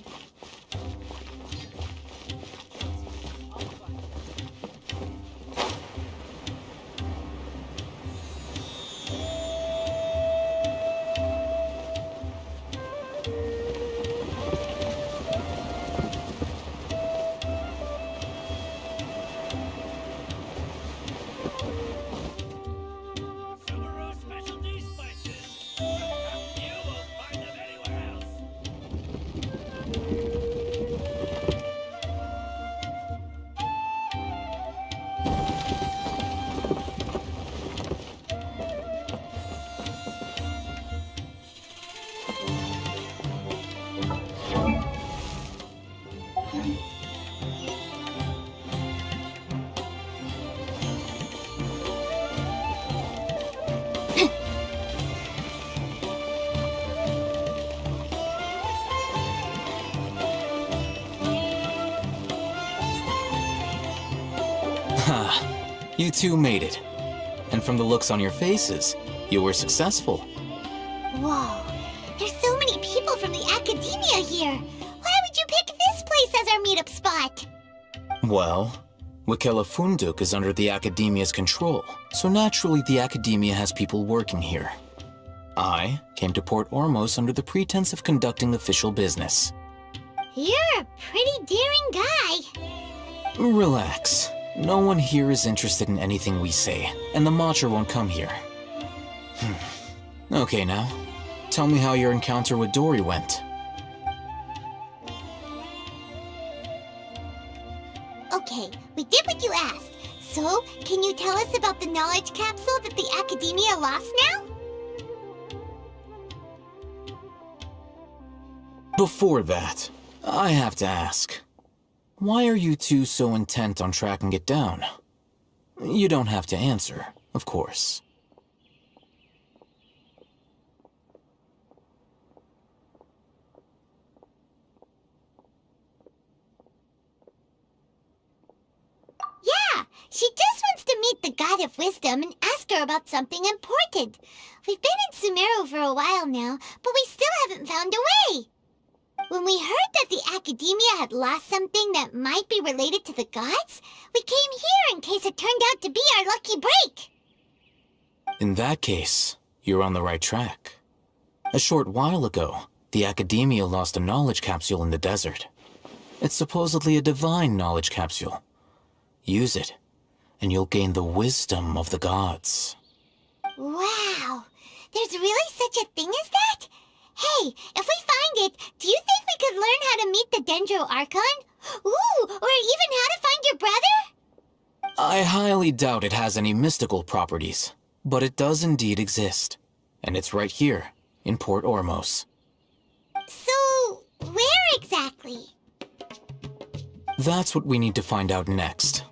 G: You two made it. And from the looks on your faces, you were successful.
C: Whoa, there's so many people from the Academia here. Why would you pick this place as our meetup spot?
G: Well, Wakela Funduk is under the Academia's control, so naturally the Academia has people working here. I came to Port Ormos under the pretense of conducting official business.
C: You're a pretty daring guy.
G: Relax. No one here is interested in anything we say, and the Matcher won't come here. Okay now, tell me how your encounter with Dory went.
C: Okay, we did what you asked. So, can you tell us about the knowledge capsule that the Academia lost now?
G: Before that, I have to ask. Why are you two so intent on tracking it down? You don't have to answer, of course.
C: Yeah, she just wants to meet the God of Wisdom and ask her about something important. We've been in Sumeru for a while now, but we still haven't found a way. When we heard that the Academia had lost something that might be related to the gods, we came here in case it turned out to be our lucky break.
G: In that case, you're on the right track. A short while ago, the Academia lost a knowledge capsule in the desert. It's supposedly a divine knowledge capsule. Use it, and you'll gain the wisdom of the gods.
C: Wow, There's really such a thing as that? Hey, if we find it, do you think we could learn how to meet the Dendro Archon? Ooh, or even how to find your brother?
G: I highly doubt it has any mystical properties, but it does indeed exist. And it's right here, in Port Ormos.
C: So, where exactly?
G: That's what we need to find out next.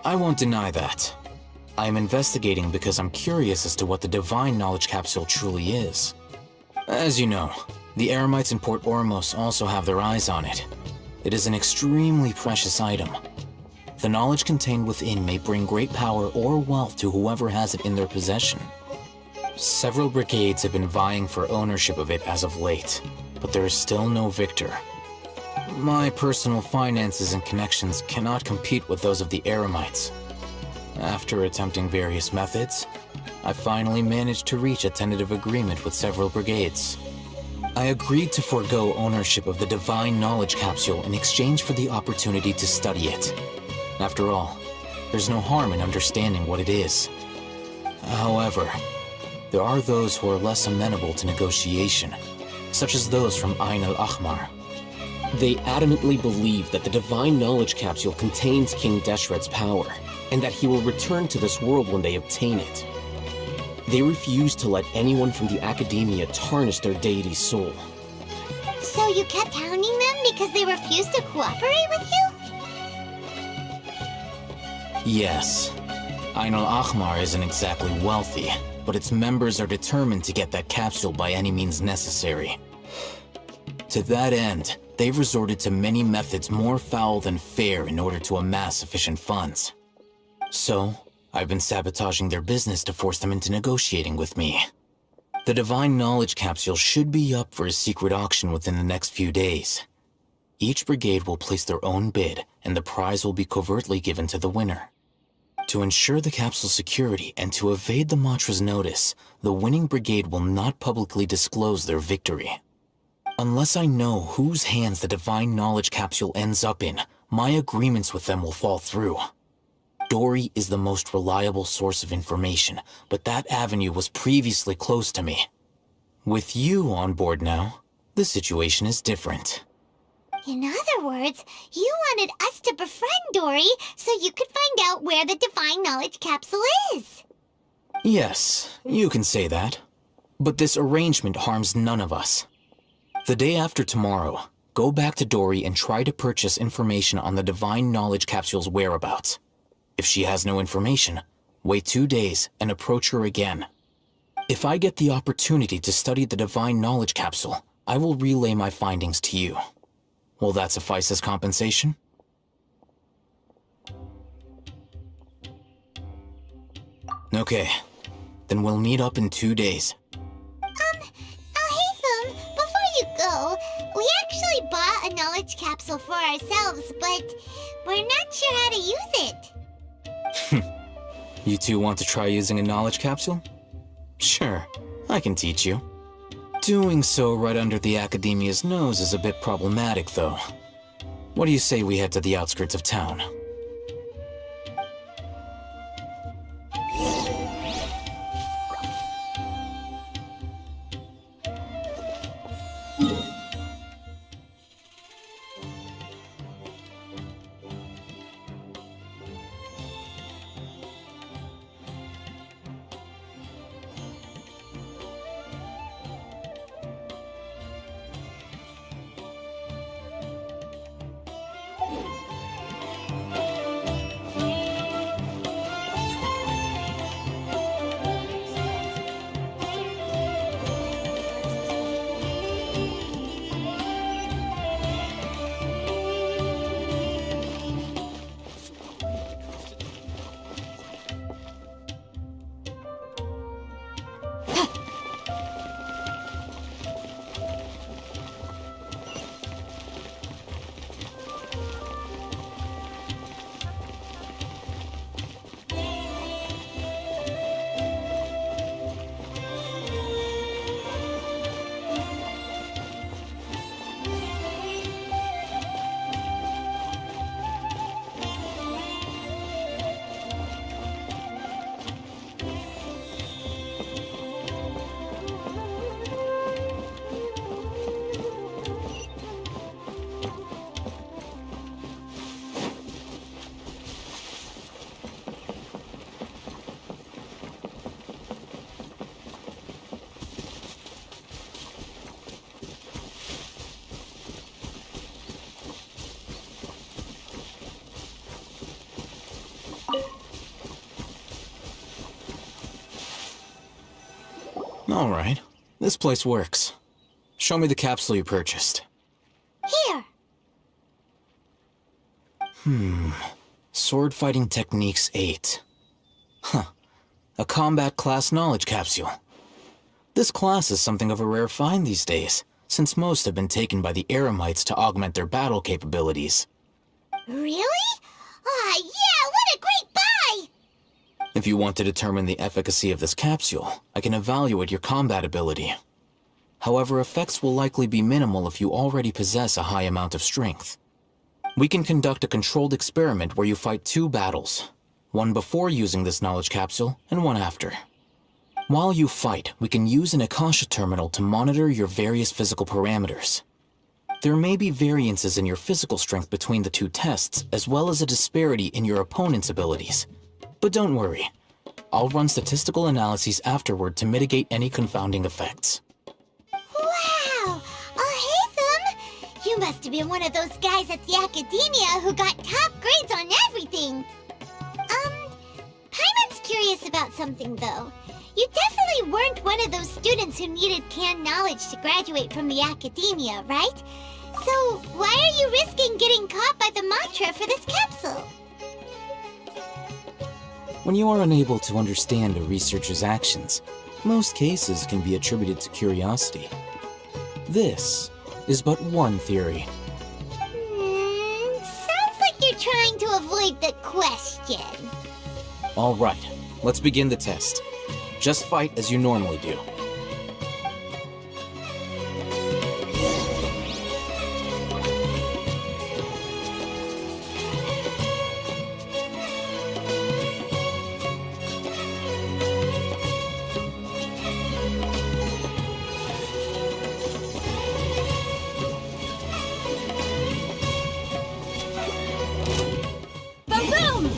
G: I won't deny that. I am investigating because I'm curious as to what the Divine Knowledge Capsule truly is. As you know, the Eremites in Port Ormos also have their eyes on it. It is an extremely precious item. The knowledge contained within may bring great power or wealth to whoever has it in their possession. Several brigades have been vying for ownership of it as of late, but there is still no victor. My personal finances and connections cannot compete with those of the Eremites. After attempting various methods, I finally managed to reach a tentative agreement with several brigades. I agreed to forego ownership of the Divine Knowledge Capsule in exchange for the opportunity to study it. After all, there's no harm in understanding what it is. However, there are those who are less amenable to negotiation, such as those from Ain al-Ahmar.
I: They adamantly believe that the Divine Knowledge Capsule contains King Deshret's power, and that he will return to this world when they obtain it. They refuse to let anyone from the Academia tarnish their deity's soul.
C: So you kept hounding them because they refused to cooperate with you?
G: Yes. Ain al-Ahmar isn't exactly wealthy, but its members are determined to get that capsule by any means necessary. To that end, they've resorted to many methods more foul than fair in order to amass sufficient funds. So, I've been sabotaging their business to force them into negotiating with me. The Divine Knowledge Capsule should be up for a secret auction within the next few days. Each brigade will place their own bid, and the prize will be covertly given to the winner. To ensure the capsule's security and to evade the Matra's notice, the winning brigade will not publicly disclose their victory. Unless I know whose hands the Divine Knowledge Capsule ends up in, my agreements with them will fall through. Dory is the most reliable source of information, but that avenue was previously closed to me. With you on board now, the situation is different.
C: In other words, you wanted us to befriend Dory so you could find out where the Divine Knowledge Capsule is.
G: Yes, you can say that. But this arrangement harms none of us. The day after tomorrow, go back to Dory and try to purchase information on the Divine Knowledge Capsule's whereabouts. If she has no information, wait 2 days and approach her again. If I get the opportunity to study the Divine Knowledge Capsule, I will relay my findings to you. Will that suffice as compensation? Okay, then we'll meet up in 2 days.
C: Haytham, before you go, we actually bought a knowledge capsule for ourselves, but we're not sure how to use it.
G: You two want to try using a knowledge capsule? Sure, I can teach you. Doing so right under the Academia's nose is a bit problematic, though. What do you say we head to the outskirts of town? Alright, this place works. Show me the capsule you purchased.
C: Here.
G: Sword Fighting Techniques 8. Huh. A combat class knowledge capsule. This class is something of a rare find these days, since most have been taken by the Eremites to augment their battle capabilities.
C: Really? Ah, yeah, what a great buy!
G: If you want to determine the efficacy of this capsule, I can evaluate your combat ability. However, effects will likely be minimal if you already possess a high amount of strength. We can conduct a controlled experiment where you fight 2 battles, one before using this knowledge capsule and one after. While you fight, we can use an Akasha terminal to monitor your various physical parameters. There may be variances in your physical strength between the 2 tests, as well as a disparity in your opponent's abilities. But don't worry, I'll run statistical analyses afterward to mitigate any confounding effects.
C: Wow! Haytham! You must have been one of those guys at the Academia who got top grades on everything! Paimon's curious about something, though. You definitely weren't one of those students who needed canned knowledge to graduate from the Academia, right? So, why are you risking getting caught by the mantra for this capsule?
G: When you are unable to understand a researcher's actions, most cases can be attributed to curiosity. This is but one theory.
C: Sounds like you're trying to avoid the question.
G: All right, let's begin the test. Just fight as you normally do.
C: Boom!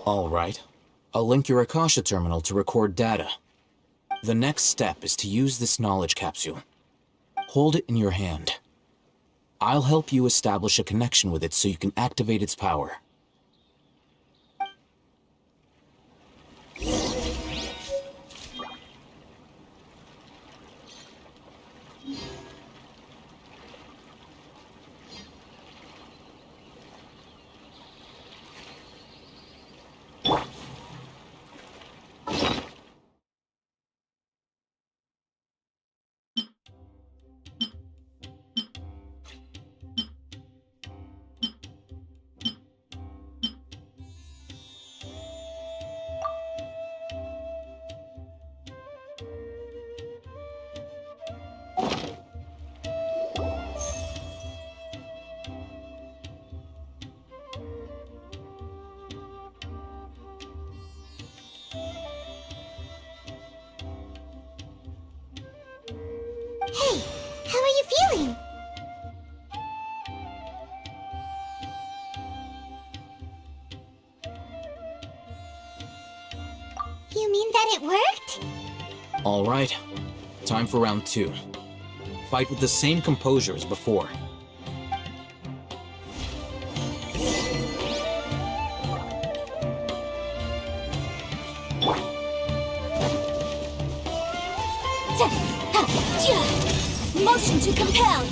G: All right. I'll link your Akasha terminal to record data. The next step is to use this knowledge capsule. Hold it in your hand. I'll help you establish a connection with it so you can activate its power.
C: Hey, how are you feeling? You mean that it worked?
G: All right. Time for round 2. Fight with the same composure as before.
C: Motion to compel.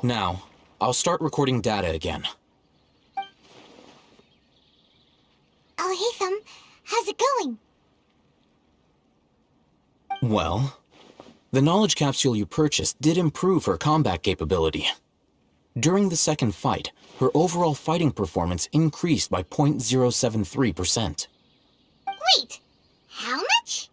G: Now, I'll start recording data again. Well, the knowledge capsule you purchased did improve her combat capability. During the second fight, her overall fighting performance increased by 0.073%.
C: Wait, how much?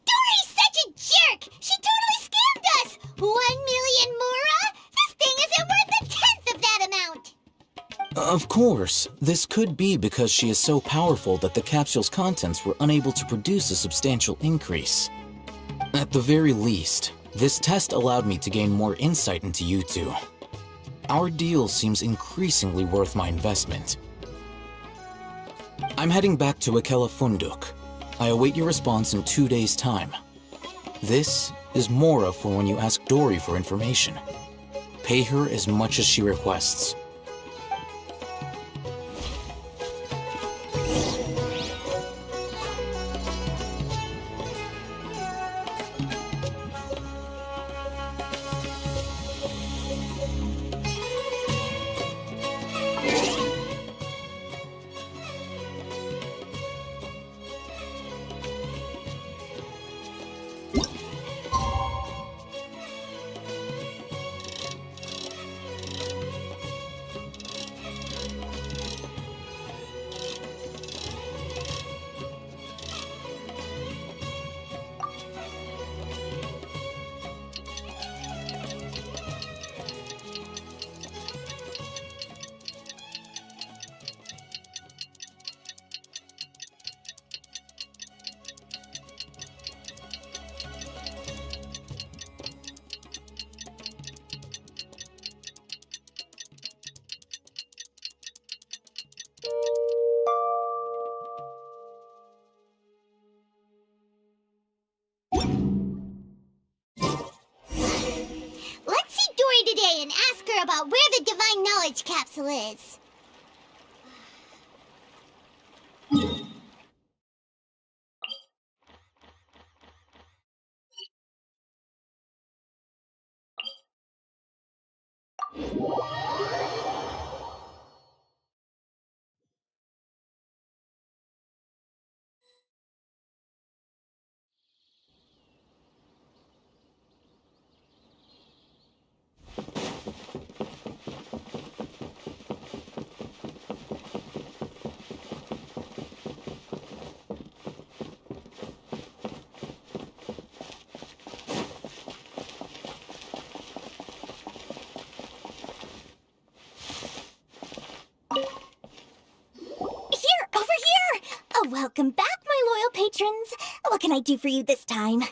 C: Dory's such a jerk! She totally scammed us! 1 million mora? This thing isn't worth a tenth of that amount!
G: Of course, this could be because she is so powerful that the capsule's contents were unable to produce a substantial increase. At the very least, this test allowed me to gain more insight into you two. Our deal seems increasingly worth my investment. I'm heading back to Akela Funduk. I await your response in 2 days' time. This is Mora for when you ask Dory for information. Pay her as much as she requests.
C: Let's see Dory today and ask her about where the Divine Knowledge Capsule is. Welcome back, my loyal patrons. What can I do for you this time?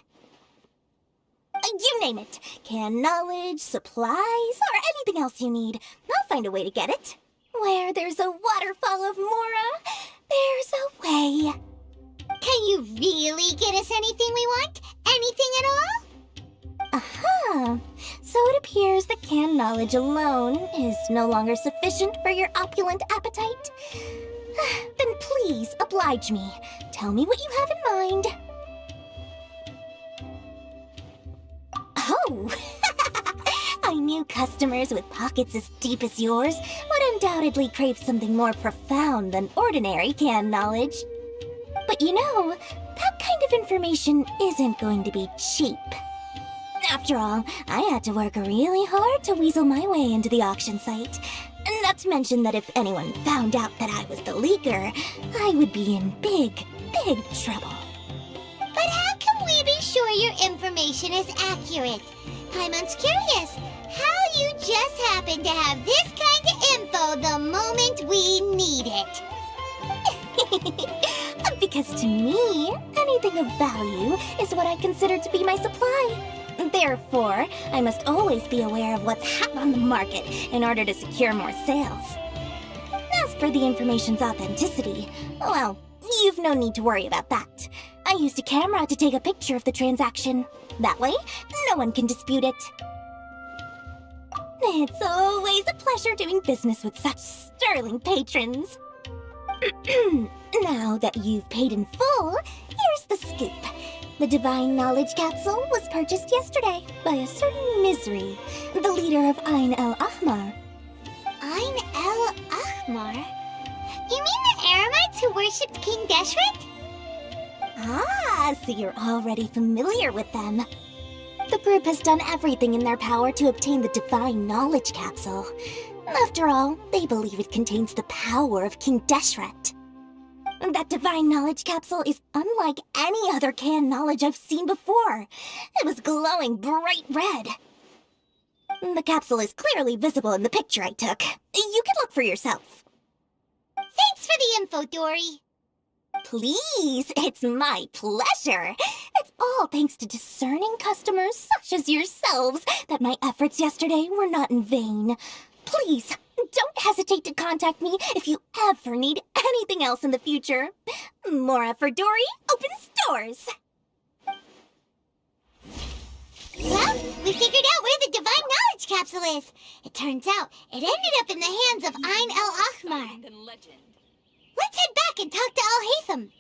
C: You name it. Can knowledge, supplies, or anything else you need. I'll find a way to get it. Where there's a waterfall of Mora, there's a way. Can you really get us anything we want? Anything at all? Aha. So it appears that canned knowledge alone is no longer sufficient for your opulent appetite. Then please, oblige me. Tell me what you have in mind. Oh! I knew customers with pockets as deep as yours would undoubtedly crave something more profound than ordinary canned knowledge. But you know, that kind of information isn't going to be cheap. After all, I had to work really hard to weasel my way into the auction site. Not to mention that if anyone found out that I was the leaker, I would be in big, big trouble. But how can we be sure your information is accurate? Paimon's curious how you just happen to have this kind of info the moment we need it. Because to me, anything of value is what I consider to be my supply. Therefore, I must always be aware of what's hot on the market in order to secure more sales. As for the information's authenticity, well, you've no need to worry about that. I used a camera to take a picture of the transaction. That way, no one can dispute it. It's always a pleasure doing business with such sterling patrons. Now that you've paid in full, here's the scoop. The Divine Knowledge Capsule was purchased yesterday by a certain Misery, the leader of Ain el-Ahmar. Ein El Ahmar? You mean the Aramites who worshipped King Deshret?
B: Ah, so you're already familiar with them. The group has done everything in their power to obtain the Divine Knowledge Capsule. After all, they believe it contains the power of King Deshret. That Divine Knowledge Capsule is unlike any other canned knowledge I've seen before. It was glowing bright red. The capsule is clearly visible in the picture I took. You can look for yourself.
C: Thanks for the info, Dory.
B: Please, it's my pleasure. It's all thanks to discerning customers such as yourselves that my efforts yesterday were not in vain. Please, don't hesitate to contact me if you ever need anything else in the future. Mora for Dory opens doors.
C: Well, we figured out where the Divine Knowledge Capsule is. It turns out it ended up in the hands of Ein El Ahmar. Let's head back and talk to Al-Haytham.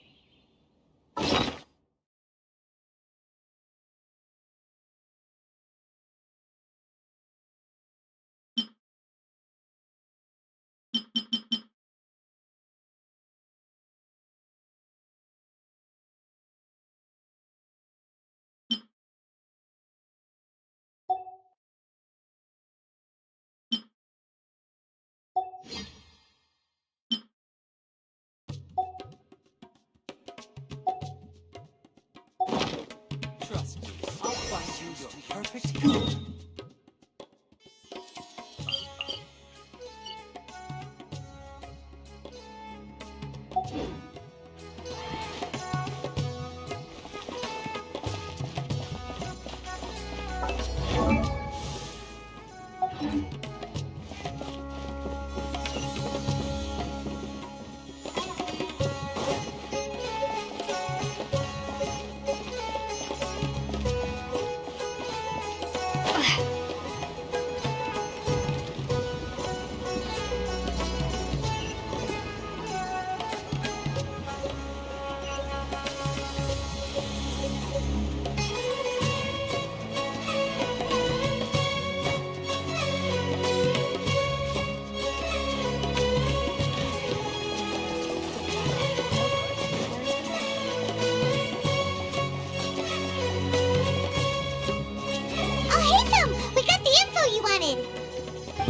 N: Trust me, I'll find you your perfect color.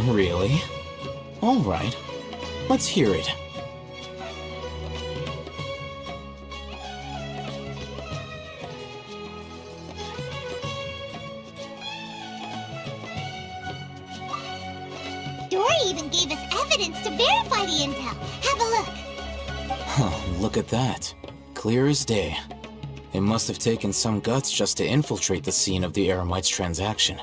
G: Really? All right. Let's hear it.
C: Dory even gave us evidence to verify the intel. Have a look.
G: Huh, look at that. Clear as day. It must have taken some guts just to infiltrate the scene of the Eremites' transaction.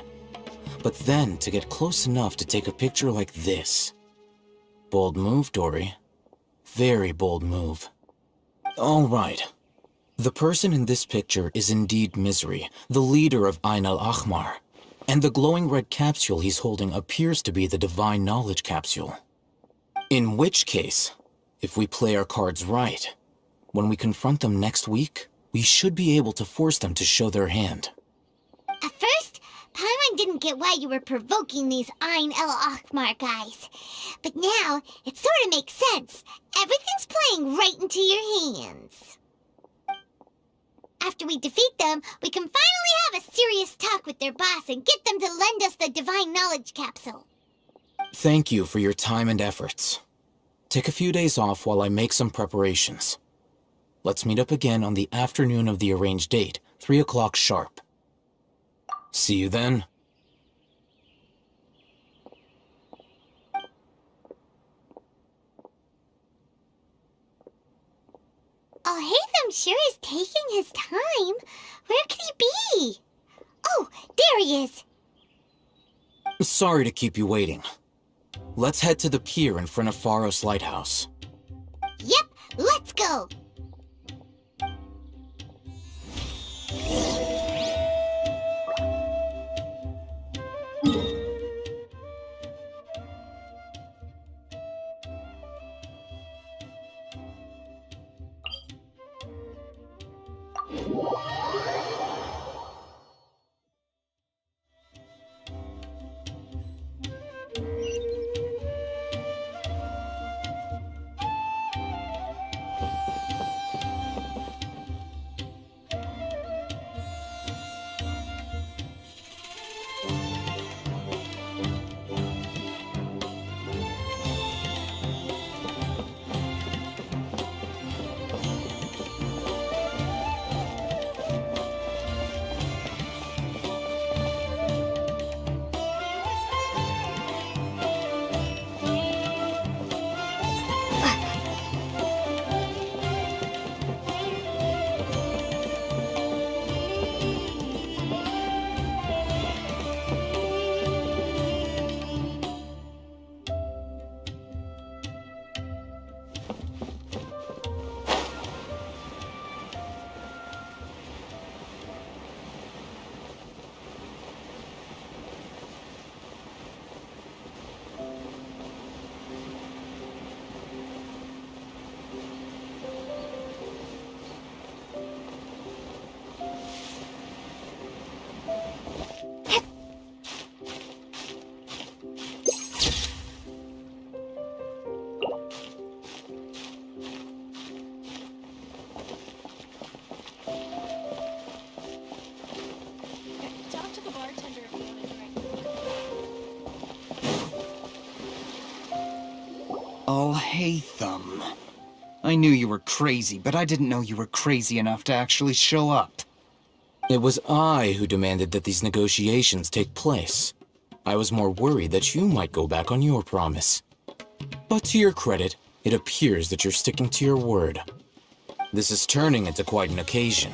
G: But then to get close enough to take a picture like this. Bold move, Dory. Very bold move. All right. The person in this picture is indeed Misery, the leader of Ein al-Ahmar. And the glowing red capsule he's holding appears to be the Divine Knowledge Capsule. In which case, if we play our cards right, when we confront them next week, we should be able to force them to show their hand.
C: At first, Paimon didn't get why you were provoking these Ein el-Ahmar guys. But now, it sort of makes sense. Everything's playing right into your hands. After we defeat them, we can finally have a serious talk with their boss and get them to lend us the Divine Knowledge Capsule.
G: Thank you for your time and efforts. Take a few days off while I make some preparations. Let's meet up again on the afternoon of the arranged date, 3 o'clock sharp. See you then.
C: Al-Haytham sure is taking his time. Where could he be? Oh, there he is.
G: Sorry to keep you waiting. Let's head to the pier in front of Pharos Lighthouse.
C: Yep, let's go.
V: Haytham. I knew you were crazy, but I didn't know you were crazy enough to actually show up.
G: It was I who demanded that these negotiations take place. I was more worried that you might go back on your promise. But to your credit, it appears that you're sticking to your word. This is turning into quite an occasion.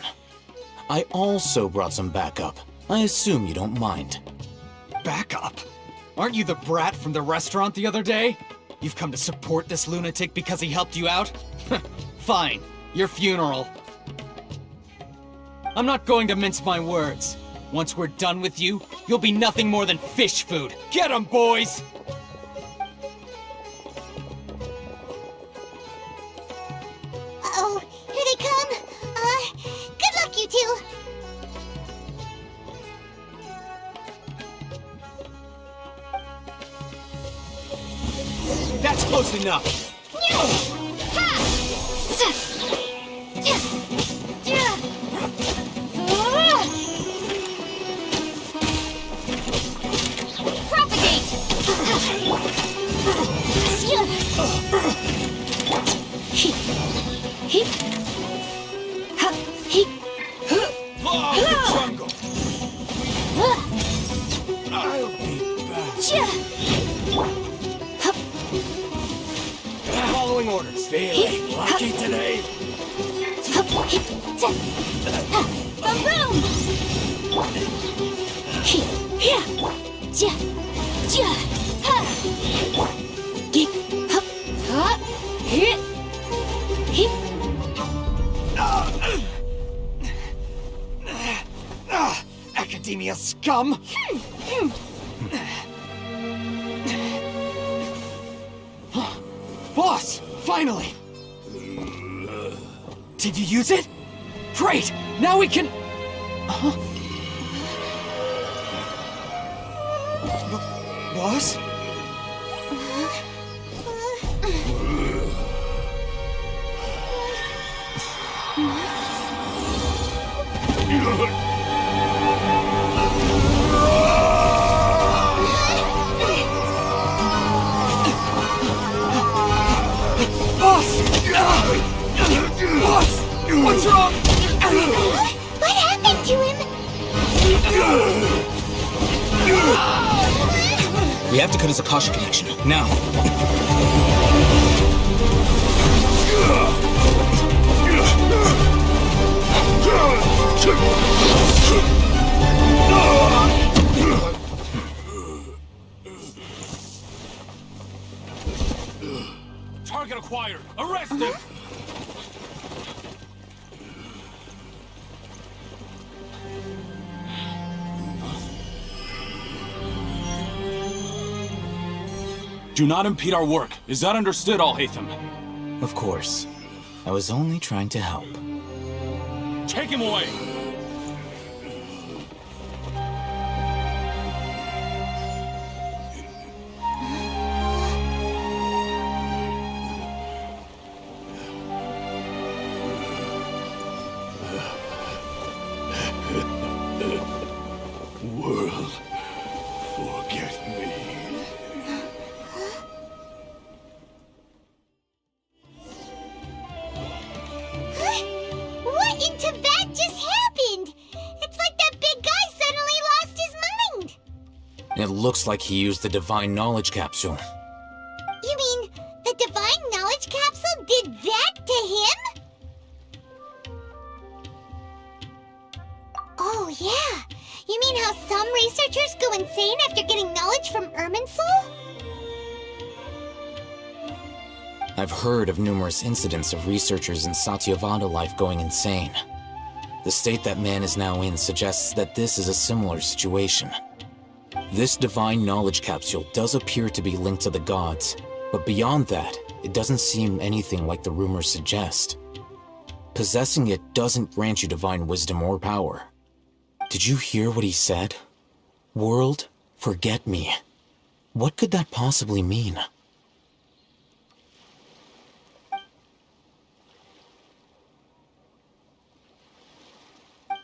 G: I also brought some backup. I assume you don't mind.
V: Backup? Aren't you the brat from the restaurant the other day? You've come to support this lunatic because he helped you out? Fine, your funeral. I'm not going to mince my words. Once we're done with you, you'll be nothing more than fish food. Get 'em, boys!
C: Uh-oh, here they come. Good luck, you two.
V: That's close enough. Following orders.
C: Feeling lucky today?
V: Academia scum! Boss! Finally! Did you use it? Great! Now we can... Boss? Boss! What's wrong?
C: What happened to him?
G: We have to cut his Akasha connection, now.
K: Target acquired! Arrest him! Do not impede our work. Is that understood, Al-Haytham?
G: Of course. I was only trying to help.
K: Take him away!
L: World, forget me.
C: What in Tibet just happened? It's like that big guy suddenly lost his mind.
G: It looks like he used the Divine Knowledge Capsule.
C: You mean the Divine Knowledge Capsule did that to him? Oh, yeah. You mean how some researchers go insane after getting knowledge from Irminsul?
G: I've heard of numerous incidents of researchers in Satyavada life going insane. The state that man is now in suggests that this is a similar situation. This Divine Knowledge Capsule does appear to be linked to the gods, but beyond that, it doesn't seem anything like the rumors suggest. Possessing it doesn't grant you divine wisdom or power. Did you hear what he said? World, forget me. What could that possibly mean?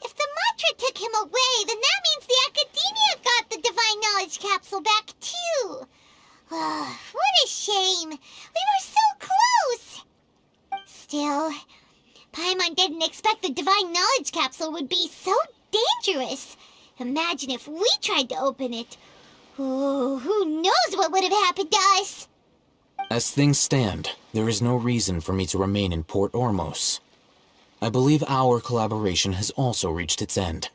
C: If the mantra took him away, then that means the Academia got the Divine Knowledge Capsule back too. What a shame. We were so Still, Paimon didn't expect the Divine Knowledge Capsule would be so dangerous. Imagine if we tried to open it. Oh, who knows what would have happened to us?
G: As things stand, there is no reason for me to remain in Port Ormos. I believe our collaboration has also reached its end.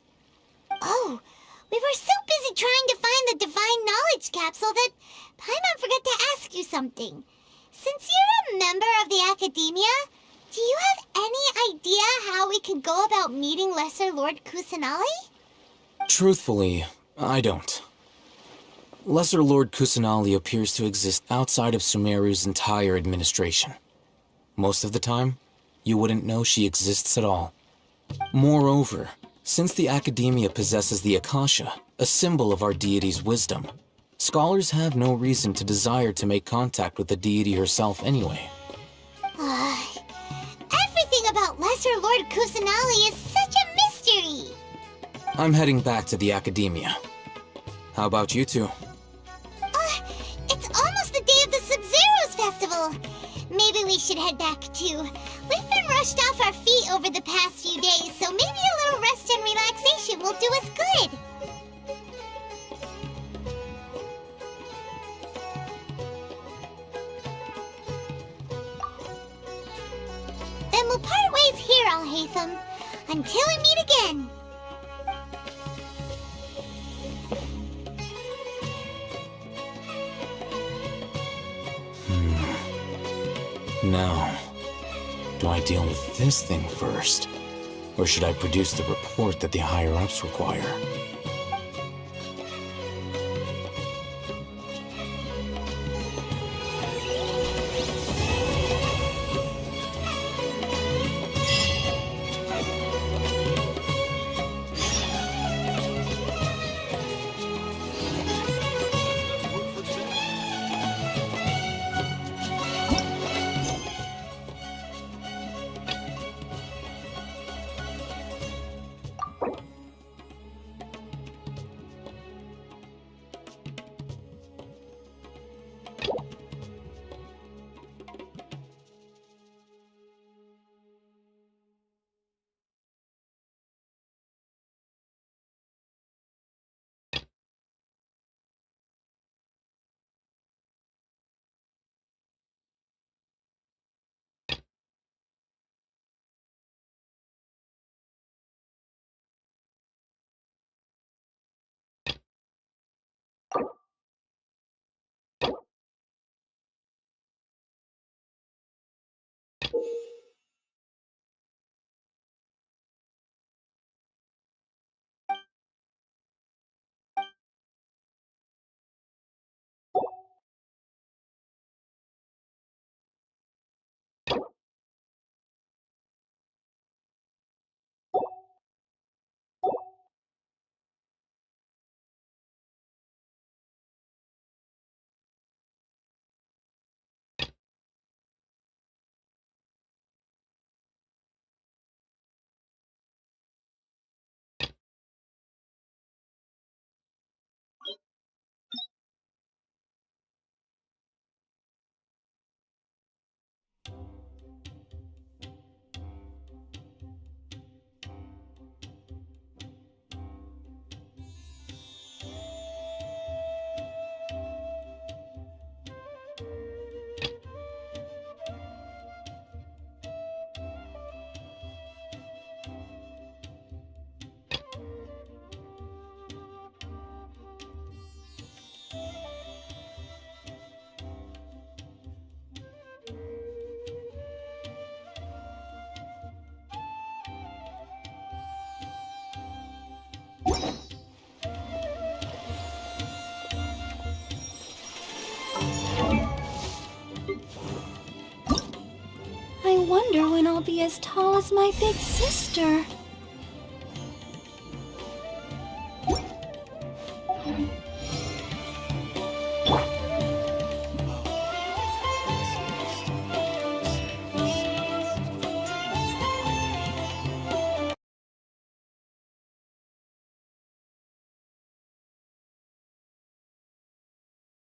C: Oh, we were so busy trying to find the Divine Knowledge Capsule that Paimon forgot to ask you something. Since you're a member of the Academia, do you have any idea how we can go about meeting Lesser Lord Kusanali?
G: Truthfully, I don't. Lesser Lord Kusanali appears to exist outside of Sumeru's entire administration. Most of the time, you wouldn't know she exists at all. Moreover, since the Academia possesses the Akasha, a symbol of our deity's wisdom, scholars have no reason to desire to make contact with the deity herself anyway.
C: Everything about Lesser Lord Kusanali is such a mystery!
G: I'm heading back to the Academia. How about you two?
C: It's almost the day of the Sub-Zero's festival. Maybe we should head back too. We've been rushed off our feet over the past few days, so maybe a little rest and relaxation will do us good. Then we'll part ways here, Alhaitham, until we meet again.
G: Now, do I deal with this thing first? Or should I produce the report that the higher-ups require?
B: I wonder when I'll be as tall as my big sister.